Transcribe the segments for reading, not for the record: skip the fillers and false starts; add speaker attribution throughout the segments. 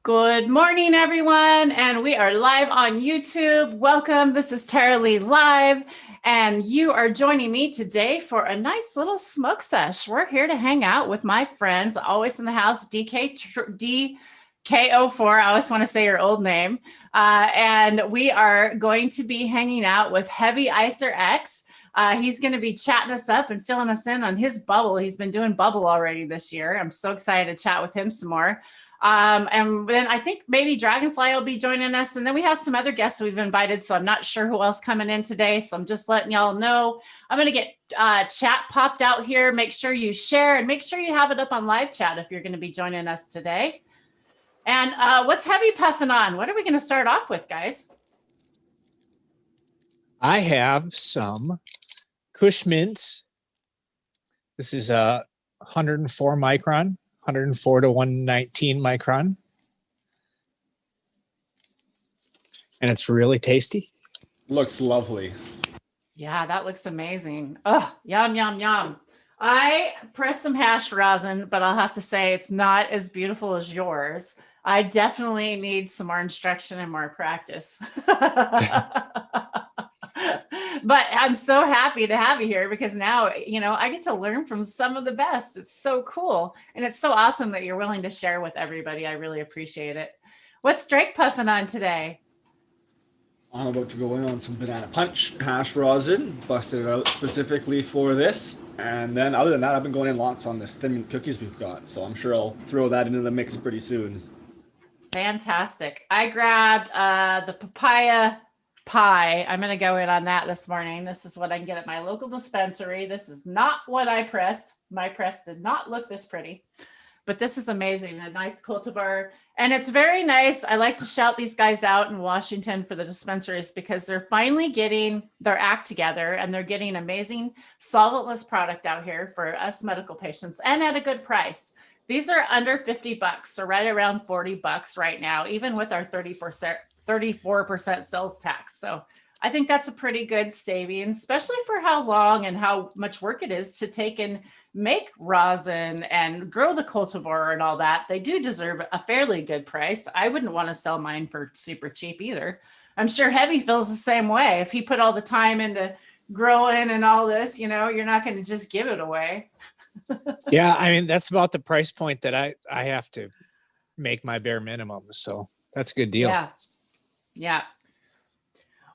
Speaker 1: Good morning, everyone, and we are live on YouTube. Welcome. This is Tara Lee Live, and you are joining me today for a nice little smoke sesh. We're here to hang out with my friends, always in the house, DKO4. I always want to say your old name. And we are going to be hanging out with Heavy Icer X. He's going to be chatting us up and filling us in on his bubble. He's been doing bubble already this year. I'm so excited to chat with him some more. And then I think maybe Dragonfly will be joining us. And then we have some other guests we've invited. So I'm not sure who else coming in today. So I'm just letting y'all know. I'm going to get chat popped out here. Make sure you share and make sure you have it up on live chat if you're going to be joining us today. And what's Heavy puffing on? What are we going to start off with, guys?
Speaker 2: I have some Kush mints. This is a 104 micron. 104 to 119 micron. And it's really tasty.
Speaker 3: Looks lovely.
Speaker 1: Yeah, that looks amazing. Oh, yum, yum, yum. I pressed some hash rosin, but I'll have to say it's not as beautiful as yours. I definitely need some more instruction and more practice. But I'm so happy to have you here because now, you know, I get to learn from some of the best. It's so cool. And it's so awesome that you're willing to share with everybody. I really appreciate it. What's Drake puffing on today?
Speaker 3: I'm about to go in on some banana punch hash rosin, busted it out specifically for this. And then other than that, I've been going in lots on this thin mint cookies we've got. So I'm sure I'll throw that into the mix pretty soon.
Speaker 1: Fantastic. I grabbed the papaya pie. I'm going to go in on that this morning. This is what I can get at my local dispensary. This is not what I pressed. My press did not look this pretty, but this is amazing. A nice cultivar. And it's very nice. I like to shout these guys out in Washington for the dispensaries because they're finally getting their act together and they're getting amazing solventless product out here for us medical patients and at a good price. These are under 50 bucks, so right around 40 bucks right now, even with our 34% sales tax. So I think that's a pretty good savings, especially for how long and how much work it is to take and make rosin and grow the cultivar and all that. They do deserve a fairly good price. I wouldn't want to sell mine for super cheap either. I'm sure Heavy feels the same way. If he put all the time into growing and all this, you know, you're not going to just give it away.
Speaker 2: Yeah, I mean, that's about the price point that I have to make my bare minimum. So that's a good deal.
Speaker 1: Yeah. Yeah.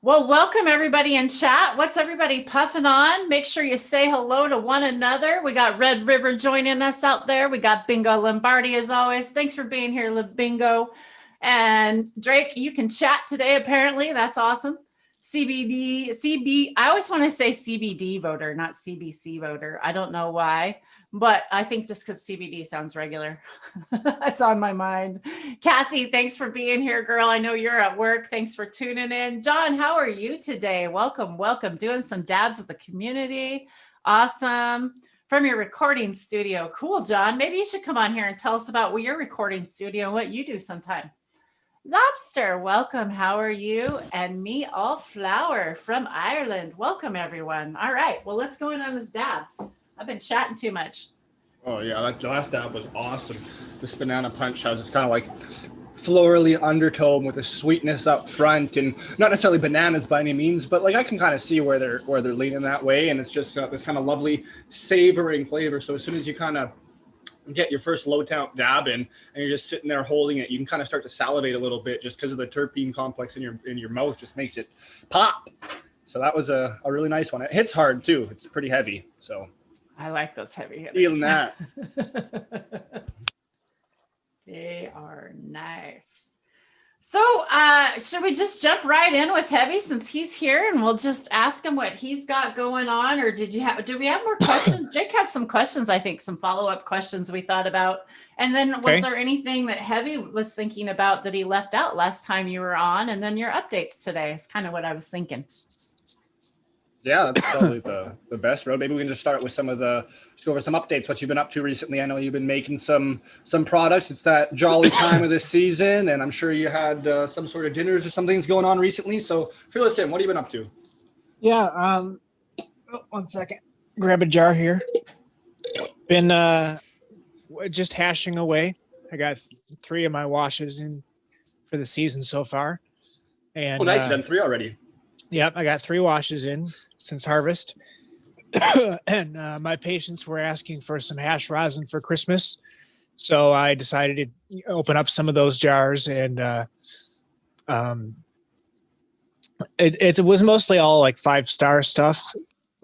Speaker 1: Well, welcome everybody in chat. What's everybody puffing on? Make sure you say hello to one another. We got Red River joining us out there. We got Bingo Lombardi as always. Thanks for being here, Bingo. And Drake, you can chat today, apparently. That's awesome. I always want to say CBD voter, not CBC voter. I don't know why. But I think just because CBD sounds regular, it's on my mind. Kathy, thanks for being here, girl. I know you're at work. Thanks for tuning in. John, how are you today? Welcome, welcome. Doing some dabs with the community. Awesome. From your recording studio. Cool, John. Maybe you should come on here and tell us about your recording studio and what you do sometime. Lobster, welcome. How are you? And me, All Flower from Ireland. Welcome, everyone. All right. Well, let's go in on this dab. I've been chatting too much.
Speaker 3: Oh yeah, that last dab was awesome. This banana punch has this kind of like florally undertone with a sweetness up front, and not necessarily bananas by any means, but like I can kind of see where they're leaning that way, and it's just this kind of lovely savoring flavor. So as soon as you kind of get your first low count dab in, and you're just sitting there holding it, you can kind of start to salivate a little bit just because of the terpene complex in your mouth just makes it pop. So that was a really nice one. It hits hard too. It's pretty heavy. So
Speaker 1: I like those heavy hitters.
Speaker 3: Feeling that.
Speaker 1: They are nice. So should we just jump right in with Heavy since he's here and we'll just ask him what he's got going on? Or do we have more questions? Jake had some questions, I think, some follow-up questions we thought about. And then was there anything that Heavy was thinking about that he left out last time you were on? And then your updates today is kind of what I was thinking.
Speaker 3: Yeah, that's probably the best road. Maybe we can just start with just go over some updates, what you've been up to recently. I know you've been making some products. It's that jolly time of the season, and I'm sure you had some sort of dinners or some things going on recently. So fill us in. What have you been up to?
Speaker 2: Yeah, 1 second. Grab a jar here. Been just hashing away. I got 3 of my washes in for the season so far. And
Speaker 3: Oh, nice. You've done 3 already.
Speaker 2: Yep, I got 3 washes in since harvest. And my patients were asking for some hash rosin for Christmas. So I decided to open up some of those jars, and it was mostly all like 5-star stuff.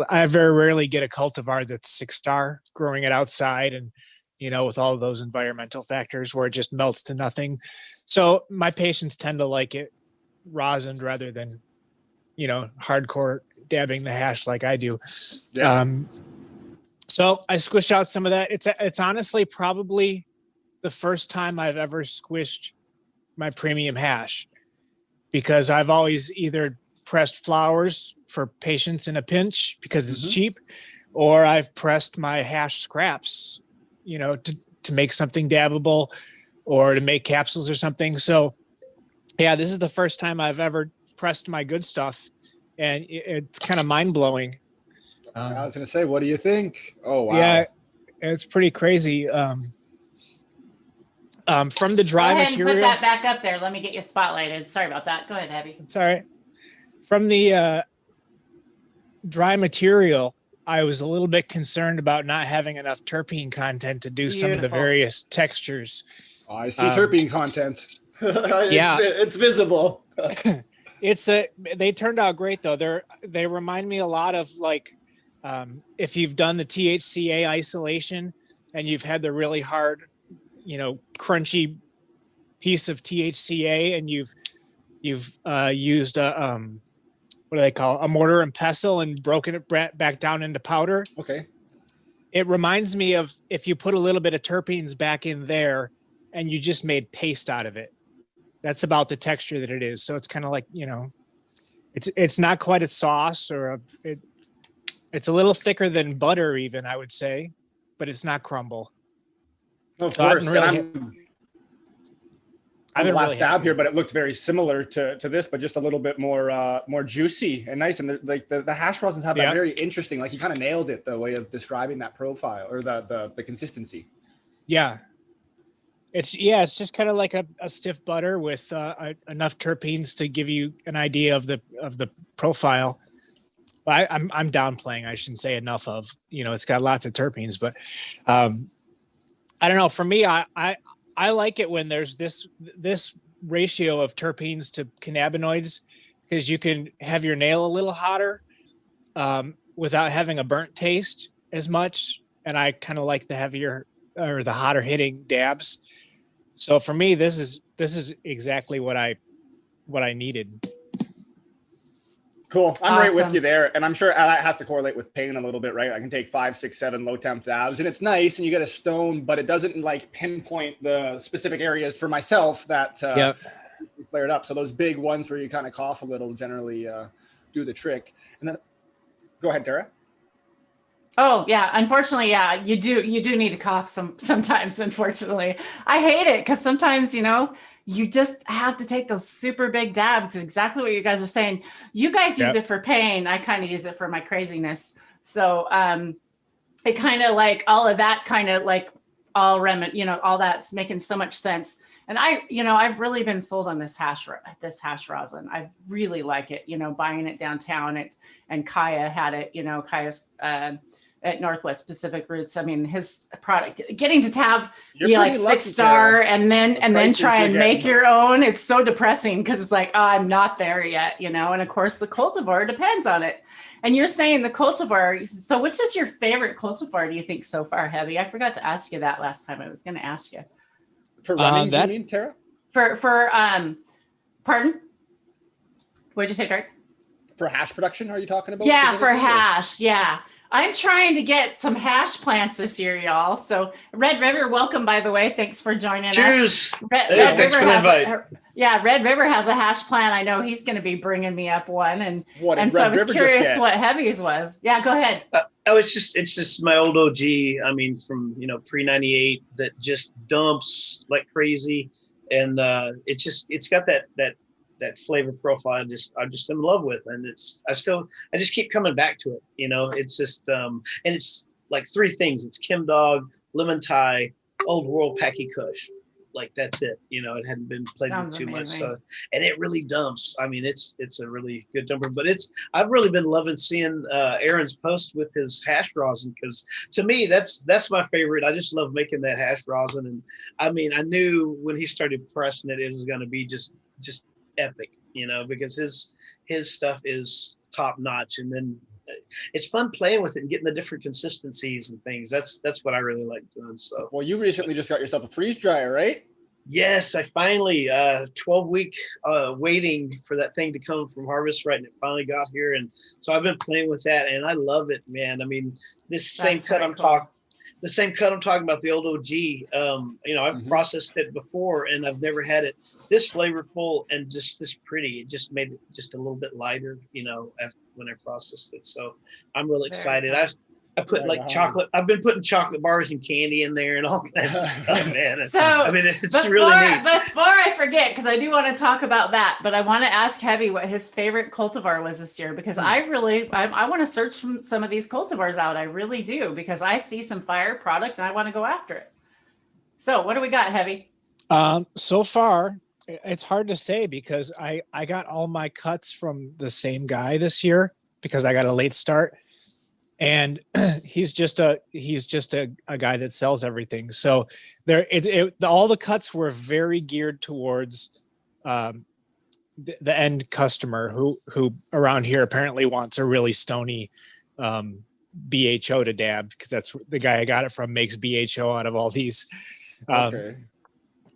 Speaker 2: I very rarely get a cultivar that's 6-star growing it outside, and with all of those environmental factors where it just melts to nothing. So my patients tend to like it rosined rather than hardcore dabbing the hash like I do.
Speaker 3: Yeah.
Speaker 2: So I squished out some of that. It's honestly probably the first time I've ever squished my premium hash, because I've always either pressed flowers for patients in a pinch because it's cheap, or I've pressed my hash scraps, to make something dabbable or to make capsules or something. So yeah, this is the first time I've ever pressed my good stuff, and it's kind of mind blowing.
Speaker 3: I was going to say, what do you think? Oh, wow.
Speaker 2: Yeah, it's pretty crazy. From the dry
Speaker 1: Go ahead
Speaker 2: material.
Speaker 1: and put that back up there. Let me get you spotlighted. Sorry about that. Go ahead, Abby.
Speaker 2: It's all right. From the dry material, I was a little bit concerned about not having enough terpene content to do some of the various textures.
Speaker 3: Oh, I see terpene content.
Speaker 2: Yeah,
Speaker 3: it's visible.
Speaker 2: They turned out great though. They remind me a lot of like, if you've done the THCA isolation and you've had the really hard, crunchy piece of THCA, and you've used what do they call it? A mortar and pestle, and broken it back down into powder.
Speaker 3: Okay.
Speaker 2: It reminds me of if you put a little bit of terpenes back in there and you just made paste out of it. That's about the texture that it is. So it's kind of like, it's not quite a sauce, or it's a little thicker than butter even, I would say, but it's not crumble.
Speaker 3: Of
Speaker 2: So
Speaker 3: course. I'm the last
Speaker 2: really
Speaker 3: dab here, but it looked very similar to this, but just a little bit more juicy and nice. And the hash rosins have that very interesting, like you kind of nailed it, the way of describing that profile or the consistency.
Speaker 2: Yeah. It's just kind of like a stiff butter with enough terpenes to give you an idea of the profile. I'm downplaying. I shouldn't say enough of. It's got lots of terpenes, but I don't know. For me, I like it when there's this ratio of terpenes to cannabinoids, because you can have your nail a little hotter without having a burnt taste as much. And I kind of like the heavier or the hotter hitting dabs. So for me, this is exactly what I needed.
Speaker 3: Cool. I'm right with you there. And I'm sure that has to correlate with pain a little bit, right? I can take 5, 6, 7 low temp dabs, and it's nice and you get a stone, but it doesn't like pinpoint the specific areas for myself that flared up. So those big ones where you kind of cough a little generally do the trick. And then go ahead, Tara.
Speaker 1: Oh yeah, unfortunately, yeah, you do need to cough sometimes. Unfortunately, I hate it because sometimes you just have to take those super big dabs. Exactly what you guys are saying. You guys use it for pain. I kind of use it for my craziness. So it kind of like all of that kind of like all all that's making so much sense. And I've really been sold on this hash rosin. I really like it. Buying it downtown and Kaya had it. Kaya's at Northwest Pacific Roots. I mean, his product, getting to have like 6-star and then try and make your own. It's so depressing because it's like, oh, I'm not there yet, And of course, the cultivar depends on it. And you're saying the cultivar. So, which is your favorite cultivar? Do you think so far, Heavy? I forgot to ask you that last time. I was going to ask you.
Speaker 3: For running, do you mean, Tara?
Speaker 1: For pardon? What'd you say, Greg?
Speaker 3: For hash production, are you talking about?
Speaker 1: Yeah, for hash. Yeah. I'm trying to get some hash plants this year, y'all. So Red River, welcome, by the way. Thanks for joining us.
Speaker 4: Cheers.
Speaker 1: Red
Speaker 4: thanks
Speaker 1: River
Speaker 4: for the invite.
Speaker 1: Red River has a hash plant. I know he's going to be bringing me up one. And so I was
Speaker 3: River
Speaker 1: curious what Heavy's was. Yeah, go ahead.
Speaker 4: It's just my old OG. I mean, from, pre-98 that just dumps like crazy. And it's got that flavor profile I'm just in love with, and I just keep coming back to it. It's just and it's like 3 things. It's Kim Dog, Lemon Thai, Old World Packy Kush. like that's it. You know, it hadn't been played with
Speaker 1: Sounds
Speaker 4: too much.
Speaker 1: amazing.
Speaker 4: So, and it really dumps. I mean, it's a really good dumper. But I've really been loving seeing Aaron's post with his hash rosin, because to me that's my favorite. I just love making that hash rosin, and I mean, I knew when he started pressing it, it was going to be just epic, you know, because his stuff is top notch, and then it's fun playing with it and getting the different consistencies and things. That's what I really like doing. So,
Speaker 3: Well, you recently just got yourself a freeze dryer, right?
Speaker 4: yes, I finally 12-week waiting for that thing to come from Harvest Right, and it finally got here, and so I've been playing with that, and I love it, man. I mean, this same
Speaker 1: That's
Speaker 4: cut
Speaker 1: very
Speaker 4: I'm
Speaker 1: cool.
Speaker 4: talking. The same cut I'm talking about, the old OG. You know, I've
Speaker 3: Mhm.
Speaker 4: processed it before, and I've never had it this flavorful and just this pretty. It just made it just a little bit lighter, you know, after, when I processed it. So I'm really
Speaker 1: Very
Speaker 4: excited.
Speaker 1: cool.
Speaker 4: I put
Speaker 3: Right
Speaker 4: like
Speaker 3: on.
Speaker 4: chocolate. I've been putting chocolate bars and candy in there and all kinds of stuff, man. And,
Speaker 1: So
Speaker 4: I mean, it's really neat.
Speaker 1: before I forget, because I do want to talk about that, but I want to ask Heavy what his favorite cultivar was this year, because I want to search some of these cultivars out. I really do, because I see some fire product and I want to go after it. So what do we got, Heavy?
Speaker 2: So far, it's hard to say because I got all my cuts from the same guy this year because I got a late start, and he's just a guy that sells everything. So all the cuts were very geared towards the end customer who around here apparently wants a really stony BHO to dab, because that's the guy I got it from makes BHO out of all these.
Speaker 3: Okay.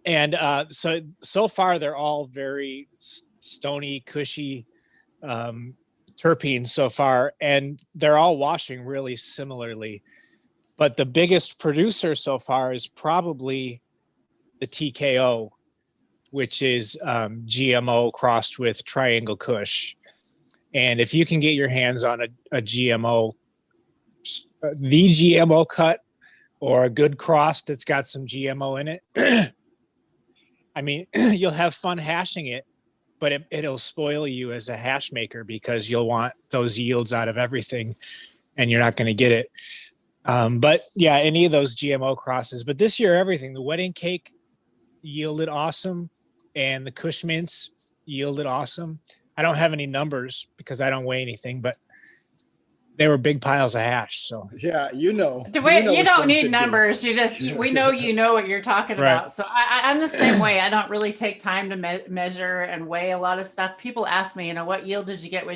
Speaker 2: And so far they're all very stony, cushy terpenes so far, and they're all washing really similarly. But the biggest producer so far is probably the TKO, which is GMO crossed with Triangle Kush. And if you can get your hands on a GMO, the GMO cut, or a good cross that's got some GMO in it, I mean, you'll have fun hashing it, but it'll spoil you as a hash maker because you'll want those yields out of everything and you're not going to get it. But yeah, any of those GMO crosses. But this year, everything, the wedding cake yielded awesome, and the Kush mints yielded awesome. I don't have any numbers because I don't weigh anything, but they were big piles of hash. So
Speaker 3: Yeah, you know.
Speaker 1: You
Speaker 3: which
Speaker 1: don't
Speaker 3: ones
Speaker 1: need
Speaker 3: to do.
Speaker 1: numbers. We know you know what you're talking
Speaker 2: Right.
Speaker 1: about. So I'm the same way. I don't really take time to measure and weigh a lot of stuff. People ask me, you know, what yield did you get?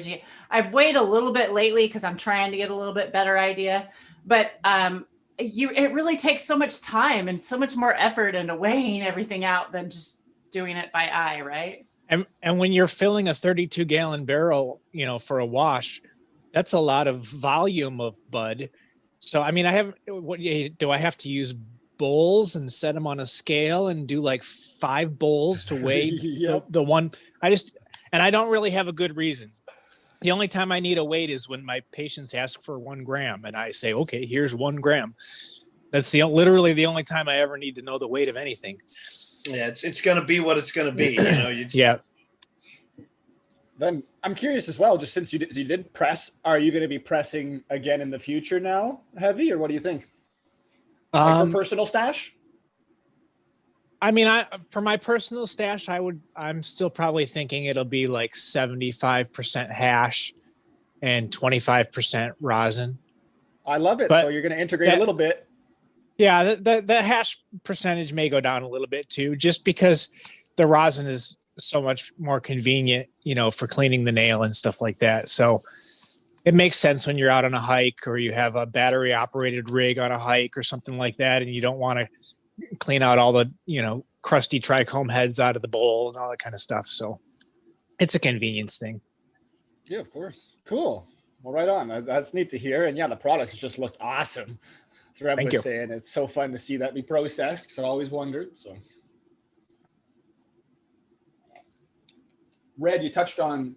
Speaker 1: I've weighed a little bit lately because I'm trying to get a little bit better idea. But it really takes so much time and so much more effort into weighing everything out than just doing it by eye, right?
Speaker 2: and when you're filling a 32-gallon barrel, you know, for a wash, that's a lot of volume of bud. So I mean, do I have to use bowls and set them on a scale and do like 5 bowls to weigh
Speaker 3: Yep.
Speaker 2: the one? I don't really have a good reason. The only time I need a weight is when my patients ask for 1 gram and I say, okay, here's 1 gram. That's literally the only time I ever need to know the weight of anything.
Speaker 4: Yeah, it's going to be what it's going to be. You know,
Speaker 2: Yeah.
Speaker 3: Then I'm curious as well, just since you did press, are you going to be pressing again in the future now, Heavy, or what do you think? Like for personal stash?
Speaker 2: I mean, for my personal stash, I'm still probably thinking it'll be like 75% hash and 25% rosin.
Speaker 3: I love it.
Speaker 2: But
Speaker 3: So you're going to integrate a little bit.
Speaker 2: Yeah, the hash percentage may go down a little bit too, just because the rosin is so much more convenient, you know, for cleaning the nail and stuff like that. So it makes sense when you're out on a hike or you have a battery operated rig on a hike or something like that, and you don't want to clean out all the, you know, crusty trichome heads out of the bowl and all that kind of stuff. So it's a convenience thing.
Speaker 3: Yeah, of course. Cool. Well, right on. That's neat to hear. And yeah, the products just looked awesome. So Rev was saying it's so fun to see that be processed. So I always wondered. So Red, you touched on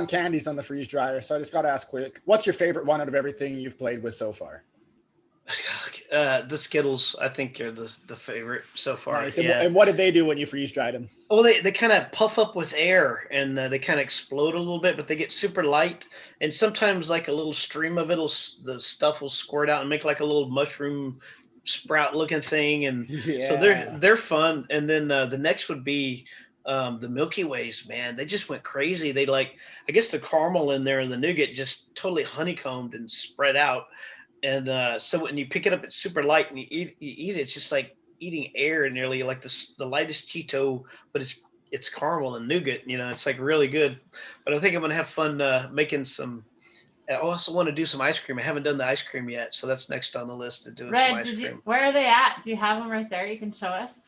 Speaker 3: candies on the freeze dryer. So I just got to ask quick, what's your favorite one out of everything you've played with so far?
Speaker 4: The Skittles, I think, are the favorite so far.
Speaker 3: Nice.
Speaker 4: Yeah.
Speaker 3: And what did they do when you freeze dried them?
Speaker 4: Well, they kind of puff up with air and they kind of explode a little bit, but they get super light. And sometimes like a little stream of the stuff will squirt out and make like a little mushroom sprout looking thing, and so
Speaker 3: Yeah.
Speaker 4: they're fun. And then the next would be the Milky Ways. Man, they just went crazy. They like, I guess the caramel in there and the nougat just totally honeycombed and spread out. And so when you pick it up, it's super light, and you eat it. It's just like eating air, nearly like the lightest Cheeto, but it's caramel and nougat. It's like really good. But I think I'm gonna have fun making some. I also want to do some ice cream. I haven't done the ice cream yet, so that's next on the list of doing some
Speaker 1: Red,
Speaker 4: ice cream.
Speaker 1: where are they at? Do you have them right there? You can show us.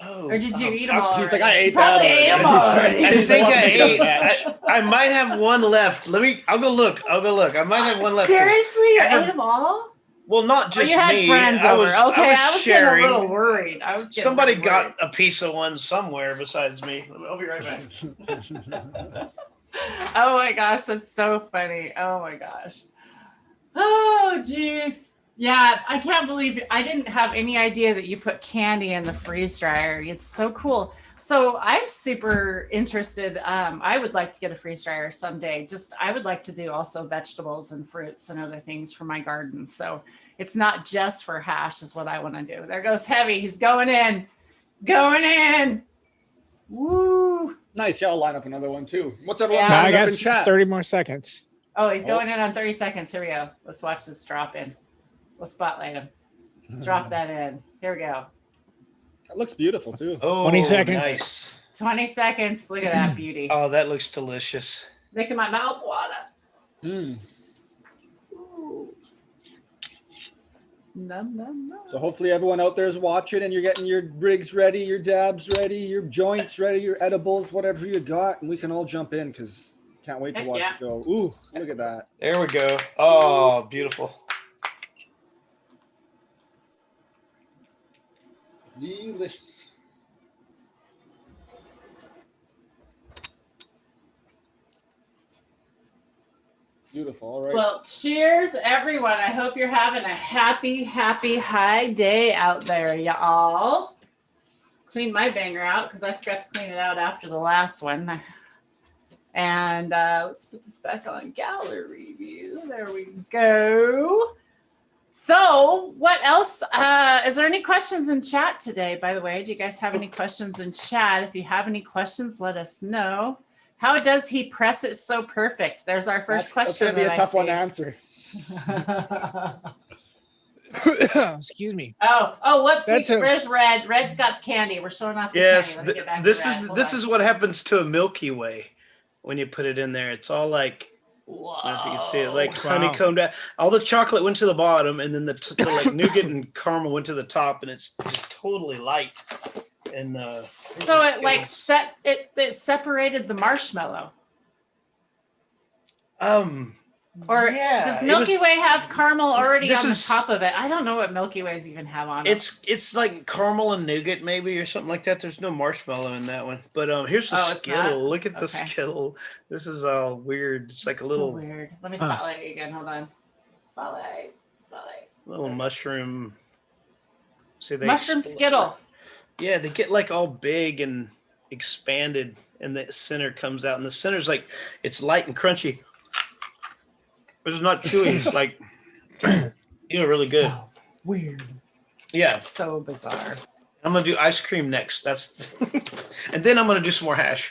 Speaker 4: Oh,
Speaker 1: Or did you eat them all?
Speaker 3: He's
Speaker 1: already?
Speaker 3: like, I ate
Speaker 1: You probably
Speaker 3: that
Speaker 1: ate them
Speaker 3: already.
Speaker 1: already.
Speaker 4: I think I ate.
Speaker 3: Match.
Speaker 4: I might have one left. I'll go look. I might have one left.
Speaker 1: Seriously, you
Speaker 4: ever-
Speaker 1: ate them all?
Speaker 4: Well, not
Speaker 1: Oh,
Speaker 4: just
Speaker 1: you had
Speaker 4: me.
Speaker 1: friends
Speaker 4: I
Speaker 1: over.
Speaker 4: was,
Speaker 1: Okay,
Speaker 4: I was
Speaker 1: getting a
Speaker 4: sharing.
Speaker 1: little worried.
Speaker 4: Somebody
Speaker 1: really
Speaker 4: got a piece of one somewhere besides me. I'll be right back.
Speaker 1: worried. Oh my gosh, that's so funny. Oh my gosh. Oh geez. Yeah, I can't believe I didn't have any idea that you put candy in the freeze dryer. It's so cool. So I'm super interested. I would like to get a freeze dryer someday. I would like to do also vegetables and fruits and other things for my garden. So it's not just for hash is what I want to do. There goes Heavy. He's going in. Going in. Woo.
Speaker 3: Nice. Yeah, I'll line up another one too. What's everyone
Speaker 1: Yeah.
Speaker 2: No,
Speaker 3: lining
Speaker 2: I
Speaker 3: up
Speaker 2: got
Speaker 3: in chat?
Speaker 2: 30 more seconds.
Speaker 1: Oh, he's going in on 30 seconds. Here we go. Let's watch this drop in. We'll spotlight him. Drop that in. Here we go.
Speaker 3: That looks beautiful too.
Speaker 4: Oh,
Speaker 2: 20 seconds.
Speaker 4: Nice.
Speaker 1: 20 seconds. Look at that beauty.
Speaker 4: Oh, that looks delicious.
Speaker 1: Making my mouth water.
Speaker 3: Mm.
Speaker 1: Ooh. Nom, nom, nom.
Speaker 3: So hopefully everyone out there is watching, and you're getting your rigs ready, your dabs ready, your joints ready, your edibles, whatever you got, and we can all jump in because can't wait to
Speaker 1: Heck
Speaker 3: watch
Speaker 1: yeah.
Speaker 3: it go. Ooh, look at that.
Speaker 4: There we go. Oh, beautiful.
Speaker 3: Delicious. Beautiful. All right.
Speaker 1: Well, cheers, everyone. I hope you're having a happy, happy high day out there, y'all. Clean my banger out because I forgot to clean it out after the last one. And let's put this back on gallery view. There we go. So what else? Is there any questions in chat today, by the way? Do you guys have any questions in chat? If you have any questions, let us know. How does he press it so perfect? There's our first question.
Speaker 3: That's gonna be a tough one to
Speaker 1: I
Speaker 3: answer.
Speaker 2: Excuse me.
Speaker 1: Whoops!
Speaker 2: That's
Speaker 1: Where's Red? Red's got the candy. We're showing off the
Speaker 4: Yes,
Speaker 1: candy. Let me get back
Speaker 4: this
Speaker 1: to
Speaker 4: is
Speaker 1: Red. Hold
Speaker 4: this
Speaker 1: on.
Speaker 4: is what happens to a Milky Way when you put it in there. It's all like,
Speaker 1: Whoa.
Speaker 4: I don't know if you can see it, like
Speaker 2: Wow.
Speaker 4: honeycombed. All the chocolate went to the bottom, and then the like nougat and caramel went to the top, and it's just totally light. And
Speaker 1: So it like it separated the marshmallow. Or
Speaker 4: yeah,
Speaker 1: does
Speaker 4: it
Speaker 1: Milky
Speaker 4: was-
Speaker 1: Way have caramel already
Speaker 4: This
Speaker 1: on the
Speaker 4: is-
Speaker 1: top of it? I don't know what Milky Ways even have on it.
Speaker 4: It's like caramel and nougat maybe or something like that. There's no marshmallow in that one. But here's the
Speaker 1: Oh, it's not?
Speaker 4: Skittle. Look at the
Speaker 1: Okay.
Speaker 4: Skittle. This is all weird. It's like a
Speaker 1: So
Speaker 4: little
Speaker 1: weird. Let me spotlight you again. Hold on. Spotlight.
Speaker 4: little mushroom. See, they
Speaker 1: Mushroom
Speaker 4: expl-
Speaker 1: Skittle.
Speaker 4: Yeah, they get like all big and expanded, and the center comes out, and the center's like it's light and crunchy. But it's not chewy. It's like really good.
Speaker 1: So weird.
Speaker 4: Yeah,
Speaker 1: So bizarre.
Speaker 4: I'm gonna do ice cream next. That's and then I'm gonna do some more hash.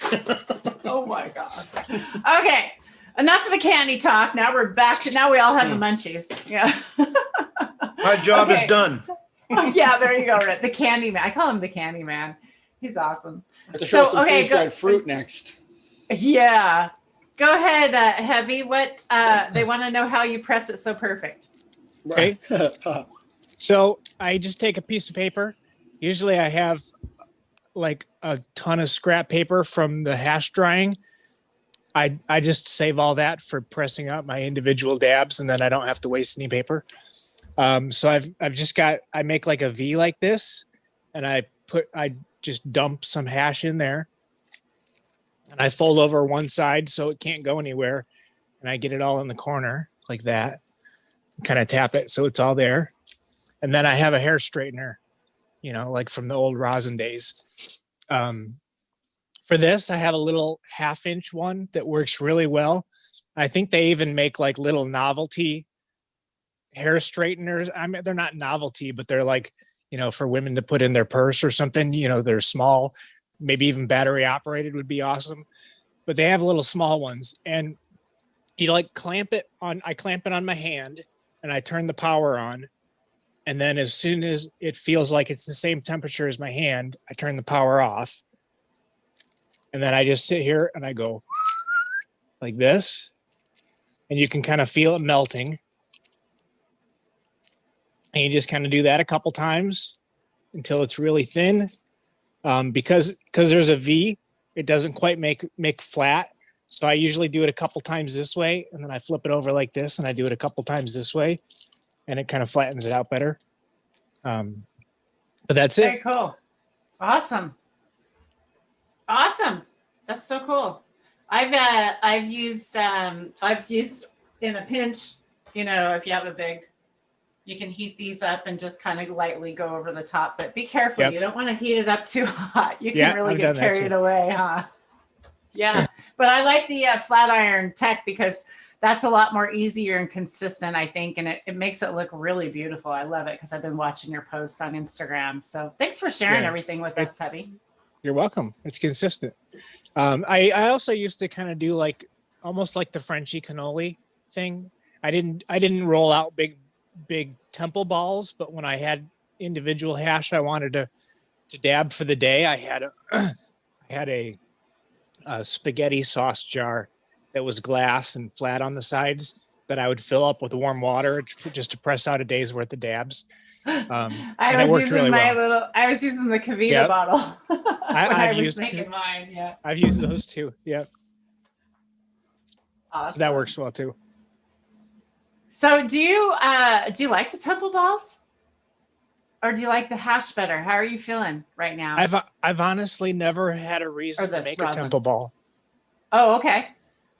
Speaker 1: Oh my gosh. Okay. Enough of the candy talk. Now we're back to we all have the munchies. Yeah.
Speaker 4: My job
Speaker 1: Okay.
Speaker 4: is done.
Speaker 1: Yeah, there you go, Red. The candy man. I call him the candy man. He's awesome.
Speaker 3: I have to show
Speaker 1: So,
Speaker 3: some
Speaker 1: okay,
Speaker 3: freeze-dried fruit next.
Speaker 1: Yeah. Go ahead, Heavy. What they want to know how you press it so perfect.
Speaker 2: Okay. So I just take a piece of paper. Usually I have like a ton of scrap paper from the hash drying. I just save all that for pressing out my individual dabs, and then I don't have to waste any paper. So I've just got, I make like a V like this, and I just dump some hash in there, and I fold over one side so it can't go anywhere, and I get it all in the corner like that. Kind of tap it so it's all there, and then I have a hair straightener, like from the old rosin days. For this, I have a little 1/2-inch one that works really well. I think they even make like little novelty hair straighteners. I mean, they're not novelty, but they're like, for women to put in their purse or something. They're small, maybe even battery operated would be awesome. But they have little small ones, and you like clamp it on. I clamp it on my hand, and I turn the power on. And then as soon as it feels like it's the same temperature as my hand, I turn the power off. And then I just sit here and I go like this. And you can kind of feel it melting. And you just kind of do that a couple times until it's really thin. Because there's a V, it doesn't quite make flat. So I usually do it a couple times this way, and then I flip it over like this, and I do it a couple times this way, and it kind of flattens it out better. But that's
Speaker 1: Very
Speaker 2: it.
Speaker 1: cool. Awesome. Awesome. That's so cool. I've used in a pinch, if you have a big, you can heat these up and just kind of lightly go over the top, but be careful.
Speaker 2: Yep.
Speaker 1: You don't want to heat it up too hot. You can really
Speaker 2: I've
Speaker 1: get
Speaker 2: done that
Speaker 1: carried
Speaker 2: too.
Speaker 1: away, huh? Yeah. But I like the flat iron tech because that's a lot more easier and consistent, I think. And it makes it look really beautiful. I love it because I've been watching your posts on Instagram. So thanks for sharing
Speaker 2: Yeah.
Speaker 1: everything with us, Heavy.
Speaker 2: You're welcome. It's consistent. I also used to kind of do like almost like the Frenchy cannoli thing. I didn't roll out big temple balls, but when I had individual hash I wanted to dab for the day, I had a spaghetti sauce jar that was glass and flat on the sides that I would fill up with warm water just to press out a day's worth of dabs.
Speaker 1: I was using
Speaker 2: really
Speaker 1: I was using the Kavita bottle when I was making mine. Yeah.
Speaker 2: I've used those too. Yeah.
Speaker 1: Awesome.
Speaker 2: That works well too.
Speaker 1: So do you like the temple balls? Or do you like the hash better? How are you feeling right now?
Speaker 2: I've honestly never had a reason to make a temple ball.
Speaker 1: Oh, okay.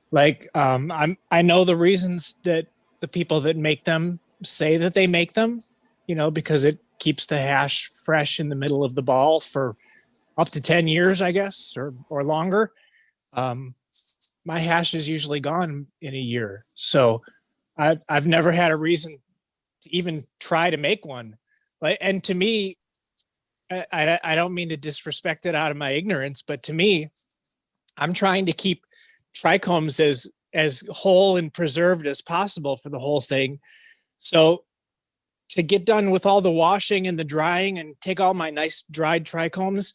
Speaker 2: Like I know the reasons that the people that make them say that they make them, because it keeps the hash fresh in the middle of the ball for up to 10 years, I guess, or longer. My hash is usually gone in a year. So I've never had a reason to even try to make one. And to me, I don't mean to disrespect it out of my ignorance, but to me, I'm trying to keep trichomes as whole and preserved as possible for the whole thing. So to get done with all the washing and the drying and take all my nice dried trichomes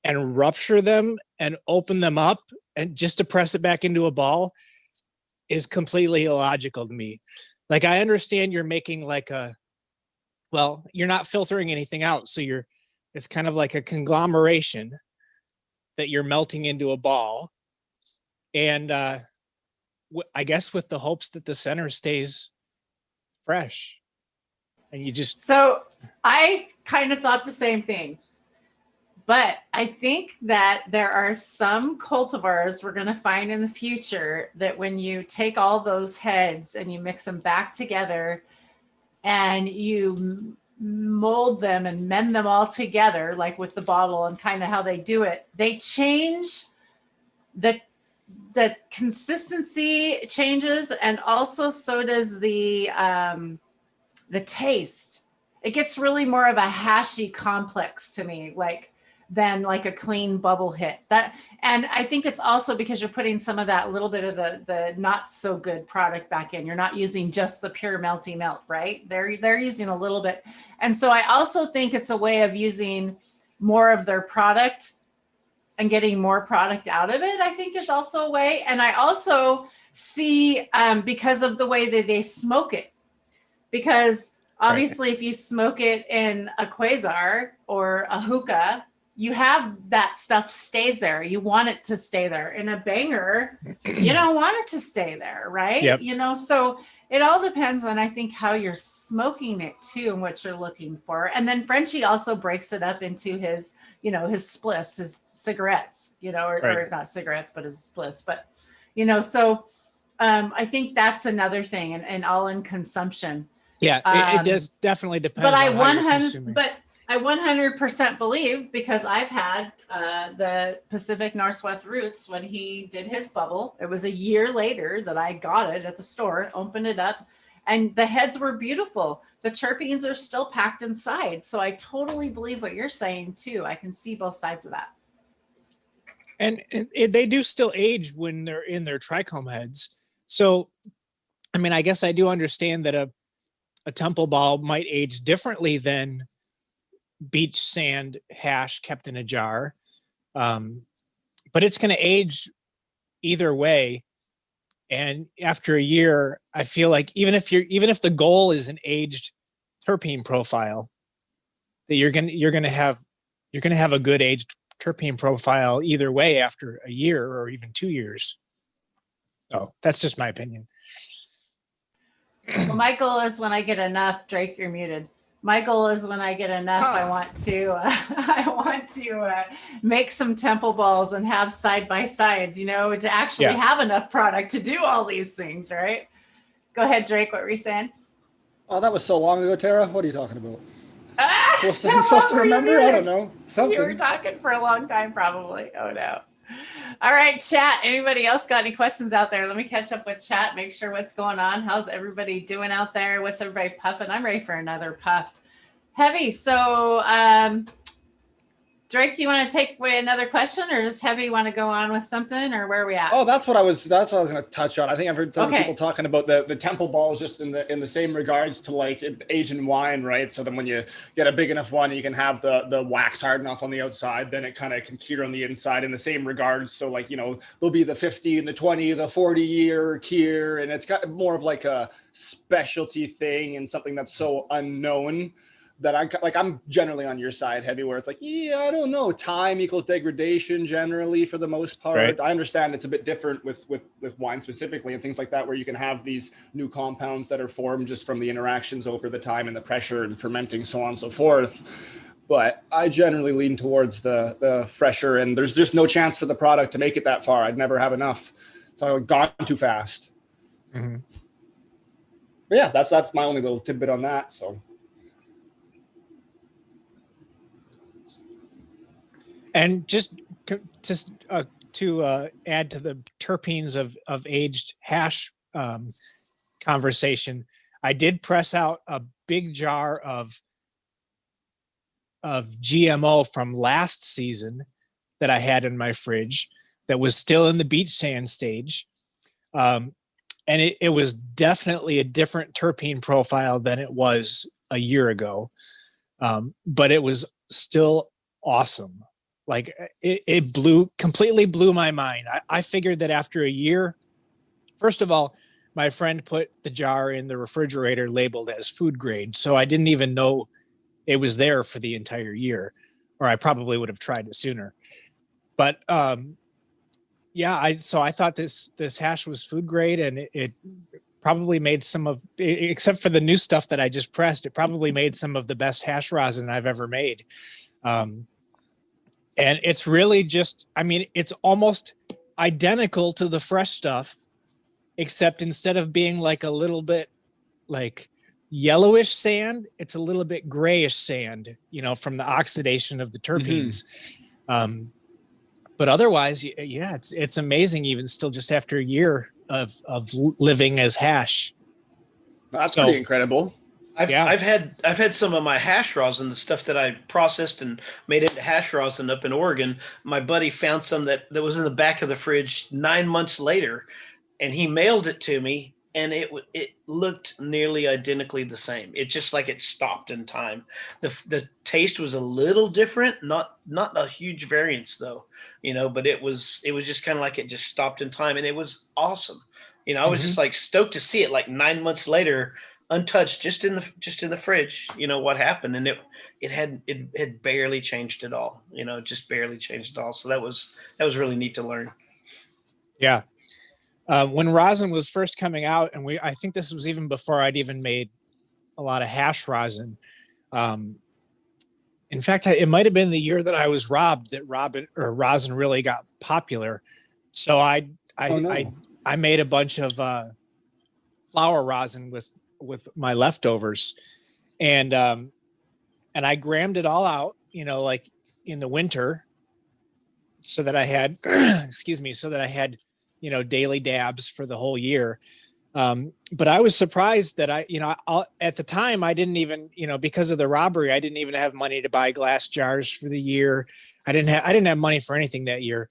Speaker 2: and rupture them and open them up and just to press it back into a ball is completely illogical to me. Like, I understand you're making like you're not filtering anything out. So it's kind of like a conglomeration that you're melting into a ball. And I guess with the hopes that the center stays fresh. And you just...
Speaker 1: So I kind of thought the same thing. But I think that there are some cultivars we're going to find in the future that when you take all those heads and you mix them back together and you mold them and mend them all together, like with the bottle and kind of how they do it, they change the consistency changes, and also so does the taste. It gets really more of a hashy complex to me, than like a clean bubble hit. And I think it's also because you're putting some of that little bit of the not so good product back in. You're not using just the pure melty melt, right? They're using a little bit. And so I also think it's a way of using more of their product and getting more product out of it, I think is also a way. And I also see because of the way that they smoke it, because obviously if you smoke it in a quasar or a hookah, you have that stuff stays there. You want it to stay there. In a banger, you don't want it to stay there, right?
Speaker 2: Yep.
Speaker 1: So it all depends on, I think, how you're smoking it too and what you're looking for. And then Frenchie also breaks it up into his spliffs, his cigarettes, or not cigarettes, but his spliffs. But, so I think that's another thing, and all in consumption.
Speaker 2: Yeah, it does definitely depend.
Speaker 1: But
Speaker 2: on how you're consuming.
Speaker 1: I 100% believe, because I've had the Pacific Northwest Roots when he did his bubble. It was a year later that I got it at the store, opened it up, and the heads were beautiful. The terpenes are still packed inside. So I totally believe what you're saying too. I can see both sides of that.
Speaker 2: And they do still age when they're in their trichome heads. So, I mean, I guess I do understand that a temple ball might age differently than beach sand hash kept in a jar. But it's going to age either way. And after a year, I feel like even if the goal is an aged terpene profile, that you're gonna have a good aged terpene profile either way after a year or even 2 years. So that's just my opinion.
Speaker 1: Well, my goal is when I get enough, Drake, you're muted. My goal is when I get enough, I want to make some temple balls and have side by sides, to actually have enough product to do all these things, right? Go ahead, Drake. What were you saying?
Speaker 3: Oh, that was so long ago, Tara. What are you talking about?
Speaker 1: I'm
Speaker 3: supposed to remember? I don't know. Something.
Speaker 1: You were talking for a long time, probably. Oh, no. All right, chat. Anybody else got any questions out there? Let me catch up with chat, make sure what's going on. How's everybody doing out there? What's everybody puffing? I'm ready for another puff. Heavy. So, Drake, do you want to take away another question, or does Heavy want to go on with something, or where are we at?
Speaker 3: Oh, that's what I was going to touch on. I think I've heard some people talking about the temple balls just in the same regards to like aging wine, right? So then when you get a big enough one, you can have the wax hard enough on the outside, then it kind of can cure on the inside in the same regards. So like, there'll be the 50 and the 20, the 40-year cure, and it's got more of like a specialty thing and something that's so unknown that I'm generally on your side, Heavy, where it's like, I don't know, time equals degradation generally for the most part. Right. I understand it's a bit different with wine specifically and things like that, where you can have these new compounds that are formed just from the interactions over the time and the pressure and fermenting, so on and so forth. But I generally lean towards the fresher, and there's just no chance for the product to make it that far. I'd never have enough. So I've gone too fast. Mm-hmm. But yeah, that's my only little tidbit on that. So.
Speaker 2: And just to add to the terpenes of aged hash conversation, I did press out a big jar of GMO from last season that I had in my fridge that was still in the beach sand stage. And it was definitely a different terpene profile than it was a year ago. But it was still awesome. Like it completely blew my mind. I figured that after a year, first of all, my friend put the jar in the refrigerator labeled as food grade. So I didn't even know it was there for the entire year, or I probably would have tried it sooner. But I thought this hash was food grade, and it probably made some of, except for the new stuff that I just pressed, it probably made some of the best hash rosin I've ever made. And it's really just, it's almost identical to the fresh stuff, except instead of being like a little bit like yellowish sand, it's a little bit grayish sand, from the oxidation of the terpenes. Mm-hmm. But otherwise, it's amazing, even still just after a year of living as hash.
Speaker 3: That's pretty incredible.
Speaker 4: I've had some of my hash rosin, the stuff that I processed and made into hash rosin up in Oregon. My buddy found some that was in the back of the fridge 9 months later, and he mailed it to me, and it looked nearly identically the same. It's just like it stopped in time. The taste was a little different, not a huge variance though, but it was just kind of like it just stopped in time, and it was awesome. I was just like stoked to see it like 9 months later, untouched, just in the fridge. What happened, and it had barely changed at all. Just barely changed at all. So that was really neat to learn.
Speaker 2: Yeah. When rosin was first coming out, and I think this was even before I'd even made a lot of hash rosin. In fact, it might have been the year that I was robbed that rosin really got popular. So I made a bunch of flower rosin with my leftovers, and I grammed it all out, like in the winter, so that I had, daily dabs for the whole year. But I was surprised that at the time I didn't even, because of the robbery, I didn't even have money to buy glass jars for the year. I didn't have money for anything that year.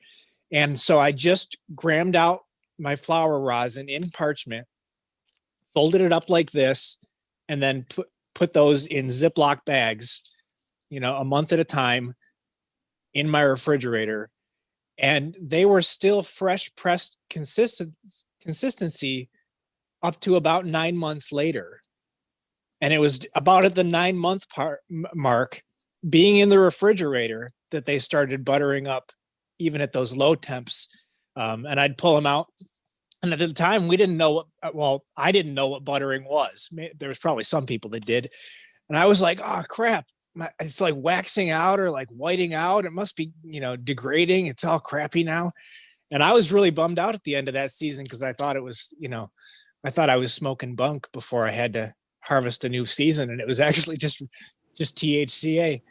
Speaker 2: And so I just grammed out my flower rosin in parchment, folded it up like this, and then put those in Ziploc bags, a month at a time in my refrigerator. And they were still fresh pressed consistency up to about 9 months later. And it was about at the 9-month mark, being in the refrigerator, that they started buttering up, even at those low temps. And I'd pull them out. And at the time, we didn't know I didn't know what buttering was. There was probably some people that did. And I was like, oh, crap. It's like waxing out or like whiting out. It must be, degrading. It's all crappy now. And I was really bummed out at the end of that season because I thought it was, I thought I was smoking bunk before I had to harvest a new season. And it was actually just THCA.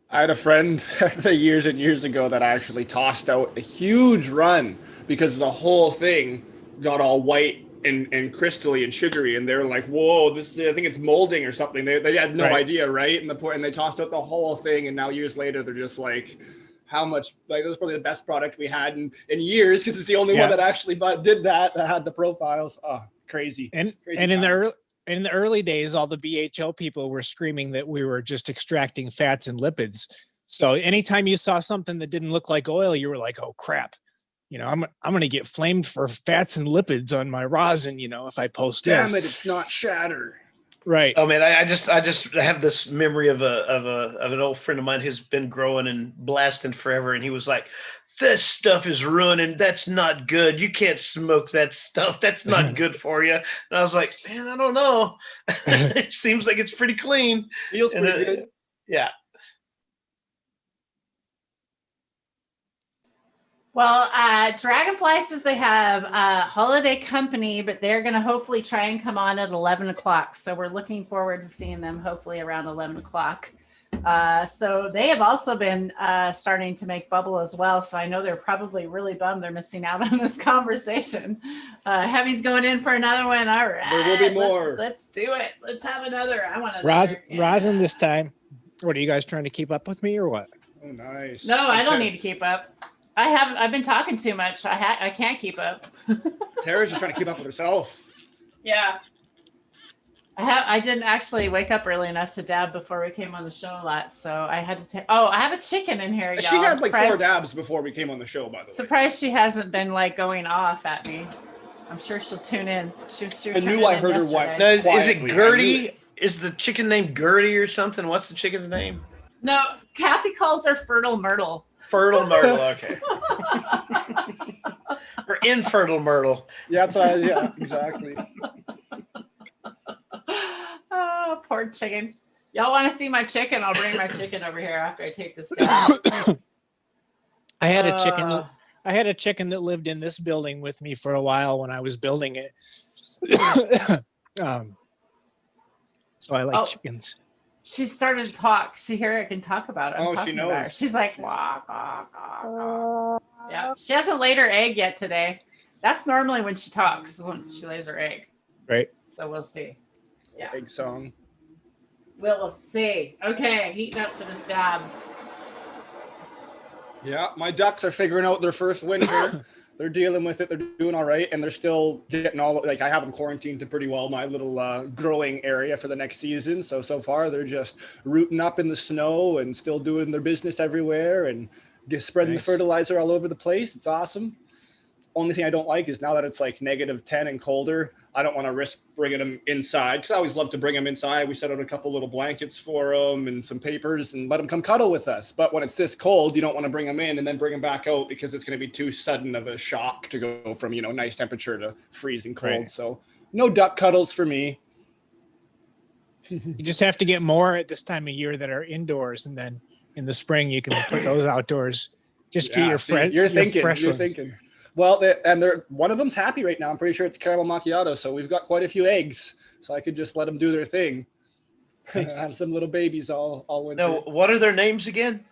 Speaker 3: I had a friend years and years ago that actually tossed out a huge run because the whole thing got all white and crystally and sugary, and they're like, "Whoa, I think it's molding or something." They had no idea, right? And they tossed out the whole thing, and now years later, they're just like, "How much? Like, it was probably the best product we had in years because it's the only one that actually did that had the profiles." Oh, crazy!
Speaker 2: And in the early days, all the BHO people were screaming that we were just extracting fats and lipids. So anytime you saw something that didn't look like oil, you were like, "Oh crap." I'm going to get flamed for fats and lipids on my rosin, if I post this.
Speaker 3: Damn it, it's not shatter.
Speaker 2: Right.
Speaker 4: Oh man, I just have this memory of an old friend of mine who's been growing and blasting forever, and he was like, "This stuff is ruining. That's not good. You can't smoke that stuff. That's not good for you." And I was like, "Man, I don't know. It seems like it's pretty clean.
Speaker 3: Feels pretty good."
Speaker 4: Yeah.
Speaker 1: Well, Dragonfly says they have a holiday company, but they're going to hopefully try and come on at 11 o'clock. So we're looking forward to seeing them hopefully around 11 o'clock. So they have also been starting to make bubble as well. So I know they're probably really bummed they're missing out on this conversation. Heavy's going in for another one. All right.
Speaker 3: There will be more.
Speaker 1: Let's do it. Let's have another. I want another.
Speaker 2: Rosin this time. What, are you guys trying to keep up with me or what?
Speaker 3: Oh, nice.
Speaker 1: No, I don't need to keep up. I've been talking too much. I can't keep up.
Speaker 3: Tara's just trying to keep up with herself.
Speaker 1: Yeah. I didn't actually wake up early enough to dab before we came on the show a lot, so I had to take. Oh, I have a chicken in here, y'all.
Speaker 3: She had like 4 dabs before we came on the show, by the way.
Speaker 1: Surprised she hasn't been like going off at me. I'm sure she'll tune in. She
Speaker 3: I knew I heard her once.
Speaker 4: No, is it Gertie? Is the chicken named Gertie or something? What's the chicken's name?
Speaker 1: No, Kathy calls her Fertile Myrtle.
Speaker 4: Fertile Myrtle, okay. Or Infertile Myrtle.
Speaker 3: Yeah, that's what yeah, exactly.
Speaker 1: Oh, poor chicken. Y'all want to see my chicken? I'll bring my chicken over here after I take this down.
Speaker 2: I had a chicken that lived in this building with me for a while when I was building it. So I like chickens.
Speaker 1: She started to talk. She can talk about it.
Speaker 3: She knows.
Speaker 1: She's like, wah, wah, wah, wah. Yeah. She hasn't laid her egg yet today. That's normally when she talks, is when she lays her egg.
Speaker 2: Right.
Speaker 1: So we'll see. Yeah.
Speaker 3: Egg song.
Speaker 1: We'll see. Okay, heating up for this dab.
Speaker 3: Yeah, my ducks are figuring out their first winter. They're dealing with it. They're doing all right, and they're still getting I have them quarantined to pretty well my little growing area for the next season. So far, they're just rooting up in the snow and still doing their business everywhere and spreading the fertilizer all over the place. It's awesome. Only thing I don't like is now that it's like -10 and colder, I don't want to risk bringing them inside because I always love to bring them inside. We set out a couple little blankets for them and some papers and let them come cuddle with us. But when it's this cold, you don't want to bring them in and then bring them back out because it's going to be too sudden of a shock to go from, nice temperature to freezing cold. Right. So no duck cuddles for me.
Speaker 2: You just have to get more at this time of year that are indoors, and then in the spring you can put those outdoors. Just get your fresh. You're
Speaker 3: thinking. Well, one of them's happy right now. I'm pretty sure it's caramel macchiato. So we've got quite a few eggs. So I could just let them do their thing. Nice. Have some little babies all winter.
Speaker 4: No, what are their names again?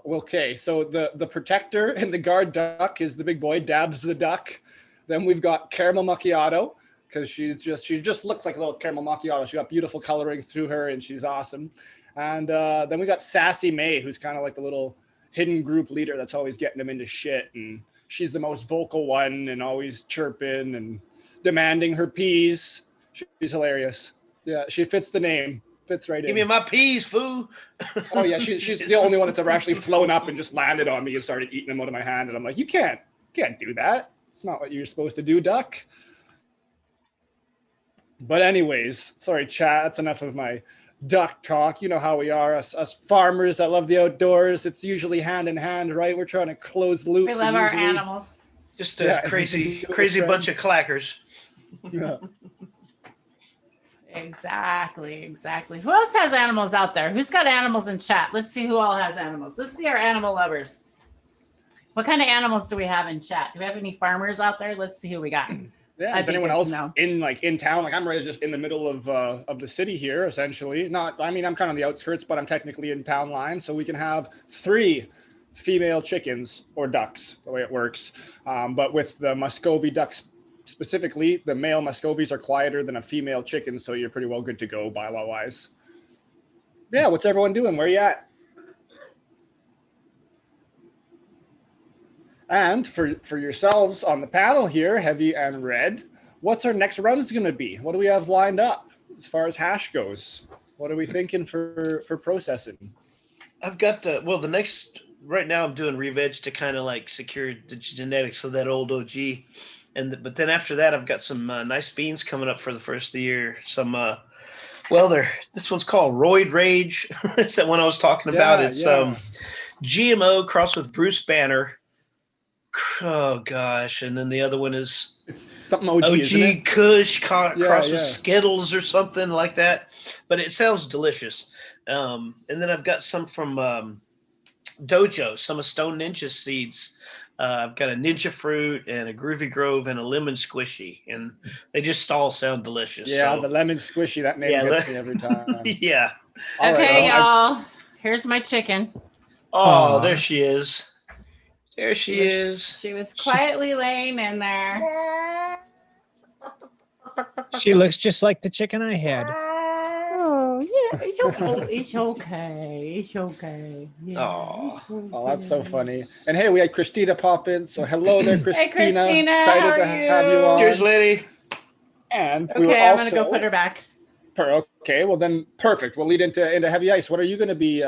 Speaker 3: Okay, so the protector and the guard duck is the big boy. Dabs the duck. Then we've got caramel macchiato. because she just looks like a little caramel macchiato. She got beautiful coloring through her, and she's awesome. And then we got Sassy May, who's kind of like the little hidden group leader that's always getting them into shit. And she's the most vocal one and always chirping and demanding her peas. She's hilarious. Yeah, she fits the name. Fits right in.
Speaker 4: Give me my peas, fool.
Speaker 3: Oh yeah, she's the only one that's ever actually flown up and just landed on me and started eating them out of my hand. And I'm like, you can't do that. It's not what you're supposed to do, duck. But anyways, sorry, chat. That's enough of my duck talk. You know how we are, us farmers that love the outdoors. It's usually hand in hand, right? We're trying to close loops.
Speaker 1: We love our animals.
Speaker 4: Just a crazy bunch of clackers.
Speaker 3: Yeah.
Speaker 1: Exactly. Who else has animals out there? Who's got animals in chat? Let's see who all has animals. Let's see our animal lovers. What kind of animals do we have in chat? Do we have any farmers out there? Let's see who we got.
Speaker 3: Yeah, is anyone else in town? Like I'm right just in the middle of the city here, essentially. I'm kind of on the outskirts, but I'm technically in town line, so we can have 3 female chickens or ducks, the way it works. But with the Muscovy ducks specifically, the male Muscovies are quieter than a female chicken, so you're pretty well good to go bylaw wise. Yeah, what's everyone doing? Where you at? And for yourselves on the panel here, Heavy and Red, what's our next runs going to be? What do we have lined up as far as hash goes? What are we thinking for processing?
Speaker 4: I've got the next right now I'm doing re-veg to kind of like secure the genetics of that old OG, but then after that I've got some nice beans coming up for the first of the year. Some this one's called Roid Rage. It's that one I was talking about. It's GMO crossed with Bruce Banner. Oh gosh, and then the other one is
Speaker 3: it's something OG
Speaker 4: Kush crossed with Skittles or something like that. But it sounds delicious. And then I've got some from Dojo, some of Stone Ninja seeds. I've got a Ninja Fruit and a Groovy Grove and a Lemon Squishy, and they just all sound delicious.
Speaker 3: Yeah, so. The Lemon Squishy, that name gets me every time.
Speaker 4: Yeah.
Speaker 1: Okay, y'all. Here's my chicken.
Speaker 4: Oh, there she is. There she is.
Speaker 1: She was quietly laying in there.
Speaker 2: She looks just like the chicken I had.
Speaker 1: Oh, yeah. It's okay. It's okay. Yeah,
Speaker 3: Oh, that's so funny. And hey, we had Christina pop in. So hello there, Christina.
Speaker 1: Hey, Christina.
Speaker 3: Excited to have you on.
Speaker 4: Cheers, lady.
Speaker 3: And
Speaker 1: I'm going to go put her back.
Speaker 3: Okay, well then, perfect. We'll lead into Heavy Ice. What are you going to be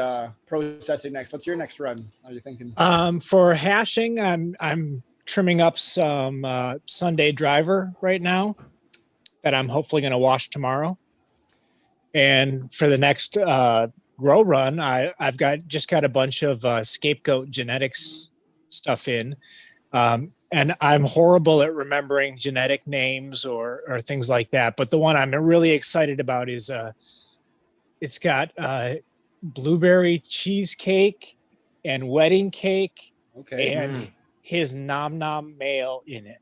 Speaker 3: processing next? What's your next run? Are you thinking?
Speaker 2: For hashing, I'm trimming up some Sunday Driver right now that I'm hopefully going to wash tomorrow. And for the next grow run, I've got a bunch of Scapegoat genetics stuff in. And I'm horrible at remembering genetic names or things like that. But the one I'm really excited about is it's got blueberry cheesecake and wedding cake and his nom nom male in it.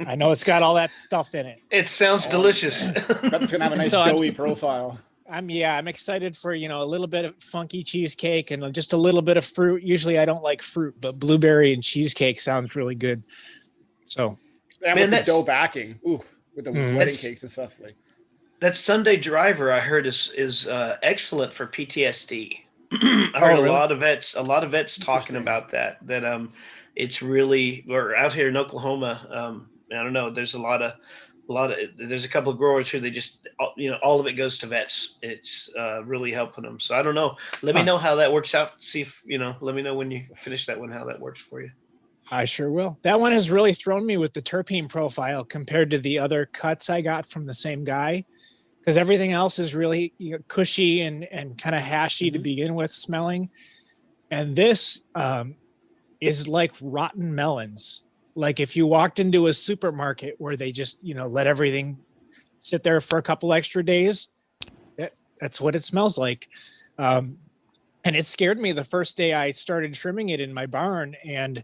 Speaker 2: I know it's got all that stuff in it.
Speaker 4: It sounds delicious.
Speaker 3: That's gonna have a nice doughy profile.
Speaker 2: I'm excited for, a little bit of funky cheesecake and just a little bit of fruit. Usually I don't like fruit, but blueberry and cheesecake sounds really good. So,
Speaker 3: and with the dough backing, with the wedding cakes and stuff like
Speaker 4: that. Sunday Driver I heard is excellent for PTSD. I heard a lot of vets talking about that it's really, we're out here in Oklahoma. I don't know. There's there's a couple of growers who they just, all of it goes to vets. It's really helping them. So I don't know. Let me know how that works out. See if, let me know when you finish that one, how that works for you.
Speaker 2: I sure will. That one has really thrown me with the terpene profile compared to the other cuts I got from the same guy. Because everything else is really cushy and kind of hashy to begin with smelling. And this is like rotten melons. Like if you walked into a supermarket where they just, let everything sit there for a couple extra days, that's what it smells like. And it scared me the first day I started trimming it in my barn, and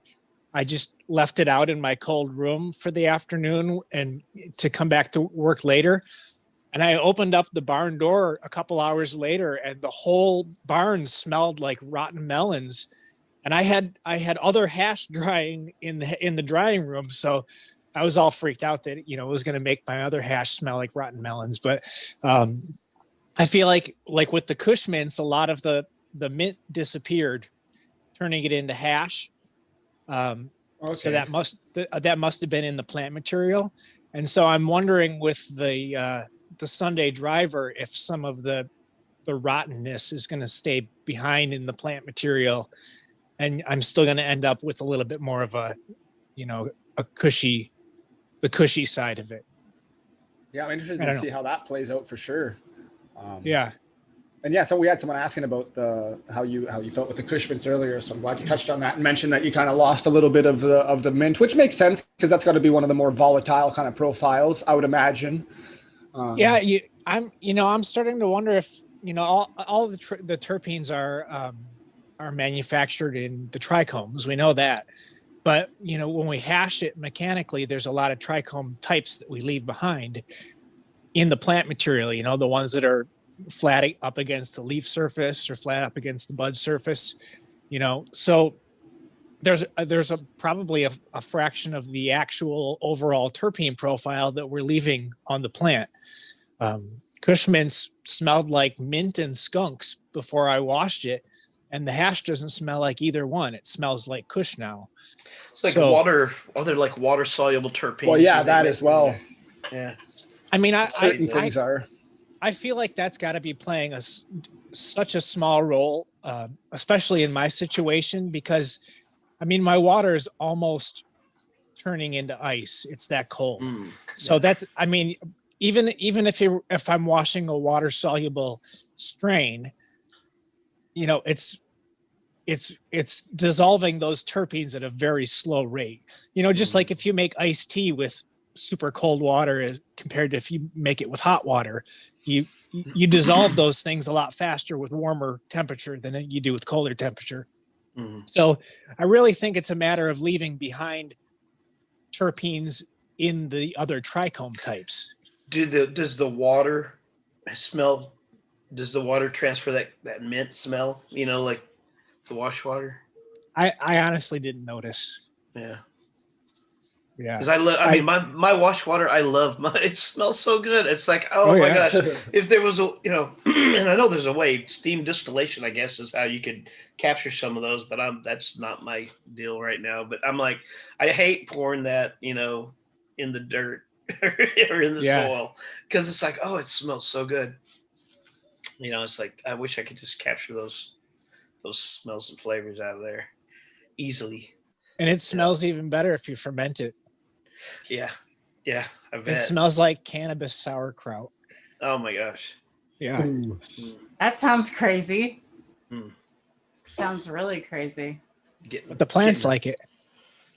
Speaker 2: I just left it out in my cold room for the afternoon and to come back to work later. And I opened up the barn door a couple hours later, and the whole barn smelled like rotten melons. And I had other hash drying in the drying room, so I was all freaked out that, it was going to make my other hash smell like rotten melons. But I feel like with the Kush mints, a lot of the mint disappeared, turning it into hash. So that must have been in the plant material. And so I'm wondering with the Sunday driver, if some of the rottenness is going to stay behind in the plant material, and I'm still going to end up with a little bit more of a the cushy side of it.
Speaker 3: Yeah, I'm interested to see how that plays out for sure.
Speaker 2: Yeah.
Speaker 3: And yeah, so we had someone asking about how you felt with the Kush mints earlier. So I'm glad you touched on that and mentioned that you kind of lost a little bit of the mint, which makes sense because that's got to be one of the more volatile kind of profiles, I would imagine. I'm starting to wonder if all the terpenes are manufactured in the trichomes. We know that, but when we hash it mechanically, there's a lot of trichome types that we leave behind in the plant material. The ones that are flat up against the leaf surface or flat up against the bud surface. So there's probably a fraction of the actual overall terpene profile that we're leaving on the plant. Kush mints smelled like mint and skunks before I washed it, and the hash doesn't smell like either one. It smells like Kush now.
Speaker 4: It's like water. Oh, they're like water soluble terpenes.
Speaker 3: Well, yeah, that as well.
Speaker 4: Yeah.
Speaker 2: I mean,
Speaker 3: certain things are.
Speaker 2: I feel like that's got to be playing such a small role, especially in my situation, because my water is almost turning into ice. It's that cold. So that's, even if I'm washing a water soluble strain, it's dissolving those terpenes at a very slow rate. Just like if you make iced tea with super cold water compared to if you make it with hot water, you dissolve those things a lot faster with warmer temperature than you do with colder temperature. So I really think it's a matter of leaving behind terpenes in the other trichome types.
Speaker 4: Does the water smell? Does the water transfer that mint smell? Like the wash water.
Speaker 2: I honestly didn't notice.
Speaker 4: Yeah.
Speaker 2: Yeah.
Speaker 4: Because my wash water, it smells so good. It's like, oh my gosh, if there was and I know there's a way, steam distillation, I guess, is how you could capture some of those, but that's not my deal right now. But I'm like, I hate pouring that, in the dirt or in the soil, because it's like, oh, it smells so good. It's like, I wish I could just capture those smells and flavors out of there easily.
Speaker 2: And it smells even better if you ferment it.
Speaker 4: Yeah, I bet.
Speaker 2: It smells like cannabis sauerkraut.
Speaker 4: Oh my gosh.
Speaker 2: Yeah.
Speaker 1: That sounds crazy. Sounds really crazy.
Speaker 2: But the plants like it.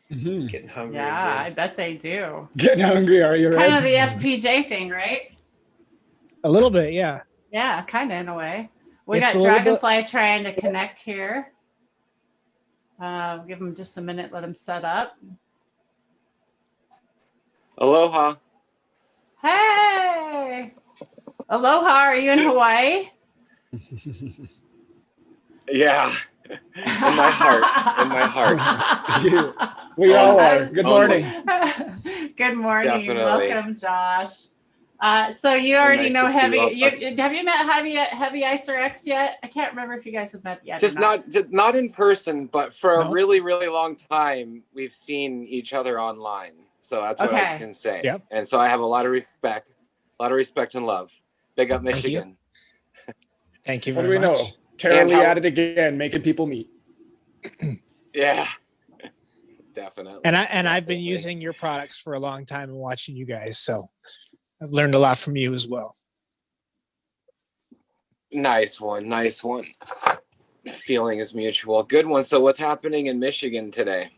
Speaker 4: Getting hungry.
Speaker 1: Yeah,
Speaker 4: again.
Speaker 1: I bet they do.
Speaker 3: Getting hungry, are you?
Speaker 1: Kind of the FPJ thing, right?
Speaker 2: A little bit, yeah.
Speaker 1: Yeah, kind of in a way. We
Speaker 2: It's
Speaker 1: got
Speaker 2: a little
Speaker 1: Dragonfly trying to connect here. Give him just a minute. Let him set up.
Speaker 5: Aloha.
Speaker 1: Hey. Aloha. Are you in Hawaii?
Speaker 5: Yeah. In my heart.
Speaker 3: We all are. Good morning.
Speaker 1: Good morning.
Speaker 5: Definitely.
Speaker 1: Welcome, Josh. So you already
Speaker 5: nice
Speaker 1: know
Speaker 5: to see
Speaker 1: Heavy.
Speaker 5: you all.
Speaker 1: Have you met Heavy Icer X yet? I can't remember if you guys have met yet.
Speaker 5: Just not in person, but for a really, really long time, we've seen each other online. So that's what I can say.
Speaker 2: Yep.
Speaker 5: And so I have a lot of respect and love. Big up Michigan.
Speaker 2: Thank you
Speaker 3: What
Speaker 2: very
Speaker 3: do we
Speaker 2: much.
Speaker 3: know? Tara Lee at it again, making people meet.
Speaker 5: Yeah. Definitely.
Speaker 2: And I've been using your products for a long time and watching you guys. So I've learned a lot from you as well.
Speaker 5: Nice one. The feeling is mutual. Good one. So what's happening in Michigan today?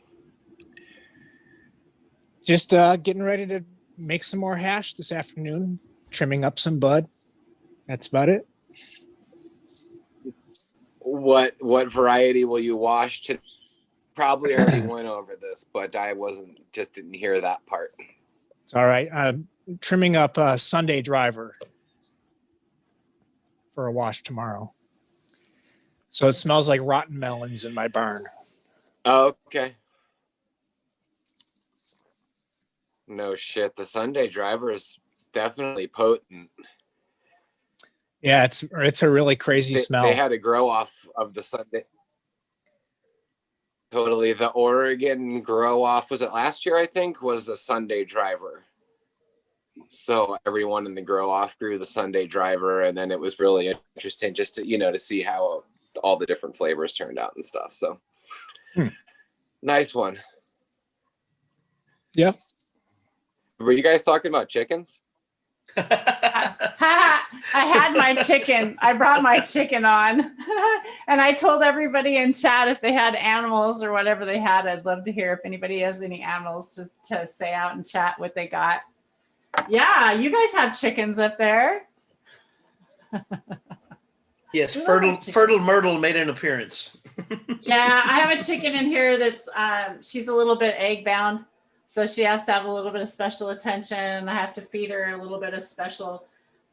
Speaker 2: Just getting ready to make some more hash this afternoon, trimming up some bud. That's about it.
Speaker 5: What variety will you wash today? Probably already went over this, but I didn't hear that part.
Speaker 2: It's all right. I'm trimming up a Sunday driver for a wash tomorrow. So it smells like rotten melons in my barn.
Speaker 5: Oh, okay. No shit. The Sunday driver is definitely potent.
Speaker 2: Yeah, it's a really crazy smell.
Speaker 5: They had a grow off of the Sunday. Totally. The Oregon grow off, was it last year? I think was the Sunday driver. So everyone in the grow off grew the Sunday driver, and then it was really interesting just to to see how all the different flavors turned out and stuff. So nice one.
Speaker 2: Yep.
Speaker 5: Were you guys talking about chickens?
Speaker 1: I had my chicken. I brought my chicken on, and I told everybody in chat if they had animals or whatever they had. I'd love to hear if anybody has any animals just to say out and chat what they got. Yeah, you guys have chickens up there.
Speaker 4: Yes, Fertile Myrtle made an appearance.
Speaker 1: Yeah, I have a chicken in here that's she's a little bit egg bound. So she has to have a little bit of special attention. I have to feed her a little bit of special,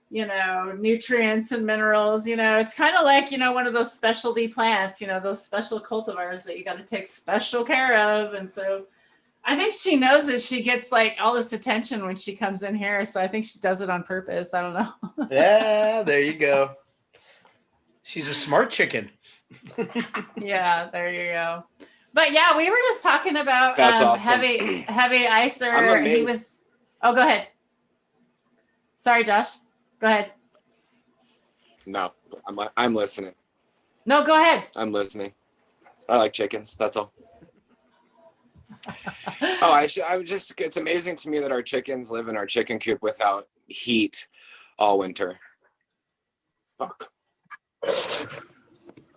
Speaker 1: nutrients and minerals. It's kind of like, one of those specialty plants, those special cultivars that you got to take special care of. And so I think she knows that she gets like all this attention when she comes in here. So I think she does it on purpose. I don't know.
Speaker 4: Yeah, there you go. She's a smart chicken.
Speaker 1: Yeah, there you go. But yeah, we were just talking about
Speaker 5: Awesome.
Speaker 1: heavy icer. He was. Oh, go ahead. Sorry, Josh. Go ahead.
Speaker 5: No, I'm listening.
Speaker 1: No, go ahead.
Speaker 5: I'm listening. I like chickens. That's all. It's amazing to me that our chickens live in our chicken coop without heat all winter. Fuck.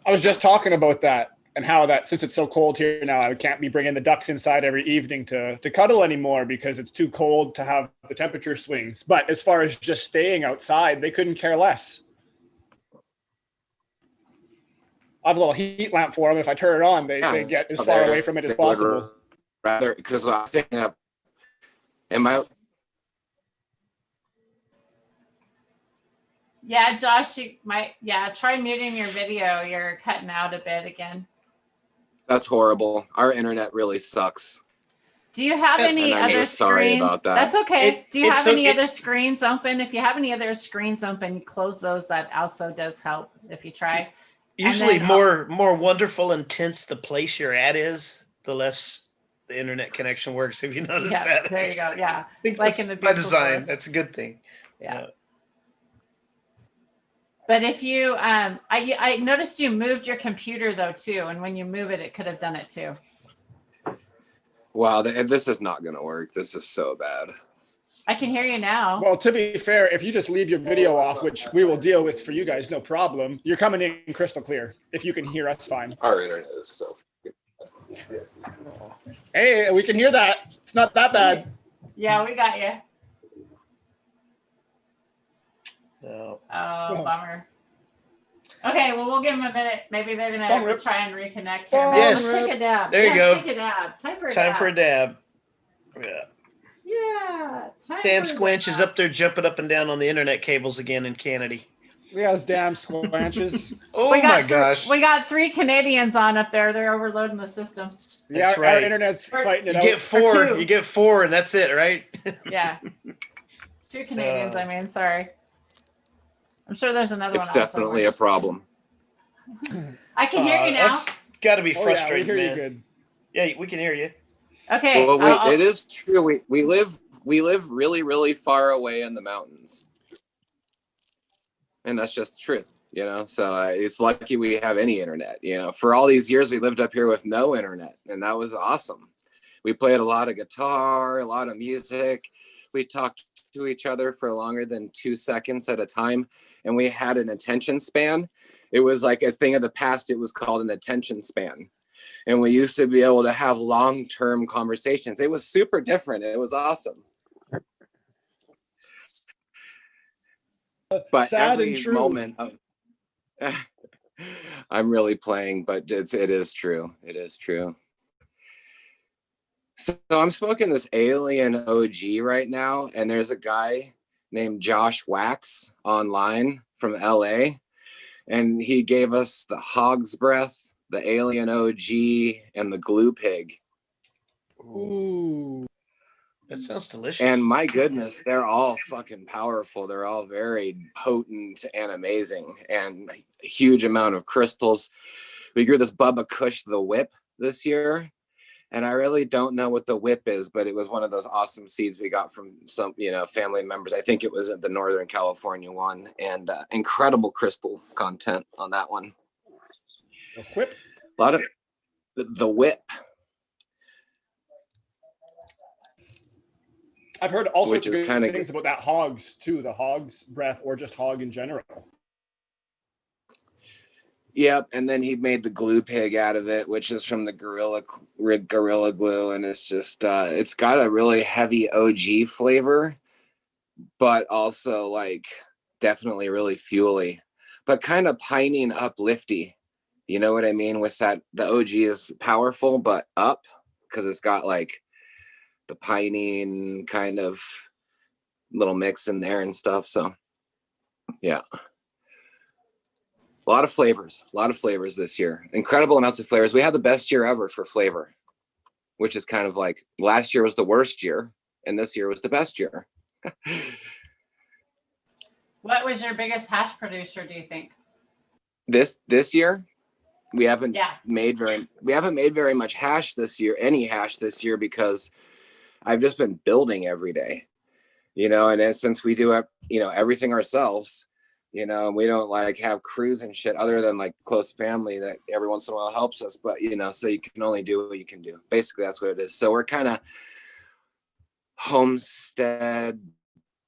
Speaker 3: I was just talking about that and how that since it's so cold here now, I can't be bringing the ducks inside every evening to cuddle anymore because it's too cold to have the temperature swings. But as far as just staying outside, they couldn't care less. I have a little heat lamp for them. If I turn it on, they get as far away from it as possible.
Speaker 5: Rather, because I think
Speaker 1: Yeah, Josh, you might. Yeah, try muting your video. You're cutting out a bit again.
Speaker 5: That's horrible. Our internet really sucks.
Speaker 1: Do you have any other screens?
Speaker 5: Sorry about that.
Speaker 1: That's okay. Do you have any other screens open? If you have any other screens open, close those. That also does help if you try.
Speaker 4: Usually more wonderful, intense the place you're at is, the less the internet connection works. Have you noticed that?
Speaker 1: There you go. Yeah.
Speaker 4: I think
Speaker 1: like
Speaker 4: that's
Speaker 1: in the
Speaker 4: by design.
Speaker 1: forest.
Speaker 4: That's a good thing.
Speaker 1: Yeah. But if you, I noticed you moved your computer though too, and when you move it, it could have done it too.
Speaker 5: Wow, this is not going to work. This is so bad.
Speaker 1: I can hear you now.
Speaker 3: Well, to be fair, if you just leave your video off, which we will deal with for you guys, no problem. You're coming in crystal clear. If you can hear us, fine.
Speaker 5: Our internet is so.
Speaker 3: Hey, we can hear that. It's not that bad.
Speaker 1: Yeah, we got you.
Speaker 4: No.
Speaker 1: Oh, bummer. Okay, well, we'll give him a minute. Maybe they're gonna try and reconnect here.
Speaker 4: Yes.
Speaker 1: Let's take a dab.
Speaker 4: There you go.
Speaker 1: Take a dab. Time for a
Speaker 4: dab. Yeah.
Speaker 1: Yeah.
Speaker 4: Damn Squanch is up there jumping up and down on the internet cables again in Canada.
Speaker 3: Yeah, those damn squanches.
Speaker 4: Oh my gosh.
Speaker 1: We got 3 Canadians on up there. They're overloading the system.
Speaker 3: Yeah,
Speaker 4: That's right.
Speaker 3: Our internet's fighting it out.
Speaker 4: You get 4 and that's it, right?
Speaker 1: Yeah. 2 Canadians, I mean, sorry. I'm sure there's another one.
Speaker 5: It's definitely a problem.
Speaker 1: I can hear you now.
Speaker 4: That's got to be frustrating,
Speaker 3: we hear
Speaker 4: man.
Speaker 3: you good.
Speaker 4: Yeah, we can hear you.
Speaker 1: Okay.
Speaker 5: Well, it is true. We live really, really far away in the mountains, and that's just the truth, So it's lucky we have any internet. For all these years we lived up here with no internet, and that was awesome. We played a lot of guitar, a lot of music. We talked to each other for longer than 2 seconds at a time, and we had an attention span. It was like a thing of the past. It was called an attention span. And we used to be able to have long-term conversations. It was super different. It was awesome. But
Speaker 3: sad
Speaker 5: every
Speaker 3: and true.
Speaker 5: moment, I'm really playing, but it is true. It is true. So I'm smoking this Alien OG right now, and there's a guy named Josh Wax online from LA, and he gave us the Hog's Breath, the Alien OG, and the Glue Pig.
Speaker 3: Ooh.
Speaker 4: That sounds delicious.
Speaker 5: And my goodness, they're all fucking powerful. They're all very potent and amazing, and a huge amount of crystals. We grew this Bubba Kush the Whip this year, and I really don't know what the whip is, but it was one of those awesome seeds we got from some, family members. I think it was at the Northern California one, and incredible crystal content on that one.
Speaker 3: The whip.
Speaker 5: A lot of the whip.
Speaker 3: I've heard all sorts
Speaker 5: Which
Speaker 3: of
Speaker 5: is
Speaker 3: good
Speaker 5: kinda
Speaker 3: things about that hog's too, the hog's breath or just hog in general.
Speaker 5: Yep, and then he made the glue pig out of it, which is from the gorilla glue, and it's just it's got a really heavy OG flavor, but also like definitely really fuely, but kind of piney and uplifty. You know what I mean? With that, the OG is powerful, but up because it's got like the piney kind of little mix in there and stuff. So yeah. A lot of flavors this year. Incredible amounts of flavors. We had the best year ever for flavor, which is kind of like last year was the worst year and this year was the best year.
Speaker 1: What was your biggest hash producer, do you think?
Speaker 5: This year, we haven't made very much hash this year, any hash this year, because I've just been building every day, and since we do everything ourselves, and we don't like have crews and shit other than like close family that every once in a while helps us, but so you can only do what you can do. Basically, that's what it is. So we're kind of homestead.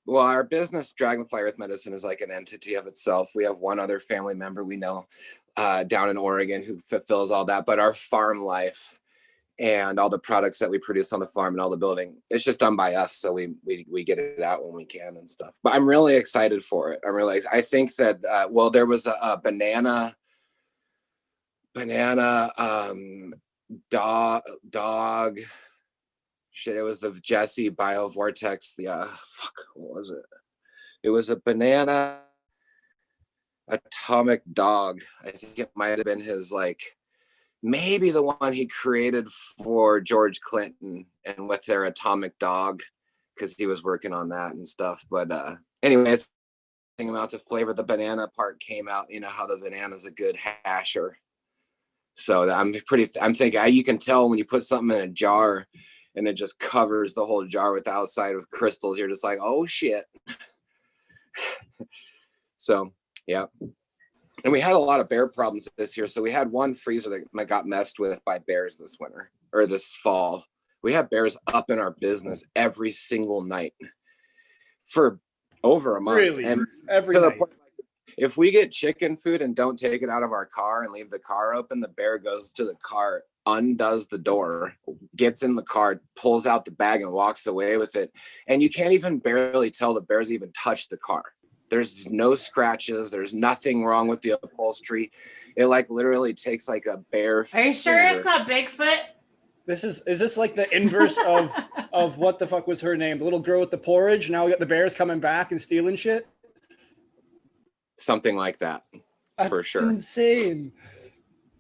Speaker 5: Well, our business, Dragonfly Earth Medicine, is like an entity of itself. We have one other family member we know down in Oregon who fulfills all that, but our farm life and all the products that we produce on the farm and all the building, it's just done by us. So we get it out when we can and stuff. But I'm really excited for it. I think that there was a banana dog shit. It was the Jesse Biovortex. What was it? It was a banana atomic dog. I think it might have been his maybe the one he created for George Clinton and with their atomic dog, because he was working on that and stuff. But anyway, it's amount of flavor. The banana part came out, how the banana's a good hasher. So I'm thinking you can tell when you put something in a jar and it just covers the whole jar with the outside with crystals. You're just like, oh shit. So yeah. And we had a lot of bear problems this year. So we had one freezer that got messed with by bears this winter or this fall. We had bears up in our business every single night for over a month.
Speaker 3: Really?
Speaker 5: And
Speaker 3: Every
Speaker 5: to the
Speaker 3: night.
Speaker 5: point, if we get chicken food and don't take it out of our car and leave the car open, the bear goes to the car, undoes the door, gets in the car, pulls out the bag and walks away with it. And you can't even barely tell the bears even touched the car. There's no scratches. There's nothing wrong with the upholstery. It literally takes a bear.
Speaker 1: Are you sure it's not Bigfoot?
Speaker 3: Is this like the inverse of what the fuck was her name? The little girl with the porridge. Now we got the bears coming back and stealing shit.
Speaker 5: Something like that, for sure.
Speaker 3: Insane.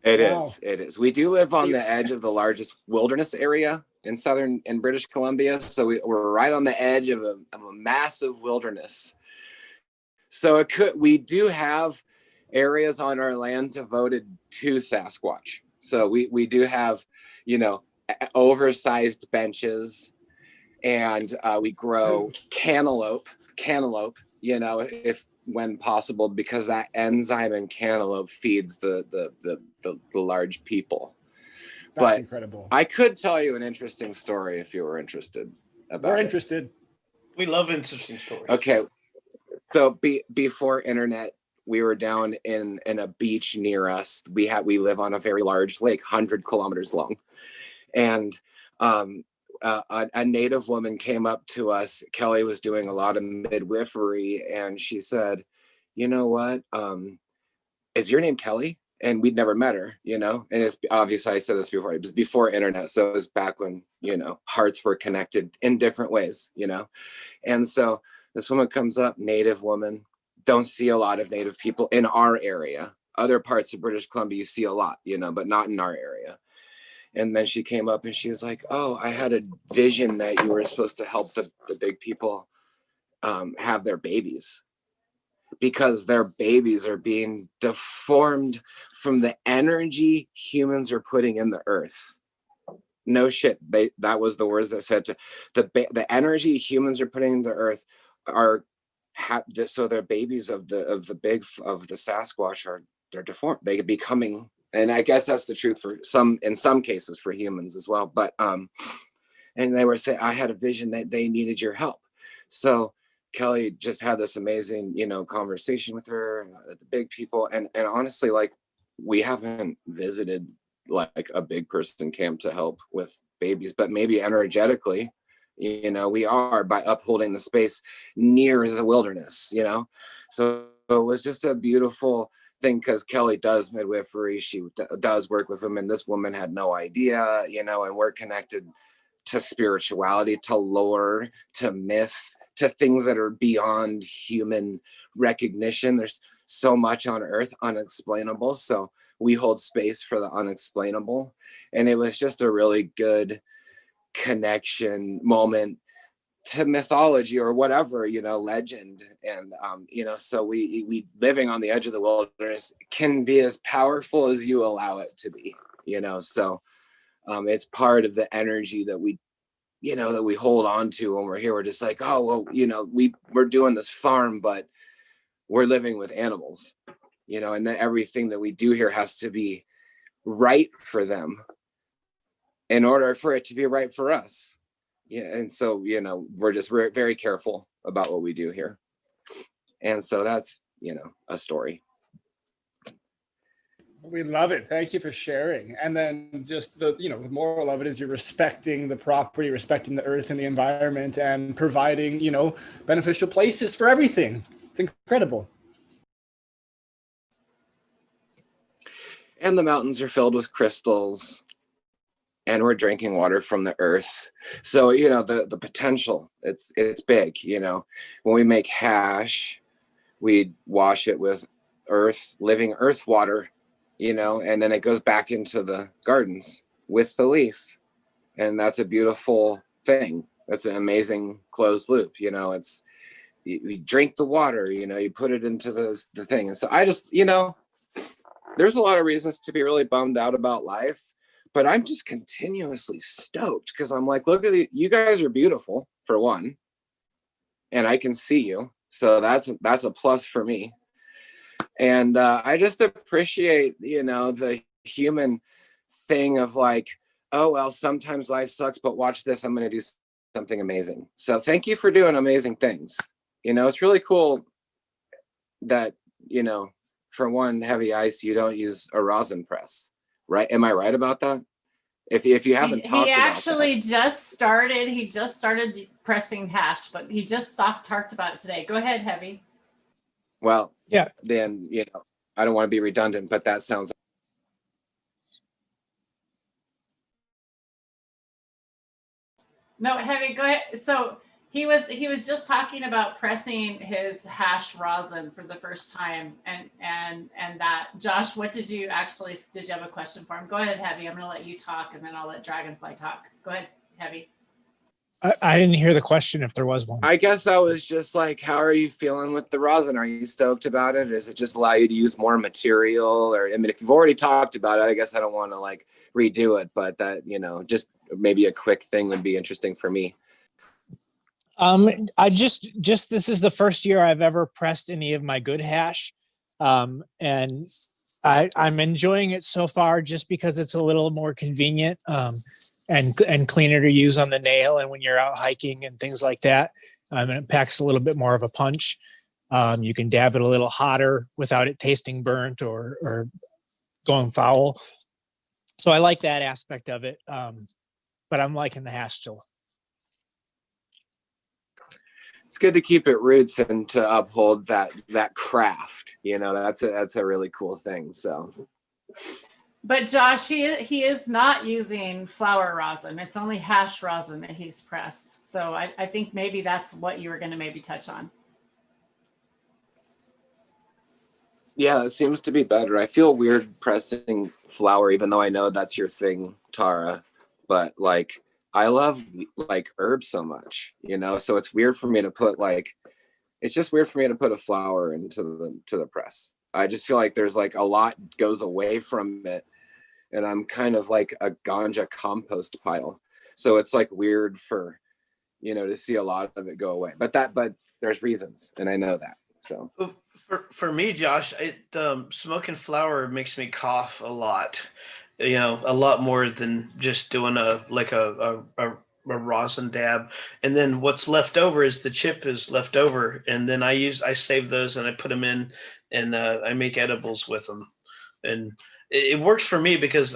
Speaker 5: It is. We do live on the edge of the largest wilderness area in British Columbia. So we're right on the edge of a massive wilderness. So we do have areas on our land devoted to Sasquatch. So we do have, oversized benches, and we grow cantaloupe, when possible, because that enzyme in cantaloupe feeds the large people.
Speaker 3: That's incredible.
Speaker 5: I could tell you an interesting story if you were interested about
Speaker 3: We're interested.
Speaker 4: We love interesting stories.
Speaker 5: Okay. So before internet, we were down in a beach near us. We live on a very large lake, 100 kilometers long. And a native woman came up to us. Kelly was doing a lot of midwifery, and she said, you know what? Is your name Kelly? And we'd never met her, and it's obvious. I said this before. It was before internet. So it was back when, hearts were connected in different ways, And so this woman comes up, native woman. Don't see a lot of native people in our area. Other parts of British Columbia, you see a lot, but not in our area. And then she came up and she was like, oh, I had a vision that you were supposed to help the big people have their babies, because their babies are being deformed from the energy humans are putting in the earth. No shit. That was the words that said to the energy humans are putting in the earth are so their babies of the Sasquatch they're deformed. They could be coming, and I guess that's the truth for in some cases for humans as well. But and they were saying, I had a vision that they needed your help. So Kelly just had this amazing, conversation with her, the big people. And honestly, like, we haven't visited like a big person camp to help with babies, but maybe energetically, we are, by upholding the space near the wilderness, So it was just a beautiful thing, because Kelly does midwifery. She does work with women. This woman had no idea, and we're connected to spirituality, to lore, to myth, to things that are beyond human recognition. There's so much on earth unexplainable. So we hold space for the unexplainable. And it was just a really good connection moment to mythology or whatever, legend. And, so we living on the edge of the wilderness can be as powerful as you allow it to be, so it's part of the energy that we hold on to when we're here. We're just like, oh, well, we're doing this farm, but we're living with animals, and then everything that we do here has to be right for them in order for it to be right for us. Yeah. And so, we're very careful about what we do here. And so that's, a story.
Speaker 3: We love it. Thank you for sharing. And then just the moral of it is you're respecting the property, respecting the earth and the environment, and providing, beneficial places for everything. It's incredible.
Speaker 5: And the mountains are filled with crystals, and we're drinking water from the earth. So, the potential, it's big, when we make hash, we wash it with living earth water, and then it goes back into the gardens with the leaf. And that's a beautiful thing. That's an amazing closed loop. It's, you drink the water, you put it into the thing. And so I just, there's a lot of reasons to be really bummed out about life, but I'm just continuously stoked, because I'm like, look at you guys are beautiful, for one, and I can see you. So that's a plus for me. And I just appreciate, the human thing of like, oh, well, sometimes life sucks, but watch this, I'm going to do something amazing. So thank you for doing amazing things. It's really cool that, for one, heavy ice, you don't use a rosin press, right? Am I right about that? If you haven't talked
Speaker 1: he
Speaker 5: about
Speaker 1: actually
Speaker 5: that.
Speaker 1: just started pressing hash, but he just talked about it today. Go ahead, Heavy.
Speaker 5: Well,
Speaker 2: Yeah.
Speaker 5: Then, I don't want to be redundant, but that sounds.
Speaker 1: No, Heavy, go ahead. So he was just talking about pressing his hash rosin for the first time, and that. Josh, did you have a question for him? Go ahead, Heavy. I'm gonna let you talk, and then I'll let Dragonfly talk. Go ahead, Heavy.
Speaker 2: I didn't hear the question, if there was one.
Speaker 5: I guess I was just like, how are you feeling with the rosin? Are you stoked about it? Does it just allow you to use more material? Or, I mean, if you've already talked about it, I guess I don't want to like redo it, but that, just maybe a quick thing would be interesting for me.
Speaker 2: I just this is the first year I've ever pressed any of my good hash. And I'm enjoying it so far, just because it's a little more convenient and cleaner to use on the nail, and when you're out hiking and things like that. And it packs a little bit more of a punch. You can dab it a little hotter without it tasting burnt or going foul. So I like that aspect of it. But I'm liking the hash still.
Speaker 5: It's good to keep it roots and to uphold that craft. That's a really cool thing. So.
Speaker 1: But Josh, he is not using flower rosin. It's only hash rosin that he's pressed. So I think maybe that's what you were going to maybe touch on.
Speaker 5: Yeah, it seems to be better. I feel weird pressing flower, even though I know that's your thing, Tara. But like, I love like herbs so much, So it's weird for me to put like, it's just weird for me to put a flower into the press. I just feel like there's like a lot goes away from it, and I'm kind of like a ganja compost pile. So it's like weird for to see a lot of it go away. But there's reasons, and I know that. So.
Speaker 4: Well, for me, Josh, smoking flower makes me cough a lot. A lot more than just doing a rosin dab. And then what's left over is the chip is left over, and then I save those and I put them in, and I make edibles with them, and it works for me because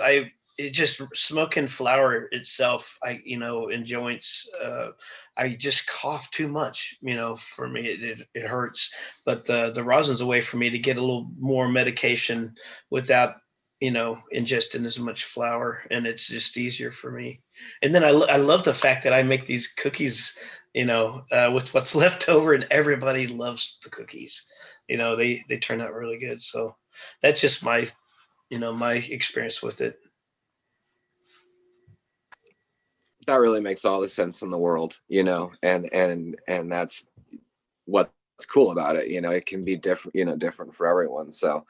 Speaker 4: it just smoking flower itself, in joints, I just cough too much. For me, it hurts. But the rosin's a way for me to get a little more medication without ingesting as much flour, and it's just easier for me. And then I love the fact that I make these cookies, with what's left over, and everybody loves the cookies. They turn out really good. So that's just my experience with it.
Speaker 5: That really makes all the sense in the world, and that's what's cool about it. It can be different, different for everyone. So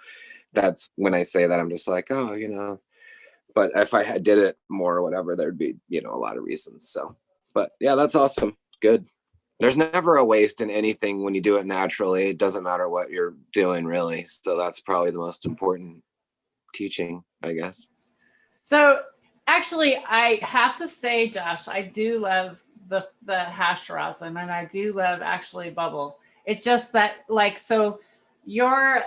Speaker 5: that's when I say that, I'm just like, oh. But if I did it more or whatever, there'd be, a lot of reasons. So, but yeah, that's awesome. Good. There's never a waste in anything when you do it naturally. It doesn't matter what you're doing, really. So that's probably the most important teaching, I guess.
Speaker 1: So actually, I have to say, Josh, I do love the hash rosin, and I do love actually bubble. It's just that, like, so your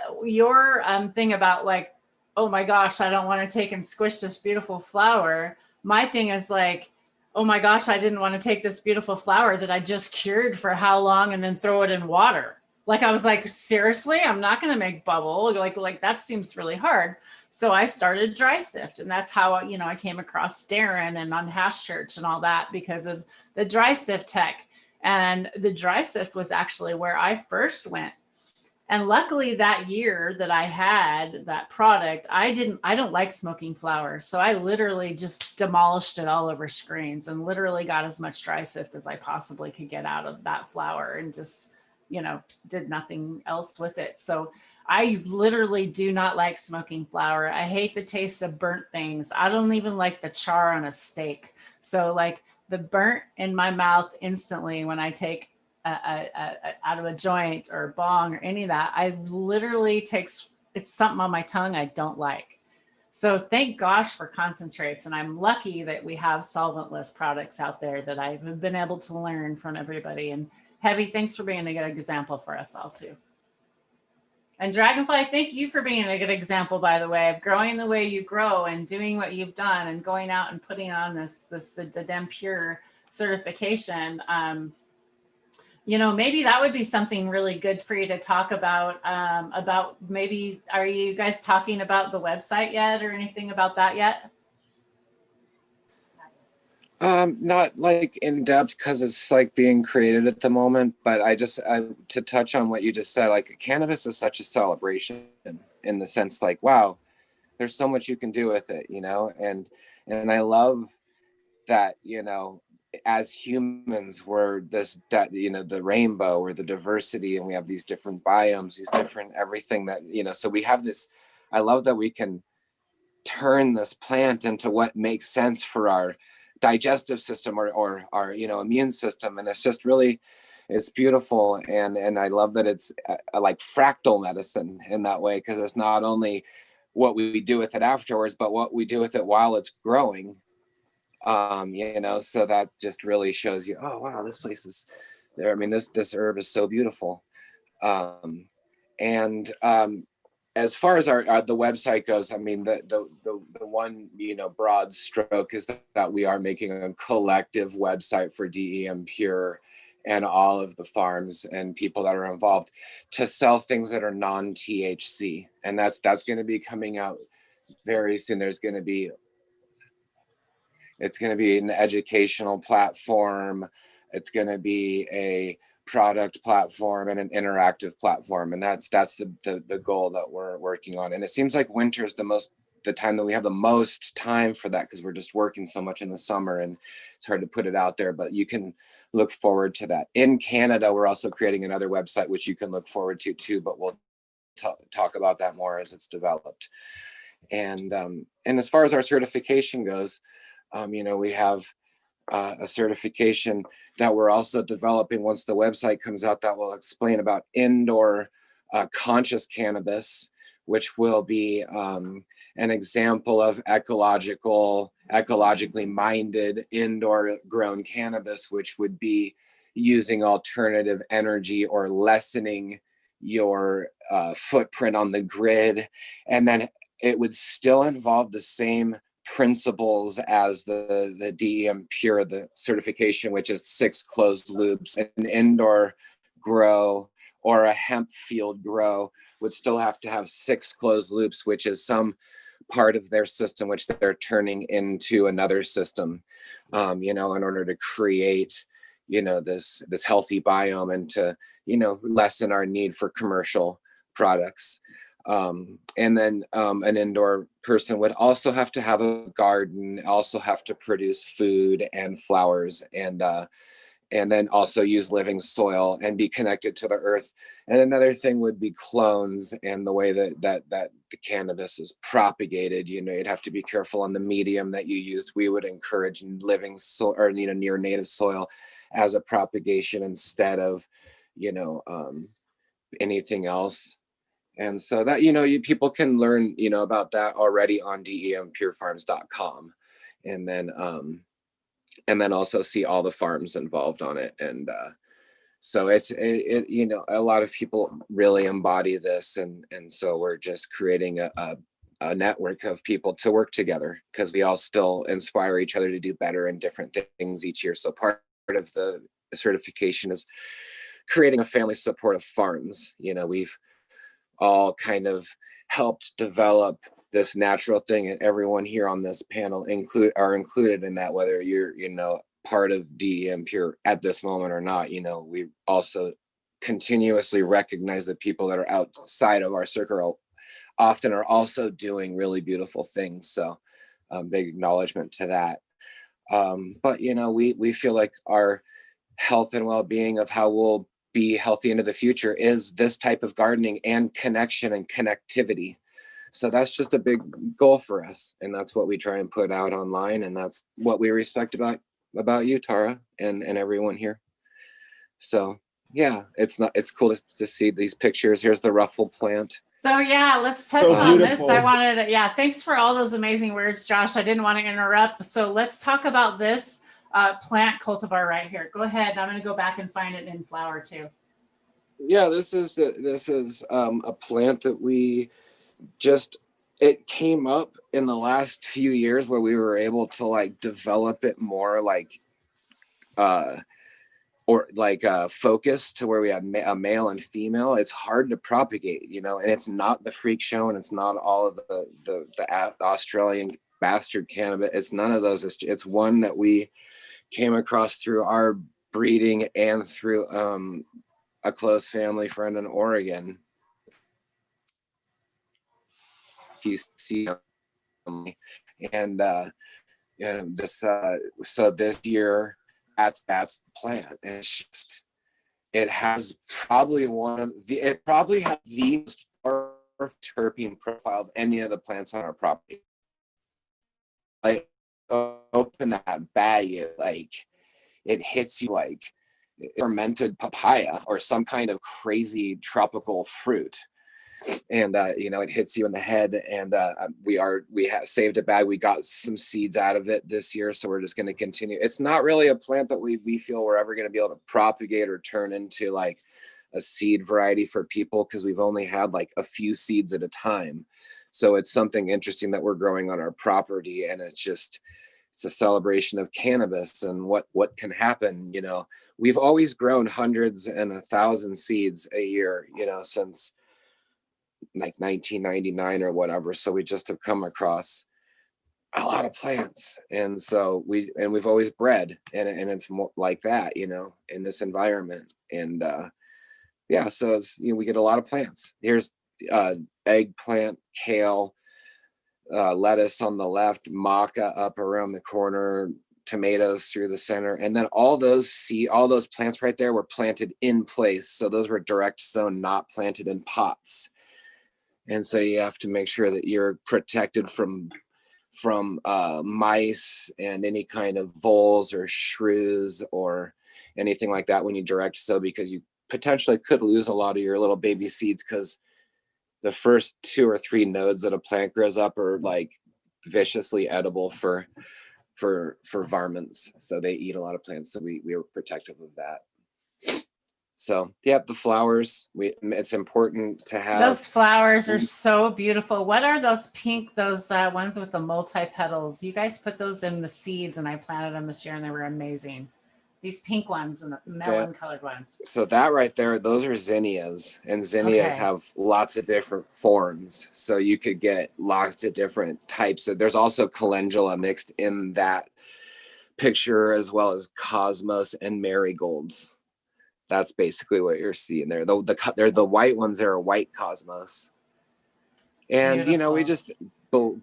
Speaker 1: thing about like, oh my gosh, I don't want to take and squish this beautiful flower. My thing is like, oh my gosh, I didn't want to take this beautiful flower that I just cured for how long and then throw it in water. Like I was like, seriously, I'm not going to make bubble. Like that seems really hard. So I started dry sift, and that's how I came across Darren and on Hash Church and all that, because of the dry sift tech. And the dry sift was actually where I first went. And luckily that year that I had that product, I don't like smoking flowers. So I literally just demolished it all over screens and literally got as much dry sift as I possibly could get out of that flower, and just, did nothing else with it. So I literally do not like smoking flower. I hate the taste of burnt things. I don't even like the char on a steak. So like the burnt in my mouth instantly when I take out of a joint or bong or any of that, I literally it's something on my tongue I don't like. So thank gosh for concentrates. And I'm lucky that we have solventless products out there that I've been able to learn from everybody. And Heavy, thanks for being a good example for us all too. And Dragonfly, thank you for being a good example, by the way, of growing the way you grow and doing what you've done and going out and putting on the damn pure certification. Maybe that would be something really good for you to talk about. Maybe, are you guys talking about the website yet or anything about that yet?
Speaker 5: Not like in depth, because it's like being created at the moment, but to touch on what you just said, like cannabis is such a celebration in the sense like, wow, there's so much you can do with it, and I love that, as humans, we're the rainbow or the diversity, and we have these different biomes, these different everything that, so we have this, I love that we can turn this plant into what makes sense for our digestive system or our immune system, and it's beautiful, and I love that it's like fractal medicine in that way, because it's not only what we do with it afterwards, but what we do with it while it's growing. So that just really shows you, oh wow, this place is there. I mean, this herb is so beautiful. And as far as the website goes, I mean, the one broad stroke is that we are making a collective website for DEM Pure and all of the farms and people that are involved to sell things that are non-THC, and that's going to be coming out very soon. It's going to be an educational platform. It's going to be a product platform and an interactive platform. And that's the goal that we're working on. And it seems like winter is the time that we have the most time for that, because we're just working so much in the summer and it's hard to put it out there, but you can look forward to that. In Canada, we're also creating another website, which you can look forward to too, but we'll talk about that more as it's developed. And as far as our certification goes, we have a certification that we're also developing once the website comes out that will explain about indoor conscious cannabis, which will be an example of ecologically minded indoor grown cannabis, which would be using alternative energy or lessening your footprint on the grid. And then it would still involve the same principles as the DEM Pure, the certification, which is 6 closed loops. An indoor grow or a hemp field grow would still have to have 6 closed loops, which is some part of their system which they're turning into another system, in order to create this healthy biome and to lessen our need for commercial products. And then an indoor person would also have to have a garden, also have to produce food and flowers, and then also use living soil and be connected to the earth. And another thing would be clones and the way that the cannabis is propagated. You'd have to be careful on the medium that you used. We would encourage living soil or near native soil as a propagation instead of anything else. And so that, people can learn, about that already on dempurefarms.com. And then also see all the farms involved on it. And so it's, a lot of people really embody this. And so we're just creating a network of people to work together, because we all still inspire each other to do better in different things each year. So part of the certification is creating a family support of farms. We've all kind of helped develop this natural thing, and everyone here on this panel are included in that, whether you're part of DEM Pure at this moment or not. We also continuously recognize that people that are outside of our circle often are also doing really beautiful things, so big acknowledgement to that. But we feel like our health and well-being of how we'll be healthy into the future is this type of gardening and connection and connectivity. So that's just a big goal for us, and that's what we try and put out online, and that's what we respect about you, Tara, and everyone here. So yeah, it's cool to see these pictures. Here's the ruffle plant.
Speaker 1: So yeah, let's touch
Speaker 3: So
Speaker 1: on
Speaker 3: beautiful.
Speaker 1: this. Thanks for all those amazing words, Josh. I didn't want to interrupt. So let's talk about this plant cultivar right here. Go ahead. I'm going to go back and find it in flower too.
Speaker 5: Yeah, this is a plant that we it came up in the last few years where we were able to develop it more focus to where we had a male and female. It's hard to propagate, and it's not the freak show, and it's not all of the Australian bastard cannabis. It's none of those. It's one that we came across through our breeding and through a close family friend in Oregon. And so this year that's the plant, and it has probably it probably has the most terpene profile of any of the plants on our property. Open that bag, it hits you like fermented papaya or some kind of crazy tropical fruit. And it hits you in the head, and we have saved a bag. We got some seeds out of it this year, so we're just going to continue. It's not really a plant that we feel we're ever going to be able to propagate or turn into a seed variety for people, because we've only had a few seeds at a time. So it's something interesting that we're growing on our property, and it's a celebration of cannabis and what can happen. We've always grown hundreds and 1,000 seeds a year, since 1999 or whatever. So we just have come across a lot of plants. And so we've always bred, and it's more like that, you know, in this environment. And yeah, so it's, you know, we get a lot of plants. Here's eggplant, kale, lettuce on the left, maca up around the corner, tomatoes through the center, and then all those plants right there were planted in place. So those were direct sown, not planted in pots. And so you have to make sure that you're protected from mice and any kind of voles or shrews or anything like that when you direct sow, because you potentially could lose a lot of your little baby seeds, because the first 2 or 3 nodes that a plant grows up are like viciously edible for varmints. So they eat a lot of plants. So we were protective of that. So yeah, the flowers, it's important to have.
Speaker 1: Those flowers are so beautiful. What are those pink, those ones with the multi-petals? You guys put those in the seeds, and I planted them this year, and they were amazing. These pink ones and the melon colored ones.
Speaker 5: So that right there, those are zinnias, and zinnias have lots of different forms. So you could get lots of different types. There's also calendula mixed in that picture, as well as cosmos and marigolds. That's basically what you're seeing there. They're the white ones are a white cosmos. And,
Speaker 1: beautiful.
Speaker 5: You know, we just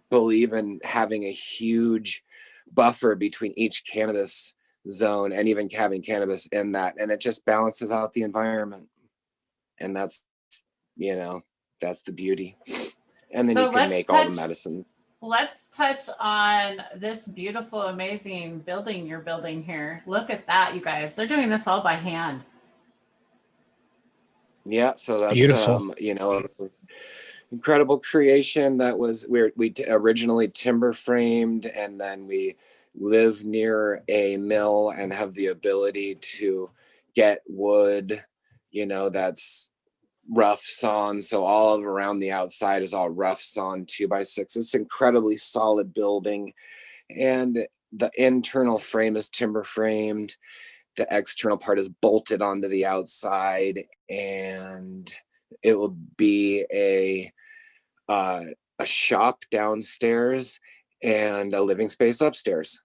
Speaker 5: believe in having a huge buffer between each cannabis zone, and even having cannabis in that. And it just balances out the environment. And that's, you know, that's the beauty. And then you can make all the medicine.
Speaker 1: Let's touch on this beautiful, amazing building you're building here. Look at that, you guys. They're doing this all by hand.
Speaker 5: Yeah, so that's
Speaker 2: beautiful.
Speaker 5: You know, incredible creation. That was we originally timber framed, and then we live near a mill and have the ability to get wood, you know, that's rough sawn. So all around the outside is all rough sawn 2x6. It's incredibly solid building, and the internal frame is timber framed. The external part is bolted onto the outside, and it will be a shop downstairs and a living space upstairs.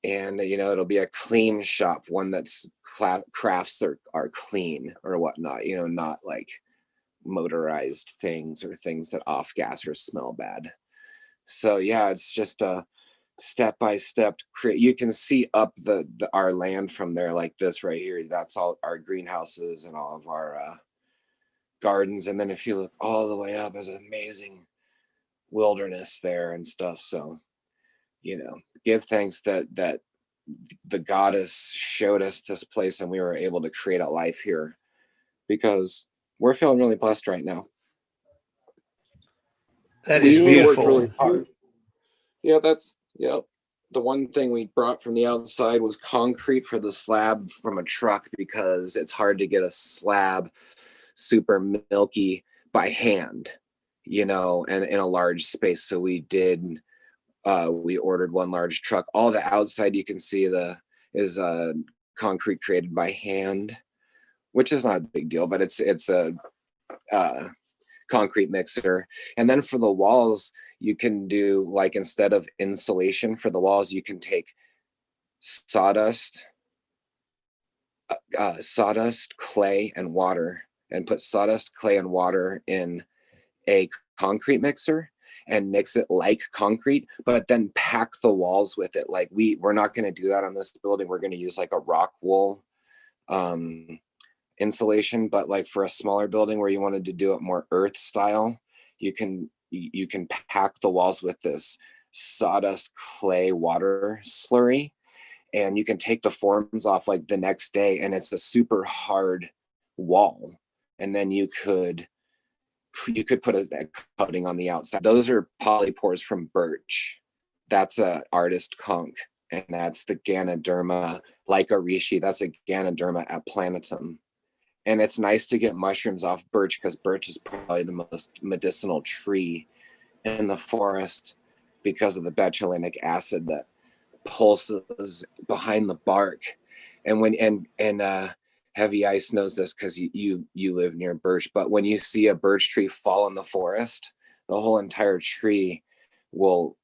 Speaker 5: And, you know, it'll be a clean shop, one that's crafts are clean or whatnot, you know, not like motorized things or things that off gas or smell bad. So yeah, it's just a step-by-step you can see up our land from there, like this right here. That's all our greenhouses and all of our gardens. And then if you look all the way up, there's an amazing wilderness there and stuff. So, you know, give thanks that the goddess showed us this place and we were able to create a life here, because we're feeling really blessed right now.
Speaker 4: That is beautiful.
Speaker 5: Worked really hard. Yeah, the one thing we brought from the outside was concrete for the slab from a truck, because it's hard to get a slab super milky by hand, you know, and in a large space. So we ordered one large truck. All the outside you can see is concrete created by hand, which is not a big deal, but it's a concrete mixer. And then for the walls, you can do, like, instead of insulation for the walls, you can take sawdust, clay, and water, and put sawdust, clay, and water in a concrete mixer and mix it like concrete, but then pack the walls with it. Like we're not going to do that on this building. We're going to use like a rock wool insulation, but like for a smaller building where you wanted to do it more earth style, you can pack the walls with this sawdust, clay, water slurry, and you can take the forms off like the next day, and it's a super hard wall. And then you could put a coating on the outside. Those are polypores from birch. That's a artist conch, and that's the Ganoderma lycorishi. That's a Ganoderma applanatum. And it's nice to get mushrooms off birch, because birch is probably the most medicinal tree in the forest because of the betulinic acid that pulses behind the bark. And Heavy Ice knows this because you live near birch, but when you see a birch tree fall in the forest, the whole entire tree will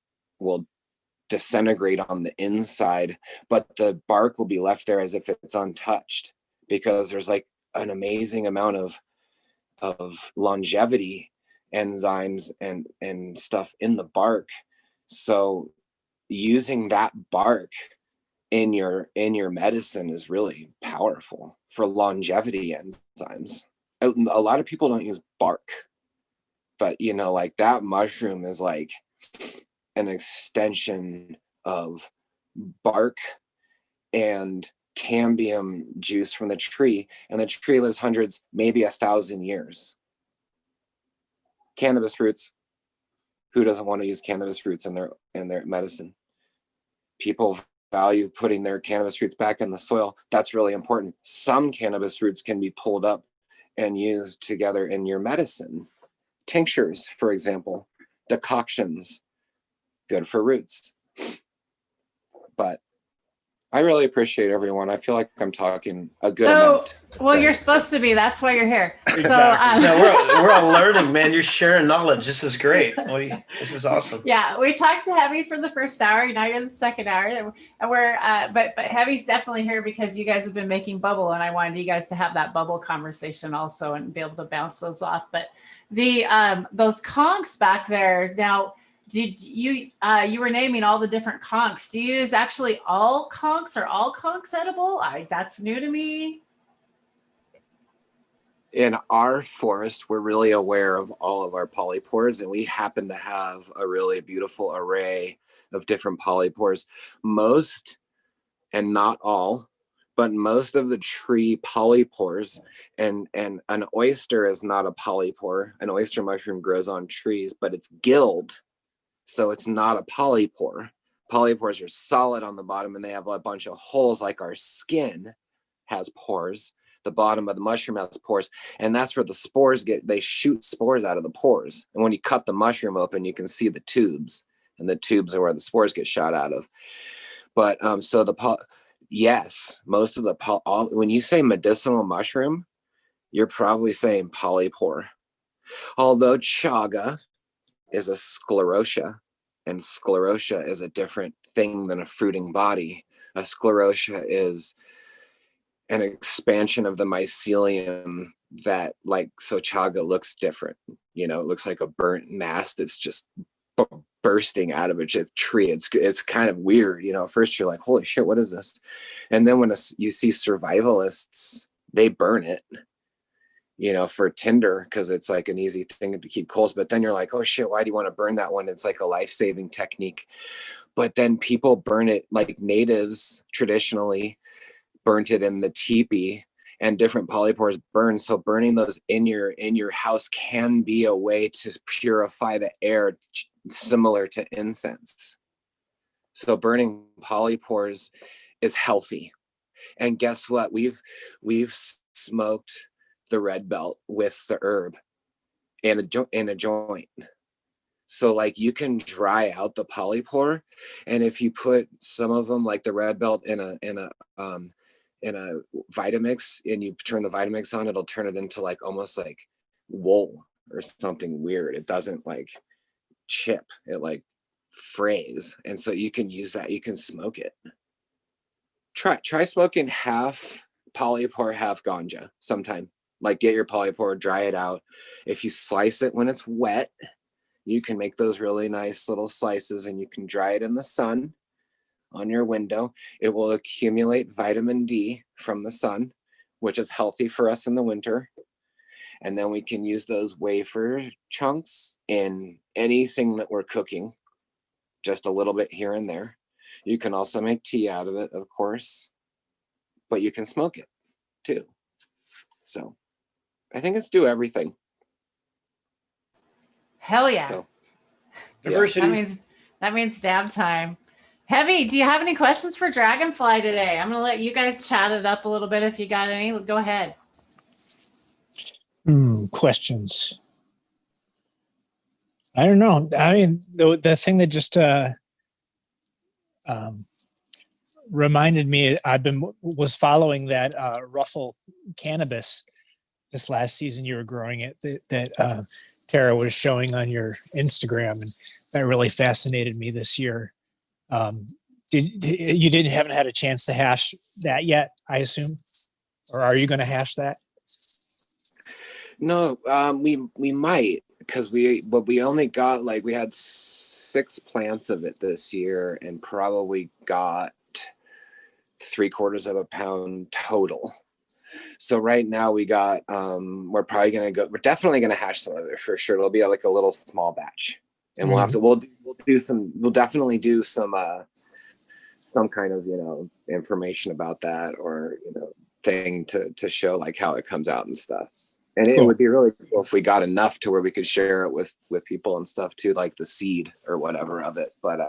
Speaker 5: disintegrate on the inside, but the bark will be left there as if it's untouched, because there's like an amazing amount of longevity enzymes and stuff in the bark. So using that bark in your medicine is really powerful for longevity enzymes. A lot of people don't use bark, but you know, like that mushroom is like an extension of bark and cambium juice from the tree, and the tree lives hundreds, maybe 1,000 years. Cannabis roots, who doesn't want to use cannabis roots in their medicine? People value putting their cannabis roots back in the soil. That's really important. Some cannabis roots can be pulled up and used together in your medicine. Tinctures, for example, decoctions, good for roots. But I really appreciate everyone. I feel like I'm talking a good amount.
Speaker 1: Well, you're supposed to be. That's why you're here.
Speaker 3: Exactly.
Speaker 1: So,
Speaker 4: Yeah, we're all learning, man. You're sharing knowledge. This is great. This is awesome.
Speaker 1: yeah, we talked to Heavy for the first hour. Now you're in the second hour, and we're but Heavy's definitely here because you guys have been making bubble, and I wanted you guys to have that bubble conversation also and be able to bounce those off. But the those conchs back there now. Did you you were naming all the different conchs? Do you use actually all conchs? Or all conchs edible? That's new to me.
Speaker 5: In our forest, we're really aware of all of our polypores, and we happen to have a really beautiful array of different polypores. Most, and not all, but most of the tree polypores, and an oyster is not a polypore. An oyster mushroom grows on trees, but it's gilled. So it's not a polypore. Polypores are solid on the bottom, and they have a bunch of holes like our skin has pores. The bottom of the mushroom has pores, and that's where the spores they shoot spores out of the pores. And when you cut the mushroom open, you can see the tubes, and the tubes are where the spores get shot out of. But so yes, most of when you say medicinal mushroom, you're probably saying polypore. Although chaga is a sclerotia, and sclerotia is a different thing than a fruiting body. A sclerotia is an expansion of the mycelium that, like, so chaga looks different. You know, it looks like a burnt mass that's just bursting out of a tree. It's kind of weird. You know, at first you're like, holy shit, what is this? And then when you see survivalists, they burn it, you know, for tinder, because it's like an easy thing to keep coals. But then you're like, oh shit, why do you want to burn that one? It's like a life-saving technique. But then people burn it, like natives traditionally burnt it in the teepee, and different polypores burn. So burning those in your house can be a way to purify the air, similar to incense. So burning polypores is healthy. And guess what? We've smoked the red belt with the herb in a joint. So like you can dry out the polypore, and if you put some of them, like the red belt, in a Vitamix, and you turn the Vitamix on, it'll turn it into like almost like wool or something weird. It doesn't like chip, it like frays. And so you can use that, you can smoke it. Try smoking half polypore, half ganja sometime. Like get your polypore, dry it out. If you slice it when it's wet, you can make those really nice little slices, and you can dry it in the sun on your window. It will accumulate vitamin D from the sun, which is healthy for us in the winter. And then we can use those wafer chunks in anything that we're cooking, just a little bit here and there. You can also make tea out of it, of course, but you can smoke it too. So I think it's do everything.
Speaker 1: Hell yeah.
Speaker 5: So,
Speaker 3: Diversity.
Speaker 1: That means dab time. Heavy, do you have any questions for Dragonfly today? I'm going to let you guys chat it up a little bit. If you got any, go ahead.
Speaker 2: Questions. I don't know. I mean, the thing that just reminded me, was following that Ruffle cannabis this last season. You were growing it that Tara was showing on your Instagram, and that really fascinated me this year. You haven't had a chance to hash that yet, I assume, or are you going to hash that?
Speaker 5: No, we might, because we only got, like, we had 6 plants of it this year and probably got 3/4 of a pound total. So right now we got we're definitely gonna hash some of it for sure. It'll be like a little small batch, and we'll definitely do some kind of, information about that, or thing to show like how it comes out and stuff. And
Speaker 2: Cool.
Speaker 5: It would be really cool if we got enough to where we could share it with people and stuff too, like the seed or whatever of it. But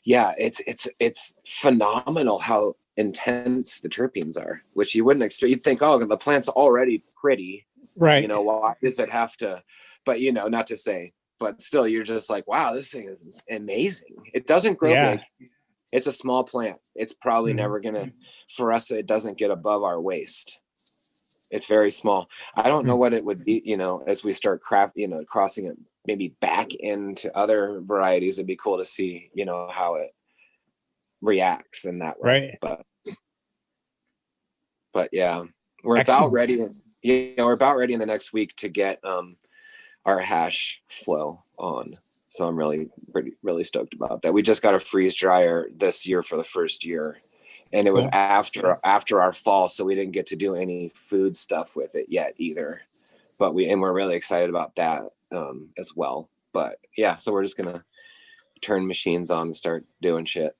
Speaker 5: yeah, it's phenomenal how intense the terpenes are, which you wouldn't expect. You'd think, oh, the plant's already pretty,
Speaker 2: Right?
Speaker 5: Why does it have to? But not to say, but still, you're just like, wow, this thing is amazing. It doesn't grow big. It's a small plant. It's probably never gonna, for us, it doesn't get above our waist. It's very small. I don't know what it would be, as we start crossing it maybe back into other varieties. It'd be cool to see, how it reacts in that way.
Speaker 2: Right.
Speaker 5: But yeah, we're
Speaker 2: Excellent.
Speaker 5: about ready. We're about ready in the next week to get our hash flow on. So I'm really stoked about that. We just got a freeze dryer this year for the first year, and it was after our fall, so we didn't get to do any food stuff with it yet either. But we're really excited about that as well. But yeah, so we're just gonna turn machines on and start doing shit.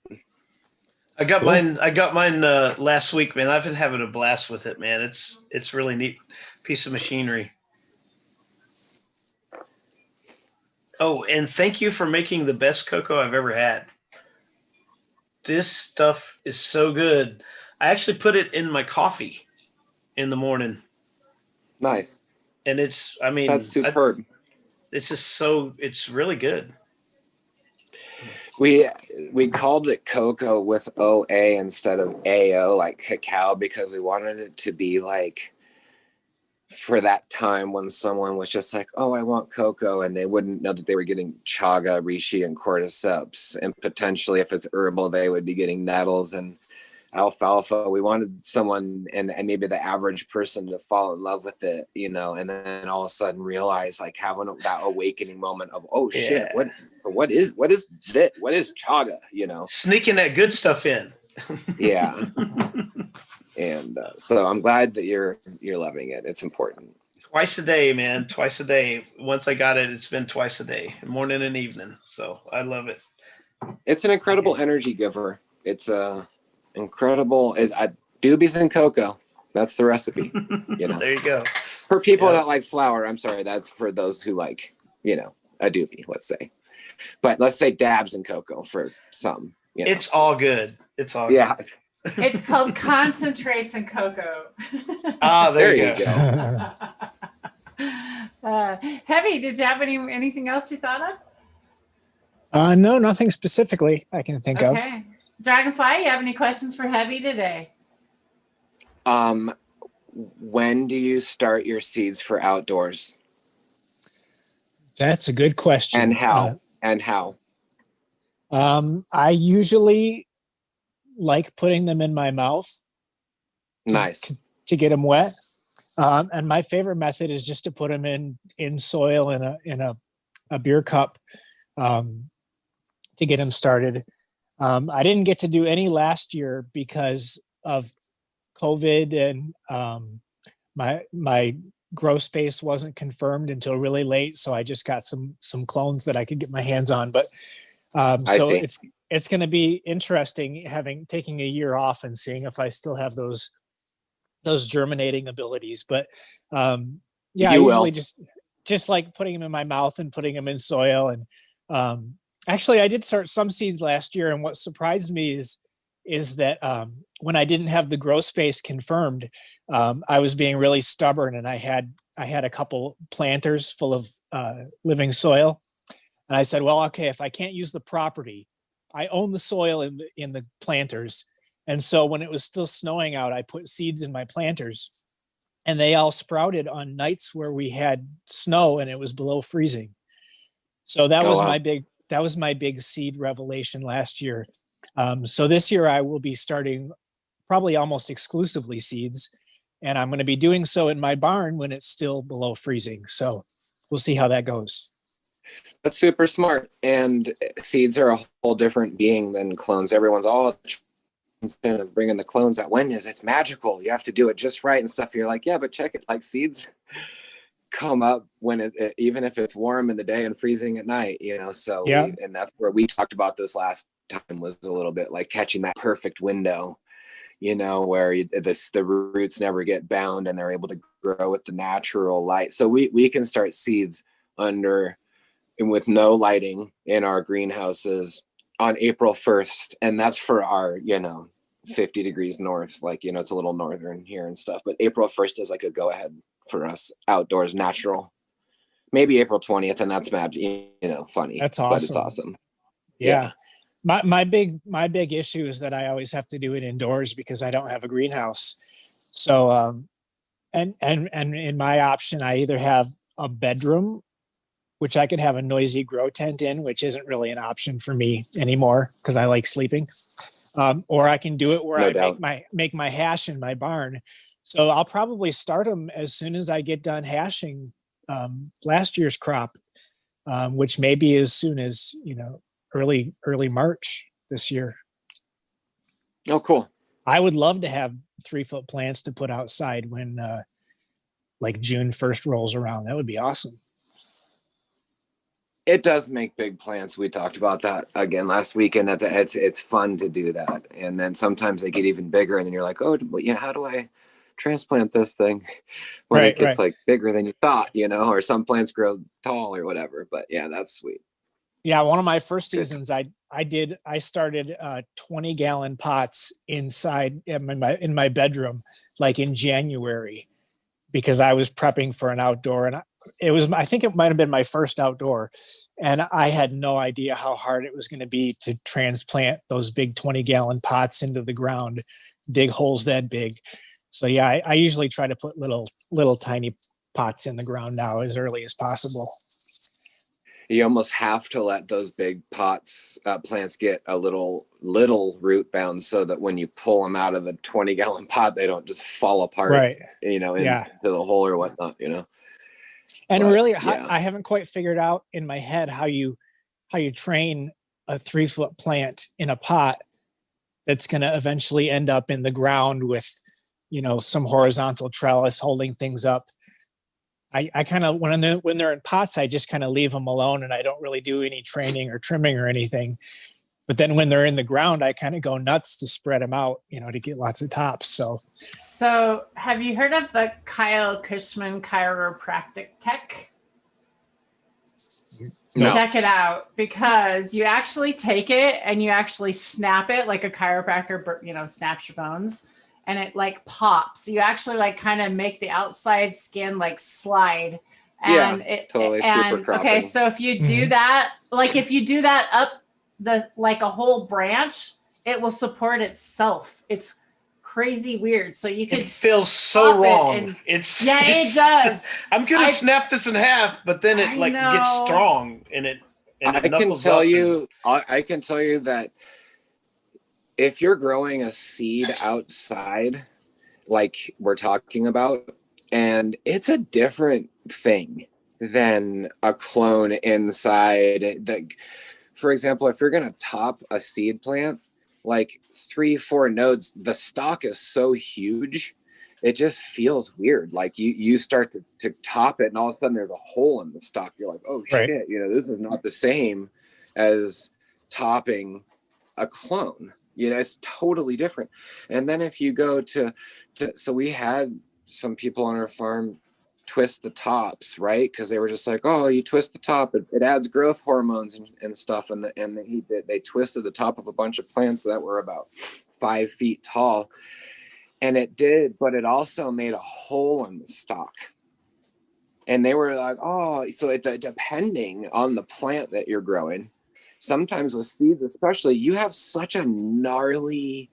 Speaker 4: I got mine last week, man. I've been having a blast with it, man. It's really neat piece of machinery. Oh, and thank you for making the best cocoa I've ever had. This stuff is so good. I actually put it in my coffee in the morning.
Speaker 5: Nice.
Speaker 4: And that's
Speaker 5: superb.
Speaker 4: It's really good.
Speaker 5: We called it cocoa with OA instead of AO, like cacao, because we wanted it to be like, for that time when someone was just like, oh, I want cocoa, and they wouldn't know that they were getting chaga, reishi, and cordyceps, and potentially, if it's herbal, they would be getting nettles and alfalfa. We wanted someone and maybe the average person to fall in love with it, and then all of a sudden realize, like, having that awakening moment of, oh shit, what is chaga,
Speaker 4: Sneaking that good stuff in.
Speaker 5: Yeah. And so I'm glad that you're loving it. It's important.
Speaker 4: Twice a day, man. Twice a day. Once I got it, it's been twice a day, morning and evening. So I love it.
Speaker 5: It's an incredible energy giver. It's incredible. Doobies and cocoa. That's the recipe.
Speaker 4: There you go.
Speaker 5: For people that like flour, I'm sorry, that's for those who like, a doobie, let's say. But let's say dabs and cocoa for some.
Speaker 4: It's all good. It's all
Speaker 5: good.
Speaker 1: It's called concentrates and cocoa.
Speaker 5: There you go.
Speaker 1: Heavy, did you have anything else you thought of?
Speaker 2: No, nothing specifically I can think of.
Speaker 1: Okay. Dragonfly, you have any questions for Heavy today?
Speaker 5: When do you start your seeds for outdoors?
Speaker 2: That's a good question.
Speaker 5: And how?
Speaker 2: I usually like putting them in my mouth.
Speaker 5: Nice.
Speaker 2: To get them wet. And my favorite method is just to put them in soil in a beer cup to get them started. I didn't get to do any last year because of COVID, and my grow space wasn't confirmed until really late. So I just got some clones that I could get my hands on. But so it's going to be interesting taking a year off and seeing if I still have those germinating abilities. But I usually just like putting them in my mouth and putting them in soil. And actually, I did start some seeds last year, and what surprised me is that when I didn't have the grow space confirmed, I was being really stubborn, and I had a couple planters full of living soil, and I said, well, okay, if I can't use the property, I own the soil in the planters. And so when it was still snowing out, I put seeds in my planters, and they all sprouted on nights where we had snow and it was below freezing. So that was my big seed revelation last year. So this year I will be starting probably almost exclusively seeds, and I'm going to be doing so in my barn when it's still below freezing. So we'll see how that goes.
Speaker 5: That's super smart. And seeds are a whole different being than clones. Everyone's all bringing the clones out. When is it's magical? You have to do it just right and stuff. You're like, yeah, but check it. Like seeds come up when it even if it's warm in the day and freezing at night, you know. So
Speaker 2: yeah,
Speaker 5: and that's where we talked about this last time, was a little bit like catching that perfect window, you know, where the roots never get bound and they're able to grow with the natural light. So we can start seeds under and with no lighting in our greenhouses on April 1st. And that's for our, you know, 50 degrees north, like, you know, it's a little northern here and stuff, but April 1st is like a go ahead for us outdoors, natural. Maybe April 20th, and that's magic, you know, funny.
Speaker 2: That's awesome.
Speaker 5: But it's awesome.
Speaker 2: Yeah. My big issue is that I always have to do it indoors because I don't have a greenhouse. So and in my option, I either have a bedroom, which I could have a noisy grow tent in, which isn't really an option for me anymore because I like sleeping. Or I can do it where make my hash in my barn. So I'll probably start them as soon as I get done hashing last year's crop, which may be as soon as, you know, early March this year.
Speaker 5: Oh, cool.
Speaker 2: I would love to have 3-foot plants to put outside when like June 1st rolls around. That would be awesome.
Speaker 5: It does make big plants. We talked about that again last week, and it's fun to do that. And then sometimes they get even bigger, and then you're like, oh, yeah, how do I transplant this thing when it gets like bigger than you thought, you know? Or some plants grow tall or whatever. But yeah, that's sweet.
Speaker 2: Yeah, one of my first seasons, I started 20-gallon pots inside in my bedroom, like in January, because I was prepping for an outdoor, and I think it might have been my first outdoor, and I had no idea how hard it was going to be to transplant those big 20-gallon pots into the ground, dig holes that big. So yeah, I usually try to put little tiny pots in the ground now as early as possible.
Speaker 5: You almost have to let those big plants get a little root bound so that when you pull them out of the 20-gallon pot, they don't just fall apart, you know, into the hole or whatnot, you know.
Speaker 2: And really, I haven't quite figured out in my head how you train a 3-foot plant in a pot that's going to eventually end up in the ground with, you know, some horizontal trellis holding things up. I kind of, when they're in pots, I just kind of leave them alone and I don't really do any training or trimming or anything. But then when they're in the ground, I kind of go nuts to spread them out, you know, to get lots of tops. So
Speaker 1: have you heard of the Kyle Cushman chiropractic tech? No. Check it out, because you actually take it and you actually snap it like a chiropractor, you know, snaps your bones. And it like pops. You actually like kind of make the outside skin like slide. And
Speaker 5: totally. Super cropping.
Speaker 1: Okay, so if you do that, like if you do that up like a whole branch, it will support itself. It's crazy weird. So you can.
Speaker 4: It feels so wrong. It
Speaker 1: does.
Speaker 4: I'm gonna snap this in half, but then it gets strong and it. And
Speaker 5: I can tell you that if you're growing a seed outside, like we're talking about, and it's a different thing than a clone inside. For example, if you're going to top a seed plant, like 3-4 nodes, the stalk is so huge, it just feels weird. Like you start to top it, and all of a sudden there's a hole in the stalk. You're like, oh shit, you know, this is not the same as topping a clone. You know, it's totally different. And then if you go so we had some people on our farm twist the tops, right? Because they were just like, oh, you twist the top, it adds growth hormones and stuff. And they twisted the top of a bunch of plants that were about 5 feet tall. And it did, but it also made a hole in the stalk. And they were like, oh, so depending on the plant that you're growing, sometimes with seeds especially, you have such a gnarly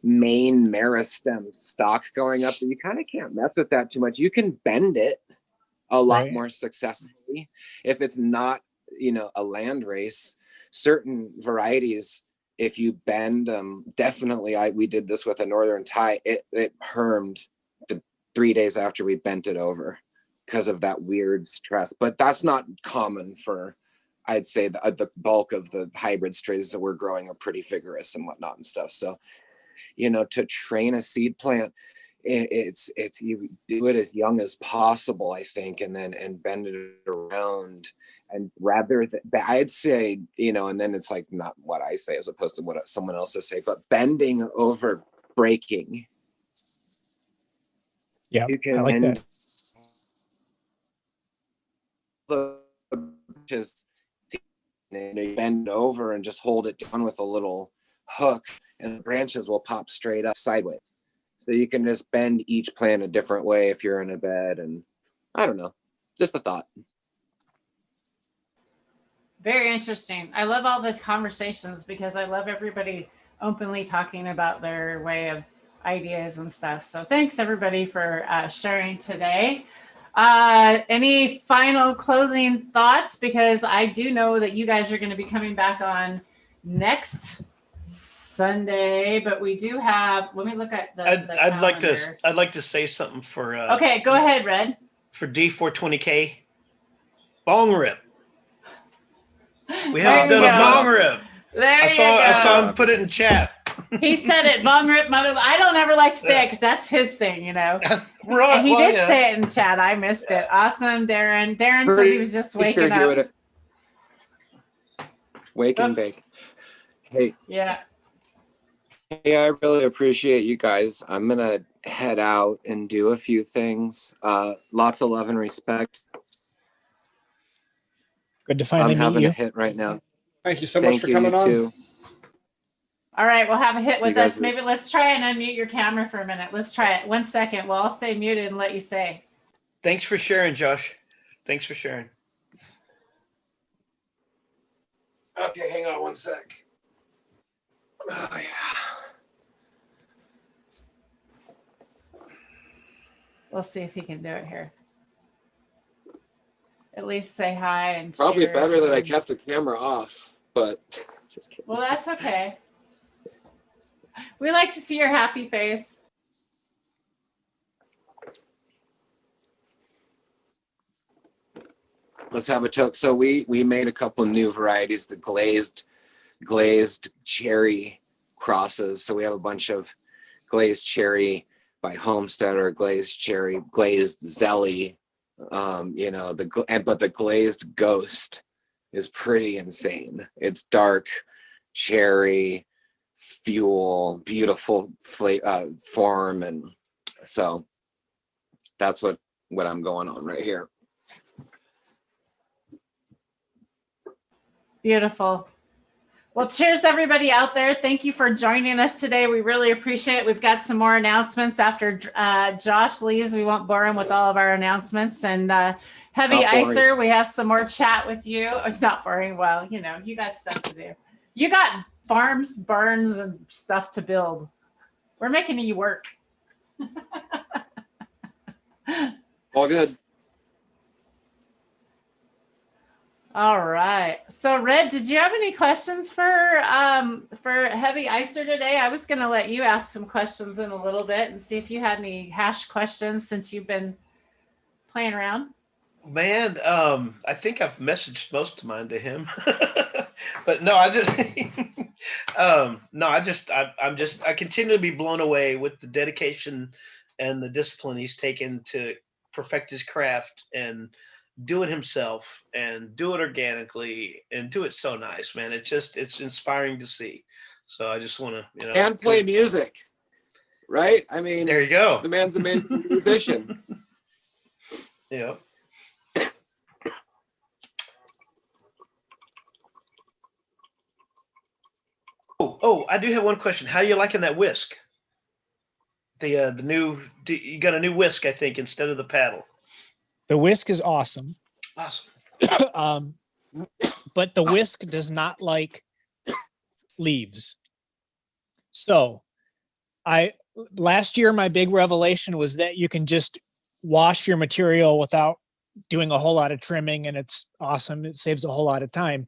Speaker 5: main meristem stalk going up that you kind of can't mess with that too much. You can bend it a lot more successfully if it's not, you know, a land race. certain varieties, if you bend them, definitely, we did this with a Northern Thai, it hermed the 3 days after we bent it over because of that weird stress. But that's not common for, I'd say the bulk of the hybrid strains that we're growing are pretty vigorous and whatnot and stuff. So, you know, to train a seed plant, it's you do it as young as possible, I think, and bend it around. And rather than, I'd say, you know, and then it's like not what I say as opposed to what someone else say, but bending over breaking.
Speaker 2: Yeah,
Speaker 5: You can
Speaker 2: I like that.
Speaker 5: Just bend over and just hold it down with a little hook, and the branches will pop straight up sideways. So you can just bend each plant a different way if you're in a bed. And I don't know, just a thought.
Speaker 1: Very interesting. I love all these conversations because I love everybody openly talking about their way of ideas and stuff. So thanks everybody for sharing today. Any final closing thoughts? Because I do know that you guys are going to be coming back on next Sunday, but we do have, let me look at the
Speaker 4: I'd like to say something for
Speaker 1: okay, go ahead, Red.
Speaker 4: For D420K. Bong rip. We
Speaker 1: There
Speaker 4: haven't
Speaker 1: you
Speaker 4: done a
Speaker 1: go.
Speaker 4: bong rip.
Speaker 1: There
Speaker 4: I
Speaker 1: you go.
Speaker 4: saw him put it in chat.
Speaker 1: He said it, bong rip mother. I don't ever like to say it because that's his thing, you know.
Speaker 4: Right.
Speaker 1: And he did say it in chat. I missed it. Awesome, Darren. Darren says he was just waking up.
Speaker 5: Wake and bake. Hey.
Speaker 1: Yeah.
Speaker 5: Hey, I really appreciate you guys. I'm gonna head out and do a few things. Lots of love and respect.
Speaker 2: Good to finally
Speaker 5: I'm having
Speaker 2: meet you.
Speaker 5: a hit right now.
Speaker 3: Thank you so much for coming
Speaker 5: you
Speaker 3: on.
Speaker 5: too.
Speaker 1: All right, we'll have a hit with
Speaker 5: You
Speaker 1: us.
Speaker 5: guys
Speaker 1: Maybe let's try and unmute your camera for a minute. Let's try it. 1 second. Well, I'll stay muted and let you say.
Speaker 4: Thanks for sharing, Josh. Thanks for sharing.
Speaker 5: Okay, hang on 1 sec. Oh, yeah.
Speaker 1: We'll see if he can do it here. At least say hi and
Speaker 5: Probably
Speaker 1: cheer.
Speaker 5: better that I kept the camera off, but just kidding.
Speaker 1: Well, that's okay. We like to see your happy face.
Speaker 5: Let's have a toke. So we made a couple of new varieties, the glazed cherry crosses. So we have a bunch of glazed cherry by Homesteader, glazed cherry, glazed Zelly. You know, but the glazed ghost is pretty insane. It's dark cherry, fuel, beautiful form, and so that's what I'm going on right here.
Speaker 1: Beautiful. Well, cheers everybody out there. Thank you for joining us today. We really appreciate it. We've got some more announcements after Josh leaves. We won't bore him with all of our announcements. And Heavy Icer, we have some more chat with you. Oh, it's not boring. Well, you know, you got stuff to do. You got farms, barns, and stuff to build. We're making you work.
Speaker 5: All good.
Speaker 1: All right. So, Red, did you have any questions for Heavy Icer today? I was going to let you ask some questions in a little bit and see if you had any hash questions since you've been playing around.
Speaker 4: Man, I think I've messaged most of mine to him, but no, I continue to be blown away with the dedication and the discipline he's taken to perfect his craft and do it himself and do it organically and do it so nice, man. It's inspiring to see. So I just want to, you know,
Speaker 5: and play music, right? I mean,
Speaker 4: there you go.
Speaker 5: The man's a musician.
Speaker 4: Yeah. Oh, I do have one question. How are you liking that whisk? The new, you got a new whisk, I think, instead of the paddle.
Speaker 2: The whisk is awesome.
Speaker 4: Awesome.
Speaker 2: But the whisk does not like leaves. So last year, my big revelation was that you can just wash your material without doing a whole lot of trimming, and it's awesome. It saves a whole lot of time.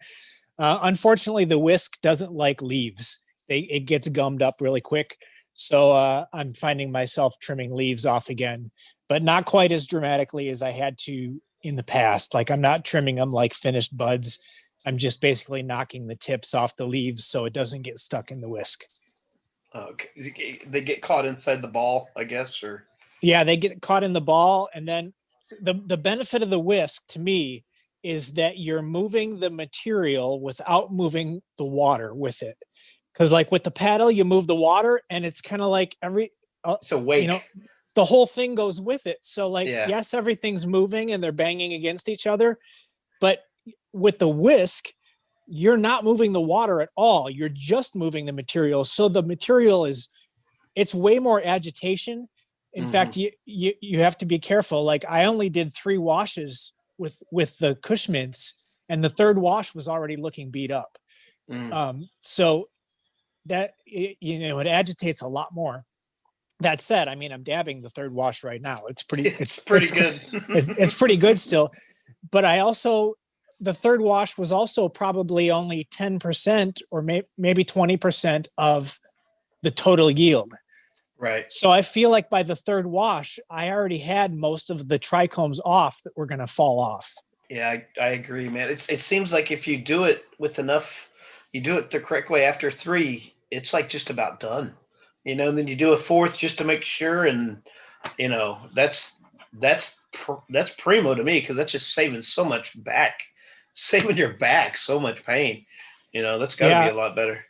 Speaker 2: Unfortunately, the whisk doesn't like leaves. It gets gummed up really quick. So I'm finding myself trimming leaves off again, but not quite as dramatically as I had to in the past. Like I'm not trimming them like finished buds. I'm just basically knocking the tips off the leaves so it doesn't get stuck in the whisk.
Speaker 4: Okay. They get caught inside the ball, I guess, or
Speaker 2: Yeah, they get caught in the ball. And then the benefit of the whisk to me is that you're moving the material without moving the water with it. Because like with the paddle, you move the water and it's kind of like
Speaker 4: it's a wake.
Speaker 2: you know, the whole thing goes with it. So like,
Speaker 4: Yeah.
Speaker 2: yes, everything's moving and they're banging against each other. But with the whisk, you're not moving the water at all. You're just moving the material. So the material it's way more agitation. In fact, you have to be careful. Like I only did 3 washes with the Kush mints, and the third wash was already looking beat up. So that it agitates a lot more. That said, I mean, I'm dabbing the third wash right now. It's pretty good. It's pretty good still. But the third wash was also probably only 10% or maybe 20% of the total yield.
Speaker 4: Right.
Speaker 2: So I feel like by the third wash, I already had most of the trichomes off that were going to fall off.
Speaker 4: Yeah, I agree, man. It seems like if you do it with enough, you do it the correct way after 3, it's like just about done. And then you do a 4th just to make sure, and that's primo to me, because that's just saving so much back, saving your back so much pain. That's got to be a lot better.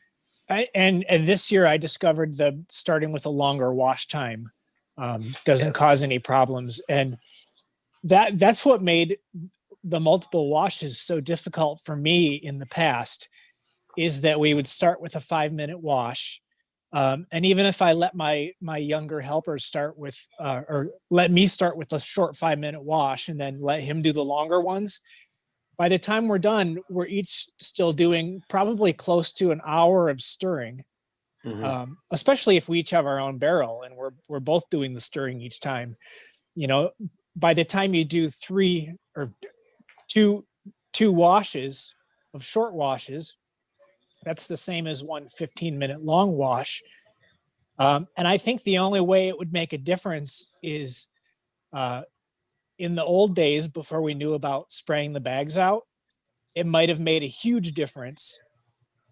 Speaker 2: And this year I discovered starting with a longer wash time doesn't cause any problems. And that's what made the multiple washes so difficult for me in the past, is that we would start with a 5-minute wash. And even if I let my younger helpers start with, or let me start with a short 5-minute wash and then let him do the longer ones, by the time we're done, we're each still doing probably close to an hour of stirring, especially if we each have our own barrel and we're both doing the stirring each time. By the time you do 3 or 2 washes of short washes, that's the same as one 15-minute long wash. And I think the only way it would make a difference is in the old days, before we knew about spraying the bags out, it might have made a huge difference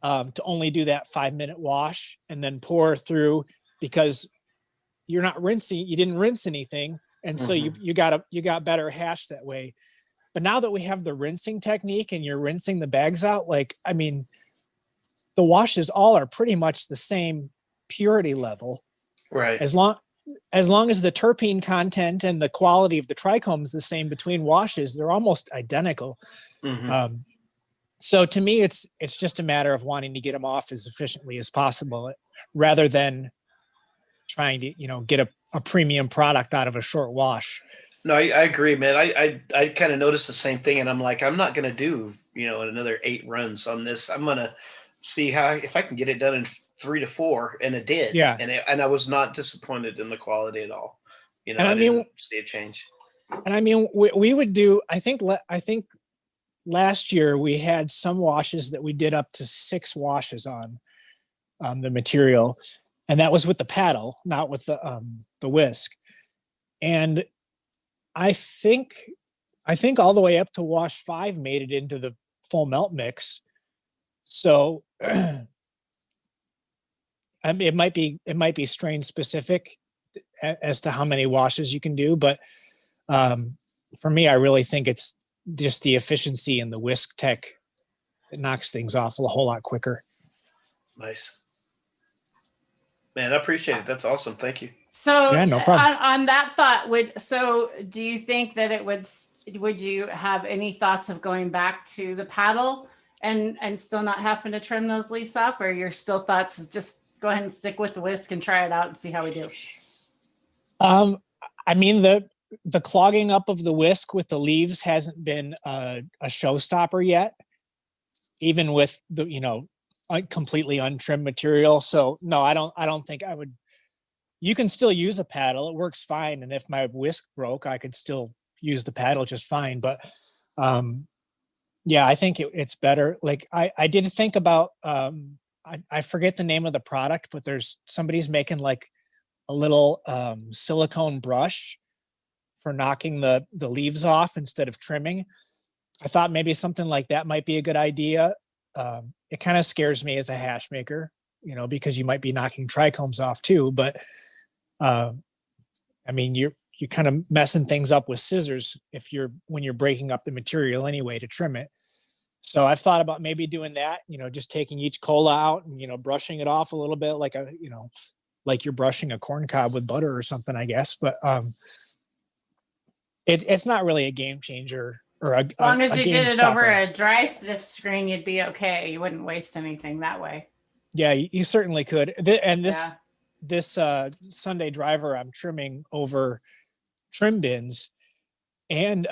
Speaker 2: to only do that 5-minute wash and then pour through, because you're not rinsing, you didn't rinse anything. And so you got better hash that way. But now that we have the rinsing technique and you're rinsing the bags out, I mean, the washes all are pretty much the same purity level.
Speaker 4: Right.
Speaker 2: As long as the terpene content and the quality of the trichome is the same between washes, they're almost identical. So to me, it's just a matter of wanting to get them off as efficiently as possible, rather than trying to get a premium product out of a short wash.
Speaker 4: No, I agree, man. I kind of noticed the same thing, and I'm like, I'm not gonna do another 8 runs on this. I'm gonna see if I can get it done in 3 to 4, and it did.
Speaker 2: Yeah.
Speaker 4: And I was not disappointed in the quality at all.
Speaker 2: And I mean,
Speaker 4: didn't see a change.
Speaker 2: And I mean, we would do. I think last year we had some washes that we did up to 6 washes on the material, and that was with the paddle, not with the whisk. And I think all the way up to wash 5 made it into the full melt mix. So I mean, it might be strain specific as to how many washes you can do, but for me, I really think it's just the efficiency and the whisk tech that knocks things off a whole lot quicker.
Speaker 4: Nice. Man, I appreciate it. That's awesome. Thank you.
Speaker 1: So
Speaker 2: yeah, no problem.
Speaker 1: On that thought, do you think that would you have any thoughts of going back to the paddle and still not having to trim those leaves off, or your still thoughts is just go ahead and stick with the whisk and try it out and see how we do?
Speaker 2: I mean, the clogging up of the whisk with the leaves hasn't been a showstopper yet, even with the completely untrimmed material. So no, I don't think I would. You can still use a paddle; it works fine. And if my whisk broke, I could still use the paddle just fine. But Yeah, I think it's better. Like I did think about, I forget the name of the product, but there's somebody's making like a little silicone brush for knocking the leaves off instead of trimming. I thought maybe something like that might be a good idea. It kind of scares me as a hash maker, because you might be knocking trichomes off too. But I mean, you're kind of messing things up with scissors when you're breaking up the material anyway to trim it. So I've thought about maybe doing that, just taking each cola out and, brushing it off a little bit like you're brushing a corn cob with butter or something, I guess. But it's not really a game changer or
Speaker 1: As long as
Speaker 2: a
Speaker 1: you
Speaker 2: game
Speaker 1: did it over
Speaker 2: stopper.
Speaker 1: a dry stiff screen, you'd be okay. You wouldn't waste anything that way.
Speaker 2: Yeah, you certainly could. And
Speaker 1: Yeah.
Speaker 2: this Sunday driver, I'm trimming over trim bins, and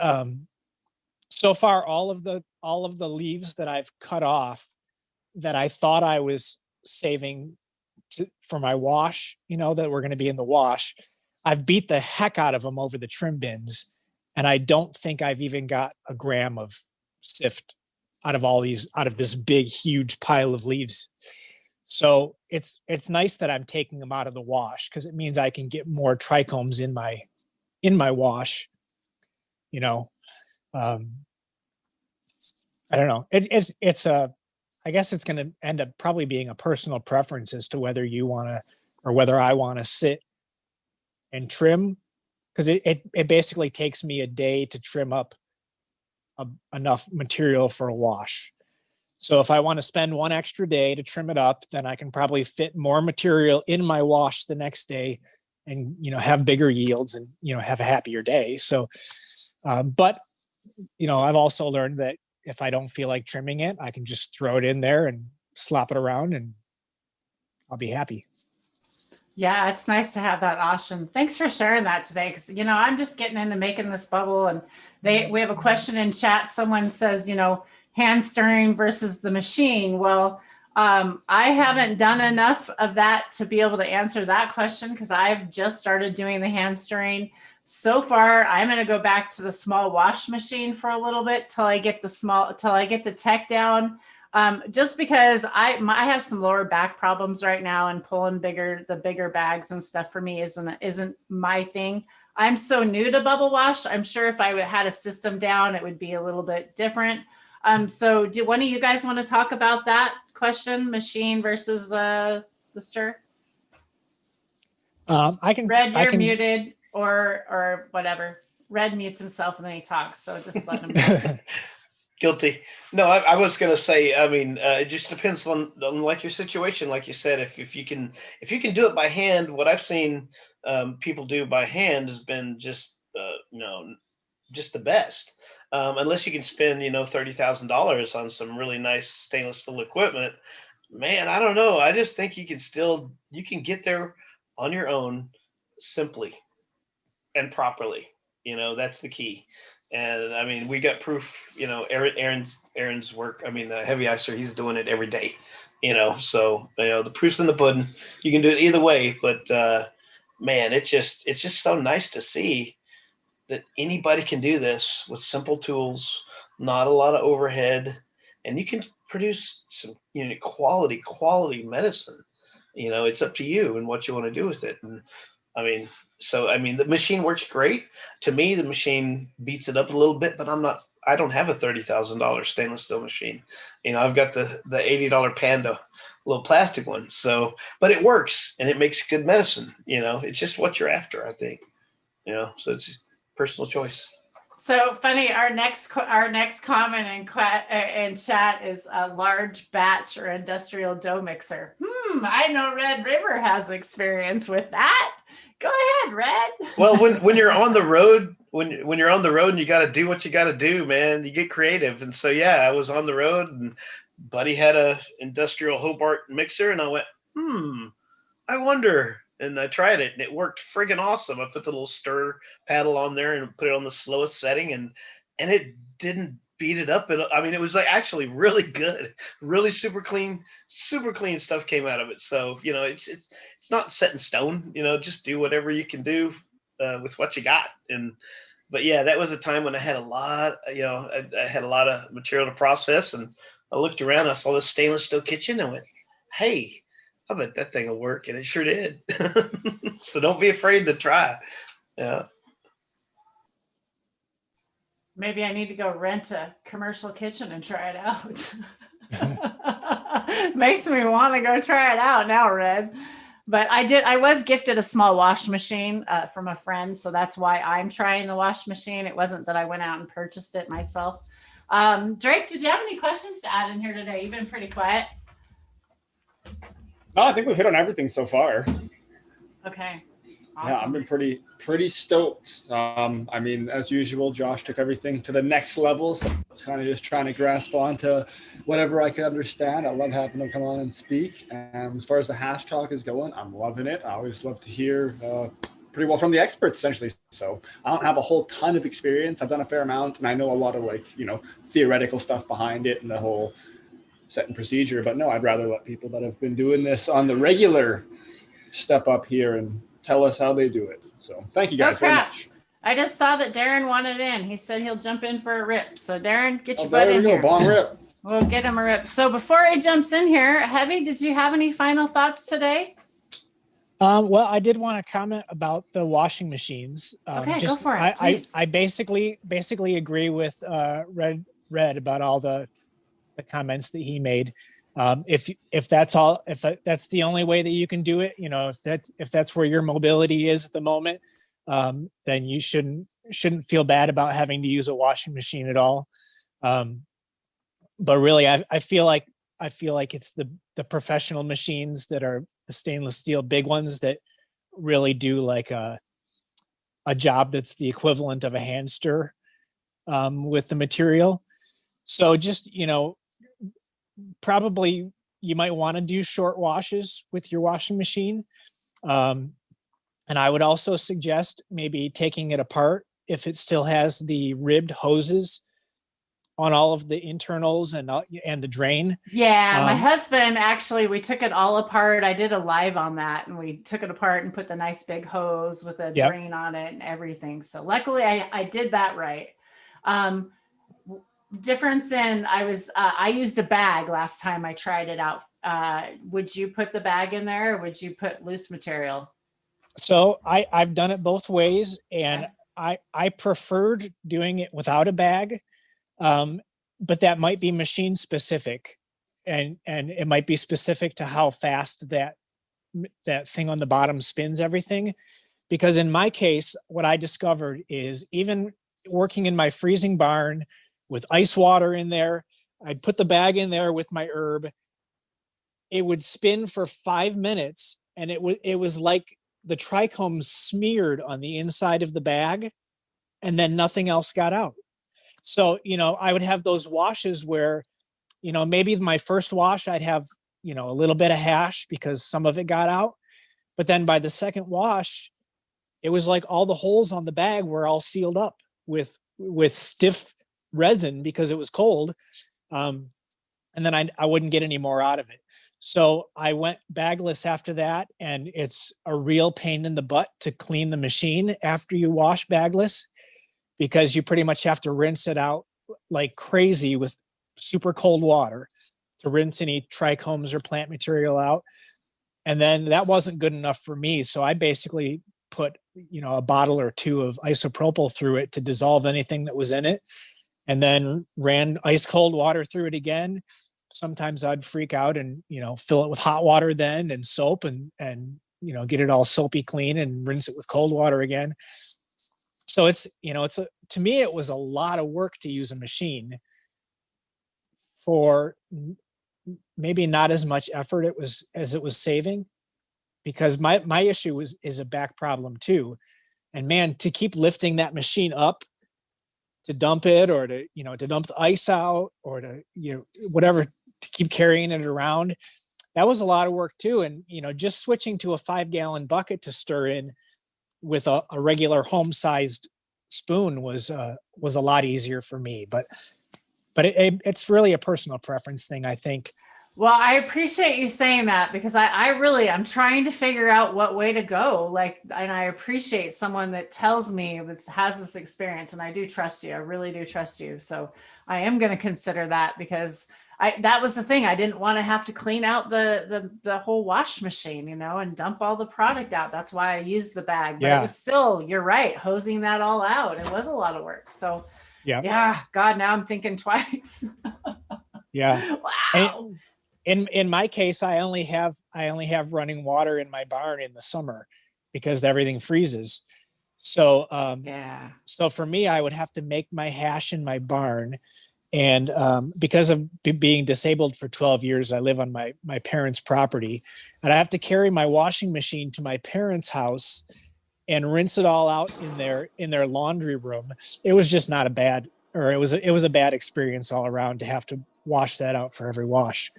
Speaker 2: so far all of the leaves that I've cut off that I thought I was saving for my wash, that were going to be in the wash, I've beat the heck out of them over the trim bins, and I don't think I've even got a gram of sift out of this big huge pile of leaves. So it's nice that I'm taking them out of the wash, because it means I can get more trichomes in my wash. um, I don't know. It's I guess it's going to end up probably being a personal preference as to whether you want to, or whether I want to sit and trim, because it basically takes me a day to trim up enough material for a wash. So if I want to spend one extra day to trim it up, then I can probably fit more material in my wash the next day and, have bigger yields and, have a happier day. So, but, I've also learned that if I don't feel like trimming it, I can just throw it in there and slop it around and I'll be happy.
Speaker 1: Yeah, it's nice to have that option. Thanks for sharing that today. Because I'm just getting into making this bubble, and we have a question in chat. Someone says, hand stirring versus the machine. Well, I haven't done enough of that to be able to answer that question, because I've just started doing the hand stirring. So far, I'm going to go back to the small wash machine for a little bit till I get the tech down. Just because I have some lower back problems right now, and pulling the bigger bags and stuff for me isn't my thing. I'm so new to bubble wash. I'm sure if I had a system down, it would be a little bit different. So do one of you guys want to talk about that question, machine versus the stir?
Speaker 2: I can.
Speaker 1: Red,
Speaker 2: I
Speaker 1: you're
Speaker 2: can.
Speaker 1: muted, or whatever. Red mutes himself and then he talks, so just let him know.
Speaker 4: Guilty. No, I was gonna say. I mean, it just depends on like your situation. Like you said, if you can do it by hand, what I've seen people do by hand has been just just the best. Unless you can spend $30,000 on some really nice stainless steel equipment, man, I don't know. I just think you can get there on your own, simply and properly. That's the key. And I mean, we got proof. Aaron's work. I mean, the heavy icer, he's doing it every day. So the proof's in the pudding. You can do it either way, but man, it's just so nice to see that anybody can do this with simple tools, not a lot of overhead, and you can produce some quality medicine. It's up to you and what you want to do with it. And I mean, the machine works great. To me, the machine beats it up a little bit, but I don't have a $30,000 stainless steel machine. I've got the $80 Panda, little plastic one. So, but it works and it makes good medicine. It's just what you're after, I think. So it's personal choice.
Speaker 1: So funny. Our next comment in chat is a large batch or industrial dough mixer. I know Red River has experience with that. Go ahead, Red.
Speaker 4: Well, when you're on the road, when you're on the road and you got to do what you got to do, man, you get creative. And so yeah, I was on the road and Buddy had a industrial Hobart mixer, and I went, I wonder. And I tried it, and it worked friggin' awesome. I put the little stir paddle on there and put it on the slowest setting, and it didn't beat it up. I mean, it was like actually really good, really super clean stuff came out of it. So it's not set in stone. Just do whatever you can do with what you got. but yeah, that was a time when I had a lot, I had a lot of material to process, and I looked around, I saw this stainless steel kitchen, and went, hey, I bet that thing will work, and it sure did. So don't be afraid to try. Yeah.
Speaker 1: Maybe I need to go rent a commercial kitchen and try it out. Makes me want to go try it out now, Red. But I was gifted a small wash machine from a friend. So that's why I'm trying the wash machine. It wasn't that I went out and purchased it myself. Drake, did you have any questions to add in here today? You've been pretty quiet.
Speaker 3: No, I think we've hit on everything so far.
Speaker 1: Okay. Awesome.
Speaker 3: Yeah, I've been pretty stoked. I mean, as usual, Josh took everything to the next level. So I was kind of just trying to grasp onto whatever I could understand. I love having them come on and speak. And as far as the hash talk is going, I'm loving it. I always love to hear pretty well from the experts, essentially. So I don't have a whole ton of experience. I've done a fair amount, and I know a lot of theoretical stuff behind it and the whole set and procedure. But no, I'd rather let people that have been doing this on the regular step up here and tell us how they do it. So thank you guys very much.
Speaker 1: I just saw that Darren wanted in. He said he'll jump in for a rip. So Darren, get your
Speaker 3: butt
Speaker 1: in here.
Speaker 3: There we go, bong rip.
Speaker 1: We'll get him a rip. So before he jumps in here, Heavy, did you have any final thoughts today?
Speaker 2: Well, I did want to comment about the washing machines.
Speaker 1: Okay, go for it, please.
Speaker 2: I basically agree with Red about all the comments that he made. If that's the only way that you can do it, if that's where your mobility is at the moment, then you shouldn't feel bad about having to use a washing machine at all. But really, I feel like it's the professional machines that are the stainless steel big ones that really do like a job that's the equivalent of a hand stir with the material. So just, probably you might want to do short washes with your washing machine. And I would also suggest maybe taking it apart if it still has the ribbed hoses on all of the internals and the drain.
Speaker 1: Yeah, my husband, actually, we took it all apart. I did a live on that, and we took it apart and put the nice big hose with a drain on it and everything. So luckily I did that right. Difference in I used a bag last time I tried it out. Would you put the bag in there, or would you put loose material?
Speaker 2: So I've done it both ways, and I preferred doing it without a bag, but that might be machine specific, and it might be specific to how fast that thing on the bottom spins everything. Because in my case, what I discovered is even working in my freezing barn with ice water in there, I'd put the bag in there with my herb. It would spin for 5 minutes, and it was like the trichomes smeared on the inside of the bag, and then nothing else got out. So, I would have those washes where, maybe my first wash, I'd have, a little bit of hash because some of it got out. But then by the second wash, it was like all the holes on the bag were all sealed up with stiff resin because it was cold. And then I wouldn't get any more out of it. So I went bagless after that, and it's a real pain in the butt to clean the machine after you wash bagless, because you pretty much have to rinse it out like crazy with super cold water to rinse any trichomes or plant material out. And then that wasn't good enough for me. So I basically put, a bottle or two of isopropyl through it to dissolve anything that was in it, and then ran ice cold water through it again. Sometimes I'd freak out and, fill it with hot water then and soap and get it all soapy clean and rinse it with cold water again. So to me, it was a lot of work to use a machine for maybe not as much effort as it was saving, because my issue is a back problem too. And man, to keep lifting that machine up to dump it, or to dump the ice out, or to, whatever, to keep carrying it around, that was a lot of work too. And, just switching to a 5-gallon bucket to stir in with a regular home-sized spoon was a lot easier for me. But it's really a personal preference thing, I think.
Speaker 1: Well, I appreciate you saying that because I really, I'm trying to figure out what way to go. Like, and I appreciate someone that tells me that has this experience, and I do trust you. I really do trust you. So I am going to consider that because that was the thing. I didn't want to have to clean out the whole wash machine, and dump all the product out. That's why I used the bag, but it
Speaker 2: Yeah.
Speaker 1: was still, you're right, hosing that all out. It was a lot of work. So
Speaker 2: Yeah.
Speaker 1: yeah, God, now I'm thinking twice.
Speaker 2: Yeah.
Speaker 1: Wow.
Speaker 2: And in my case, I only have running water in my barn in the summer because everything freezes. So
Speaker 1: Yeah.
Speaker 2: so for me, I would have to make my hash in my barn. And because of being disabled for 12 years, I live on my parents' property, and I have to carry my washing machine to my parents' house and rinse it all out in their laundry room. It was just not a bad, or it was a bad experience all around to have to wash that out for every wash.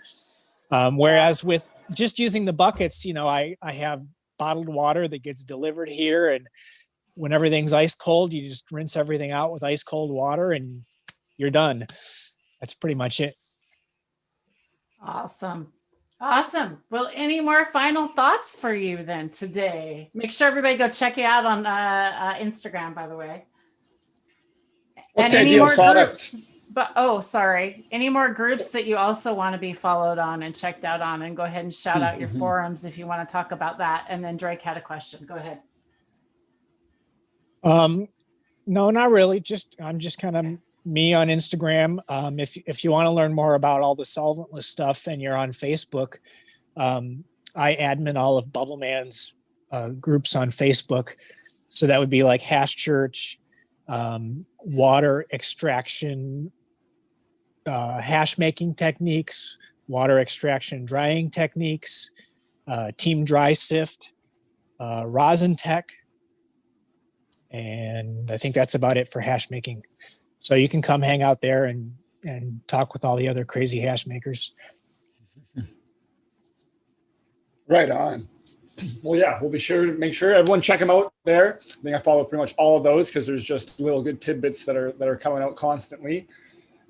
Speaker 2: Whereas with just using the buckets, I have bottled water that gets delivered here, and when everything's ice cold, you just rinse everything out with ice cold water and you're done. That's pretty much it.
Speaker 1: Awesome. Awesome. Well, any more final thoughts for you then today? Make sure everybody go check you out on Instagram, by the way.
Speaker 3: What's
Speaker 1: And
Speaker 3: the
Speaker 1: any
Speaker 3: ideal
Speaker 1: more
Speaker 3: product?
Speaker 1: groups? But oh, sorry. Any more groups that you also want to be followed on and checked out on? And go ahead and shout out your forums if you want to talk about that. And then Drake had a question. Go ahead.
Speaker 2: No, not really. I'm just kind of me on Instagram. If you want to learn more about all the solventless stuff and you're on Facebook, I admin all of Bubbleman's groups on Facebook. So that would be like Hash Church, water extraction, hash making techniques, water extraction drying techniques, Team Dry Sift, Rosin Tech, and I think that's about it for hash making. So you can come hang out there and talk with all the other crazy hash makers.
Speaker 3: Right on. Well, yeah, we'll be sure to make sure everyone check them out there. I think I follow pretty much all of those because there's just little good tidbits that are coming out constantly.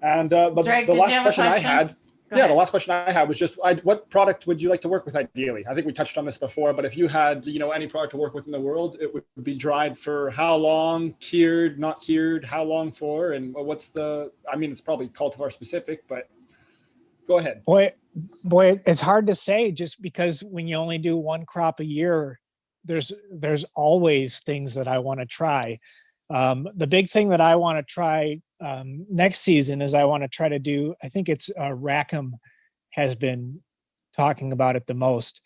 Speaker 3: And but
Speaker 1: Drake,
Speaker 3: the
Speaker 1: did you
Speaker 3: last
Speaker 1: have a
Speaker 3: question I
Speaker 1: question?
Speaker 3: had,
Speaker 1: Go
Speaker 3: yeah,
Speaker 1: ahead.
Speaker 3: the last question I had was just, what product would you like to work with ideally? I think we touched on this before, but if you had, any product to work with in the world, it would be dried for how long, cured, not cured, how long for, and what's it's probably cultivar specific, but go ahead.
Speaker 2: Boy, it's hard to say just because when you only do one crop a year, there's always things that I want to try. The big thing that I want to try next season is I want to try to do, I think it's Rackham has been talking about it the most.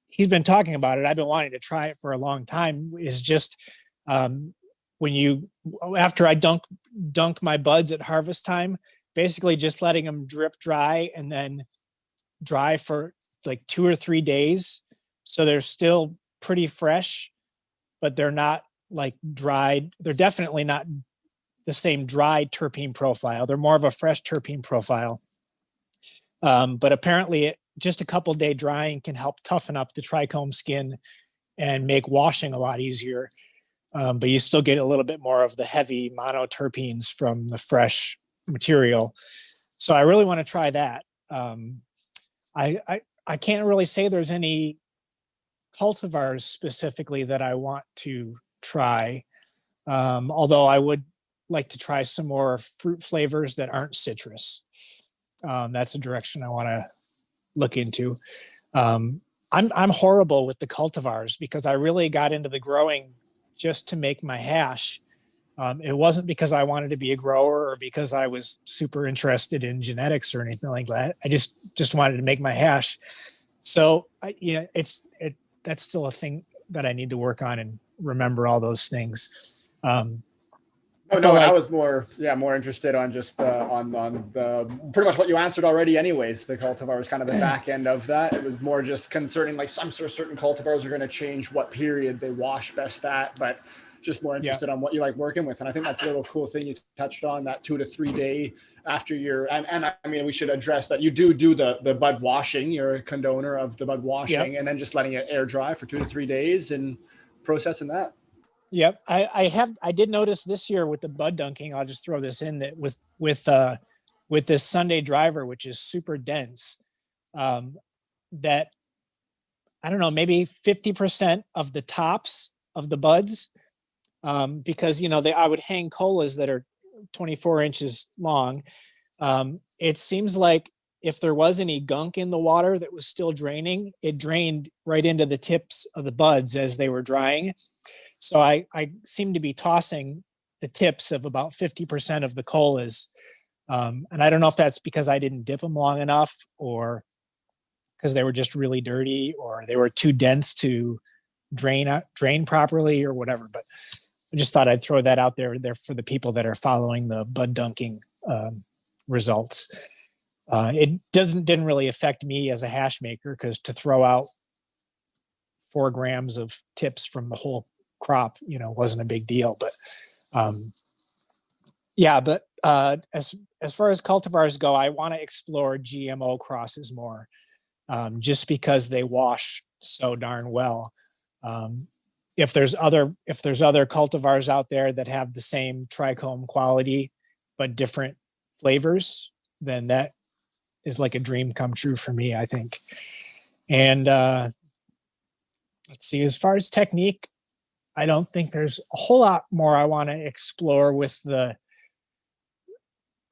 Speaker 2: He's been talking about it. I've been wanting to try it for a long time. Is just after I dunk my buds at harvest time, basically just letting them drip dry and then dry for like 2 or 3 days. So they're still pretty fresh, but they're not like dried. They're definitely not the same dried terpene profile. They're more of a fresh terpene profile. But apparently just a couple day drying can help toughen up the trichome skin and make washing a lot easier. But you still get a little bit more of the heavy monoterpenes from the fresh material. So I really want to try that. I can't really say there's any cultivars specifically that I want to try. Although I would like to try some more fruit flavors that aren't citrus. That's a direction I want to look into. I'm horrible with the cultivars because I really got into the growing just to make my hash. It wasn't because I wanted to be a grower or because I was super interested in genetics or anything like that. I just wanted to make my hash. So that's still a thing that I need to work on and remember all those things.
Speaker 3: I was more interested on just on the pretty much what you answered already. Anyways, the cultivar was kind of the back end of that. It was more just concerning like some sort of certain cultivars are going to change what period they wash best at, but just more interested on what you like working with. And I think that's a little cool thing you touched on, that 2 to 3 day after and I mean, we should address that you do the bud washing. You're a condoner of the bud washing, and then just letting it air dry for 2 to 3 days and processing that.
Speaker 2: Yep. I did notice this year with the bud dunking, I'll just throw this in, that with with this Sunday driver, which is super dense, that I don't know, maybe 50% of the tops of the buds, because I would hang colas that are 24 inches long. It seems like if there was any gunk in the water that was still draining, it drained right into the tips of the buds as they were drying. So I seem to be tossing the tips of about 50% of the colas. And I don't know if that's because I didn't dip them long enough, or because they were just really dirty, or they were too dense to drain properly, or whatever. But I just thought I'd throw that out there for the people that are following the bud dunking results. It didn't really affect me as a hash maker, because to throw out 4 grams of tips from the whole crop, wasn't a big deal. But as far as cultivars go, I want to explore GMO crosses more, just because they wash so darn well. If there's other cultivars out there that have the same trichome quality but different flavors, then that is like a dream come true for me, I think. And let's see, as far as technique, I don't think there's a whole lot more I want to explore with the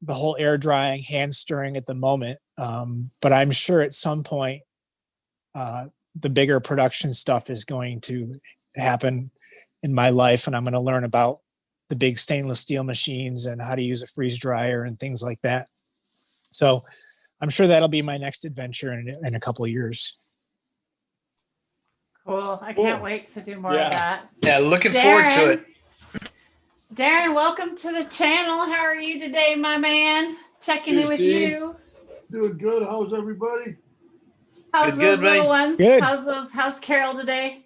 Speaker 2: whole air drying, hand stirring at the moment. But I'm sure at some point, the bigger production stuff is going to happen in my life, and I'm going to learn about the big stainless steel machines and how to use a freeze dryer and things like that. So I'm sure that'll be my next adventure in a couple of years.
Speaker 1: Cool. I can't wait to do more of that.
Speaker 4: Yeah, looking forward to it.
Speaker 1: Darren, welcome to the channel. How are you today, my man? Checking in with you.
Speaker 6: Doing good. How's everybody?
Speaker 1: How's those little ones?
Speaker 2: Good.
Speaker 1: How's Carol today?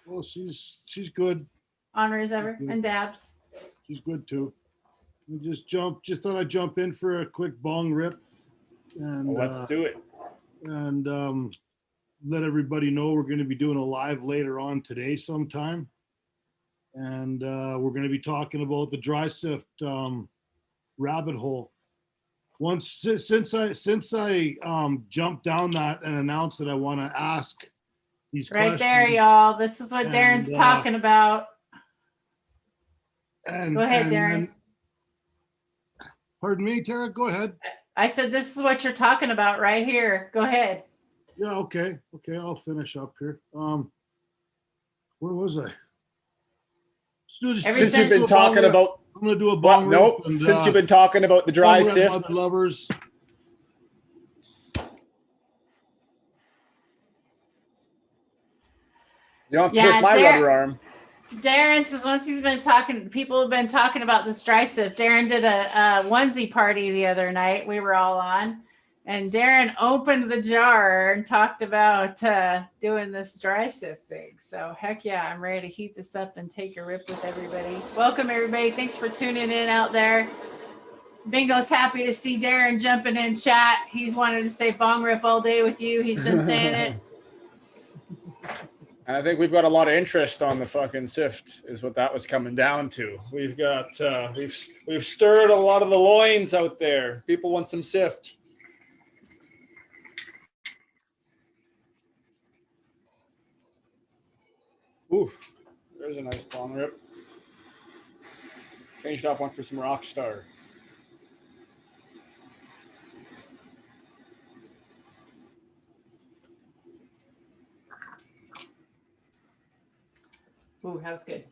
Speaker 6: Well, she's good.
Speaker 1: Honored as ever. And Dabs.
Speaker 6: She's good too. We just thought I'd jump in for a quick bong rip. And
Speaker 3: Let's do it.
Speaker 6: And let everybody know we're going to be doing a live later on today sometime. And we're going to be talking about the dry sift rabbit hole. Since I jumped down that and announced that I want to ask these questions.
Speaker 1: Right there, y'all. This is what Darren's talking about. Go ahead, Darren.
Speaker 6: Pardon me, Tara. Go ahead.
Speaker 1: I said this is what you're talking about right here. Go ahead.
Speaker 6: Yeah. Okay. I'll finish up here. Where was I?
Speaker 3: Since you've been talking about,
Speaker 6: I'm gonna do a bong.
Speaker 3: Nope.
Speaker 6: And,
Speaker 3: since you've been talking about the dry sift,
Speaker 6: lovers.
Speaker 3: You don't have to push my rubber arm.
Speaker 1: Darren says once he's been talking, people have been talking about this dry sift. Darren did a onesie party the other night. We were all on, and Darren opened the jar and talked about doing this dry sift thing. So heck yeah, I'm ready to heat this up and take a rip with everybody. Welcome everybody. Thanks for tuning in out there. Bingo's happy to see Darren jumping in chat. He's wanted to say bong rip all day with you. He's been saying it.
Speaker 3: I think we've got a lot of interest on the fucking sift, is what that was coming down to. We've got we've stirred a lot of the loins out there. People want some sift. Ooh, there's a nice bong rip. Changed off one for some Rockstar.
Speaker 1: Ooh, that was good.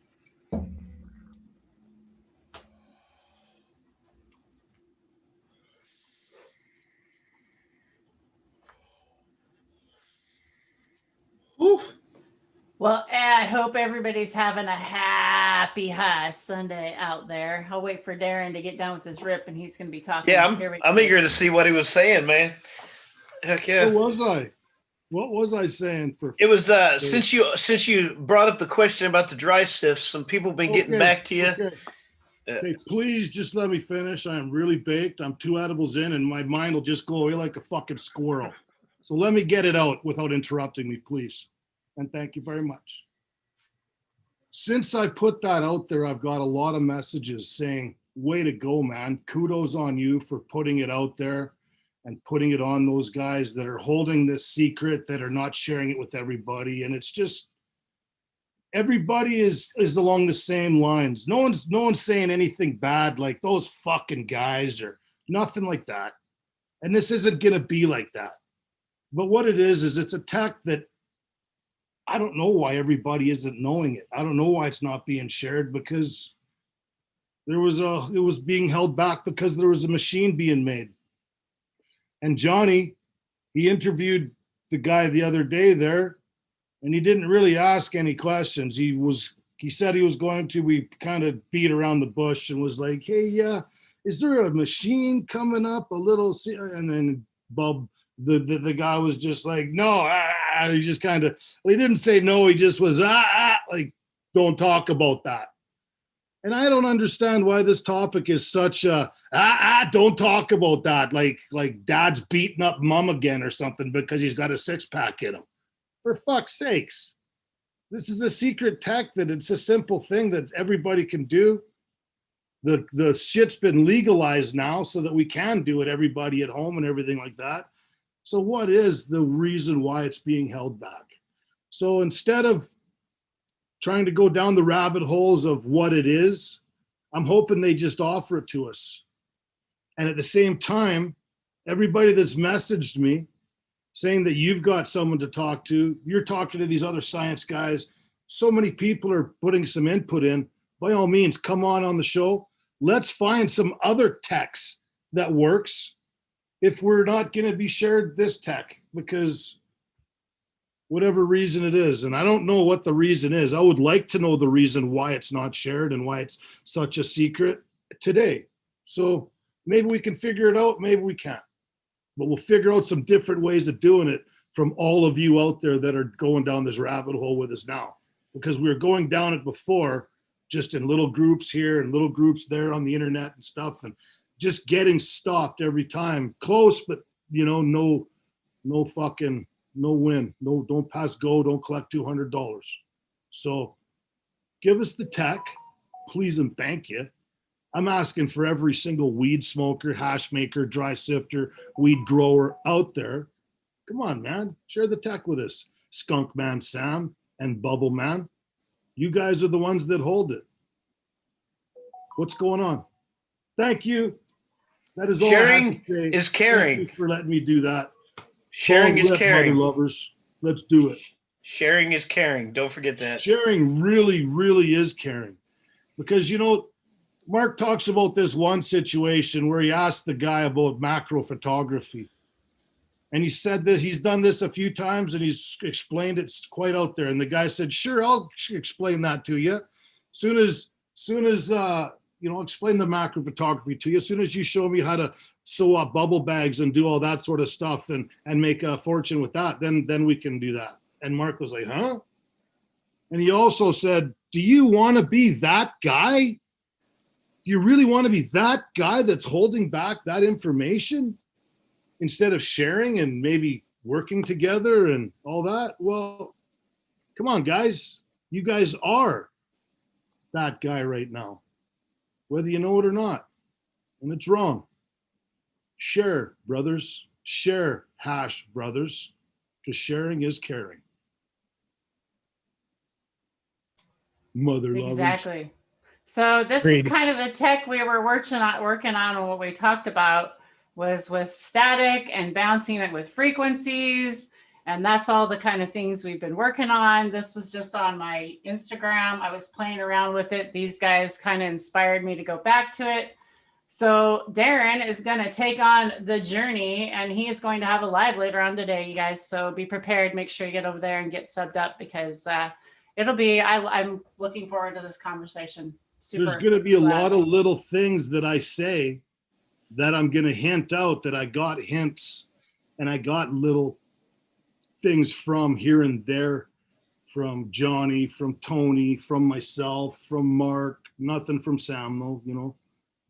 Speaker 6: Ooh.
Speaker 1: Well, I hope everybody's having a happy Sunday out there. I'll wait for Darren to get done with his rip, and he's going to be talking.
Speaker 4: Yeah, I'm eager to see what he was saying, man. Heck yeah.
Speaker 6: Where was I? What was I saying?
Speaker 4: It was since you brought up the question about the dry sift, some people have been getting back to you.
Speaker 6: Okay, please just let me finish. I am really baked. I'm 2 edibles in, and my mind will just go away like a fucking squirrel. So let me get it out without interrupting me, please. And thank you very much. Since I put that out there, I've got a lot of messages saying, way to go, man. Kudos on you for putting it out there and putting it on those guys that are holding this secret, that are not sharing it with everybody. And it's just, everybody is along the same lines. No one's saying anything bad like those fucking guys or nothing like that. And this isn't gonna be like that. But what it is it's a tech that I don't know why everybody isn't knowing it. I don't know why it's not being shared, because it was being held back because there was a machine being made. And Johnny, he interviewed the guy the other day there, and he didn't really ask any questions. He said he was going to. We kind of beat around the bush and was like, hey, is there a machine coming up a little? And then Bob, the guy was just like, no. He just kind of, well, he didn't say no. He just was like, don't talk about that. And I don't understand why this topic is such a don't talk about that. Like dad's beating up mom again or something because he's got a 6-pack in him. For fuck's sakes. This is a secret tech that it's a simple thing that everybody can do. The shit's been legalized now so that we can do it, everybody at home and everything like that. So what is the reason why it's being held back? So instead of trying to go down the rabbit holes of what it is, I'm hoping they just offer it to us. And at the same time, everybody that's messaged me saying that you've got someone to talk to, you're talking to these other science guys, so many people are putting some input in, by all means, come on the show. Let's find some other techs that works if we're not going to be shared this tech, because whatever reason it is, and I don't know what the reason is. I would like to know the reason why it's not shared and why it's such a secret today. So maybe we can figure it out, maybe we can't. But we'll figure out some different ways of doing it from all of you out there that are going down this rabbit hole with us now. Because we were going down it before, just in little groups here and little groups there on the internet and stuff, and just getting stopped every time. Close, but no fucking, no win. No, don't pass go, don't collect $200. So give us the tech, please and thank you. I'm asking for every single weed smoker, hash maker, dry sifter, weed grower out there. Come on, man. Share the tech with us. Skunk Man Sam and Bubble Man. You guys are the ones that hold it. What's going on? Thank you. That is all
Speaker 4: Sharing
Speaker 6: I have to say.
Speaker 4: is caring.
Speaker 6: Thank you for letting me do that.
Speaker 4: Sharing is
Speaker 6: Mother
Speaker 4: caring.
Speaker 6: lovers. Let's do it.
Speaker 4: Sharing is caring. Don't forget that.
Speaker 6: Sharing really, really is caring. Because, Mark talks about this one situation where he asked the guy about macro photography. And he said that he's done this a few times and he's explained it's quite out there. And the guy said, sure, I'll explain that to you. Soon as explain the macro photography to you. As soon as you show me how to sew up bubble bags and do all that sort of stuff and make a fortune with that, then we can do that. And Mark was like, huh? And he also said, do you want to be that guy? Do you really want to be that guy that's holding back that information instead of sharing and maybe working together and all that? Well, come on, guys. You guys are that guy right now, whether you know it or not. And it's wrong. Share, brothers. Share, hash brothers, because sharing is caring. Mother lovers.
Speaker 1: Exactly. So this
Speaker 2: Agreed.
Speaker 1: is kind of the tech we were working on, and what we talked about was with static and bouncing it with frequencies. And that's all the kind of things we've been working on. This was just on my Instagram. I was playing around with it. These guys kind of inspired me to go back to it. So Darren is going to take on the journey, and he is going to have a live later on today, you guys. So be prepared. Make sure you get over there and get subbed up, because it'll be, I'm looking forward to this conversation.
Speaker 6: There's going to be a lot of little things that I say that I'm going to hint out that I got hints and I got little things from here and there, from Johnny, from Tony, from myself, from Mark, nothing from Sam though,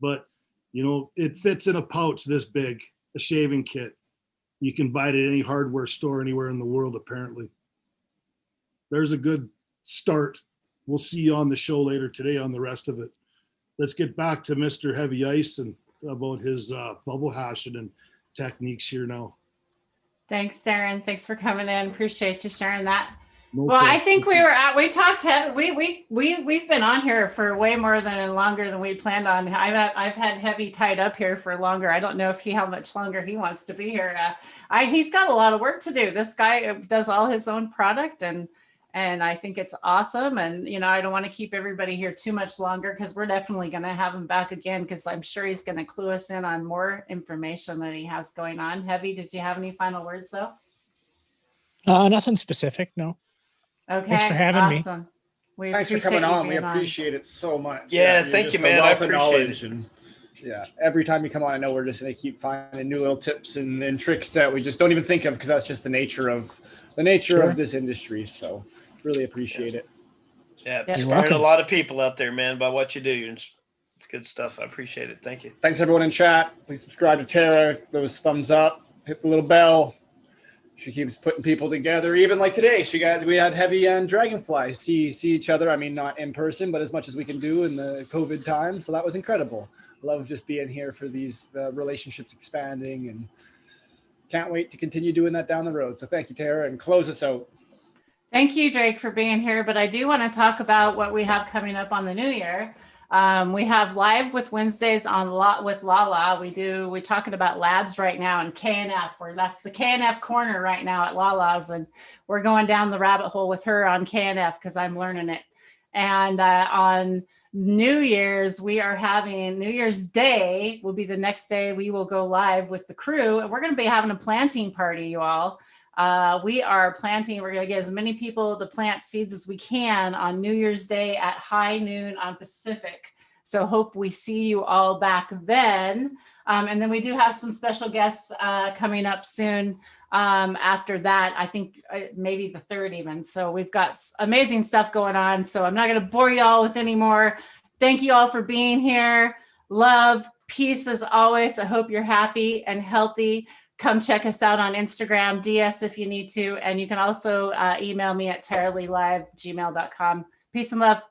Speaker 6: but it fits in a pouch this big, a shaving kit. You can buy it at any hardware store anywhere in the world, apparently. There's a good start. We'll see you on the show later today on the rest of it. let's get back to Mr. Heavy Ice and about his bubble hashing and techniques here now.
Speaker 1: Thanks, Darren. Thanks for coming in. Appreciate you sharing that.
Speaker 6: No
Speaker 1: Well, I
Speaker 6: problem.
Speaker 1: think we've been on here for way more than longer than we planned on. I've had Heavy tied up here for longer. I don't know how much longer he wants to be here. He's got a lot of work to do. This guy does all his own product, and I think it's awesome. And I don't want to keep everybody here too much longer, because we're definitely going to have him back again, because I'm sure he's going to clue us in on more information that he has going on. Heavy, did you have any final words though?
Speaker 2: Nothing specific. No.
Speaker 1: Okay.
Speaker 2: Thanks for having me.
Speaker 1: Awesome. We
Speaker 3: Thanks for
Speaker 1: appreciate
Speaker 3: coming
Speaker 1: you
Speaker 3: on. We
Speaker 1: being
Speaker 3: appreciate it so much.
Speaker 4: Yeah,
Speaker 3: you're
Speaker 4: thank
Speaker 3: just
Speaker 4: you,
Speaker 3: a
Speaker 4: man. I
Speaker 3: wealth of
Speaker 4: appreciate
Speaker 3: knowledge.
Speaker 4: it.
Speaker 3: And every time you come on, I know we're just going to keep finding new little tips and tricks that we just don't even think of, because that's just the nature of this industry. So really appreciate it.
Speaker 4: Yeah,
Speaker 1: You're
Speaker 4: inspiring
Speaker 2: welcome.
Speaker 4: a lot of people out there, man, by what you do. It's good stuff. I appreciate it. Thank you.
Speaker 3: Thanks everyone in chat. Please subscribe to Tara. Those thumbs up. Hit the little bell. She keeps putting people together. Even like today, we had Heavy and Dragonfly see each other. I mean, not in person, but as much as we can do in the COVID time. So that was incredible. Love just being here for these relationships expanding, and can't wait to continue doing that down the road. So thank you, Tara, and close us out.
Speaker 1: Thank you, Drake, for being here. But I do want to talk about what we have coming up on the new year. We have Live with Wednesdays on with Lala. We're talking about labs right now and KNF, that's the KNF corner right now at Lala's, and we're going down the rabbit hole with her on KNF because I'm learning it. And on New Year's, we are having New Year's Day will be the next day. We will go live with the crew, and we're going to be having a planting party, you all. We are planting. We're going to get as many people to plant seeds as we can on New Year's Day at high noon on Pacific. So hope we see you all back then. And then we do have some special guests coming up soon after that. I think maybe the 3rd even. So we've got amazing stuff going on. So I'm not going to bore you all with any more. Thank you all for being here. Love, peace as always. I hope you're happy and healthy. Come check us out on Instagram, DS if you need to. And you can also email me at terraleelive@gmail.com. Peace and love.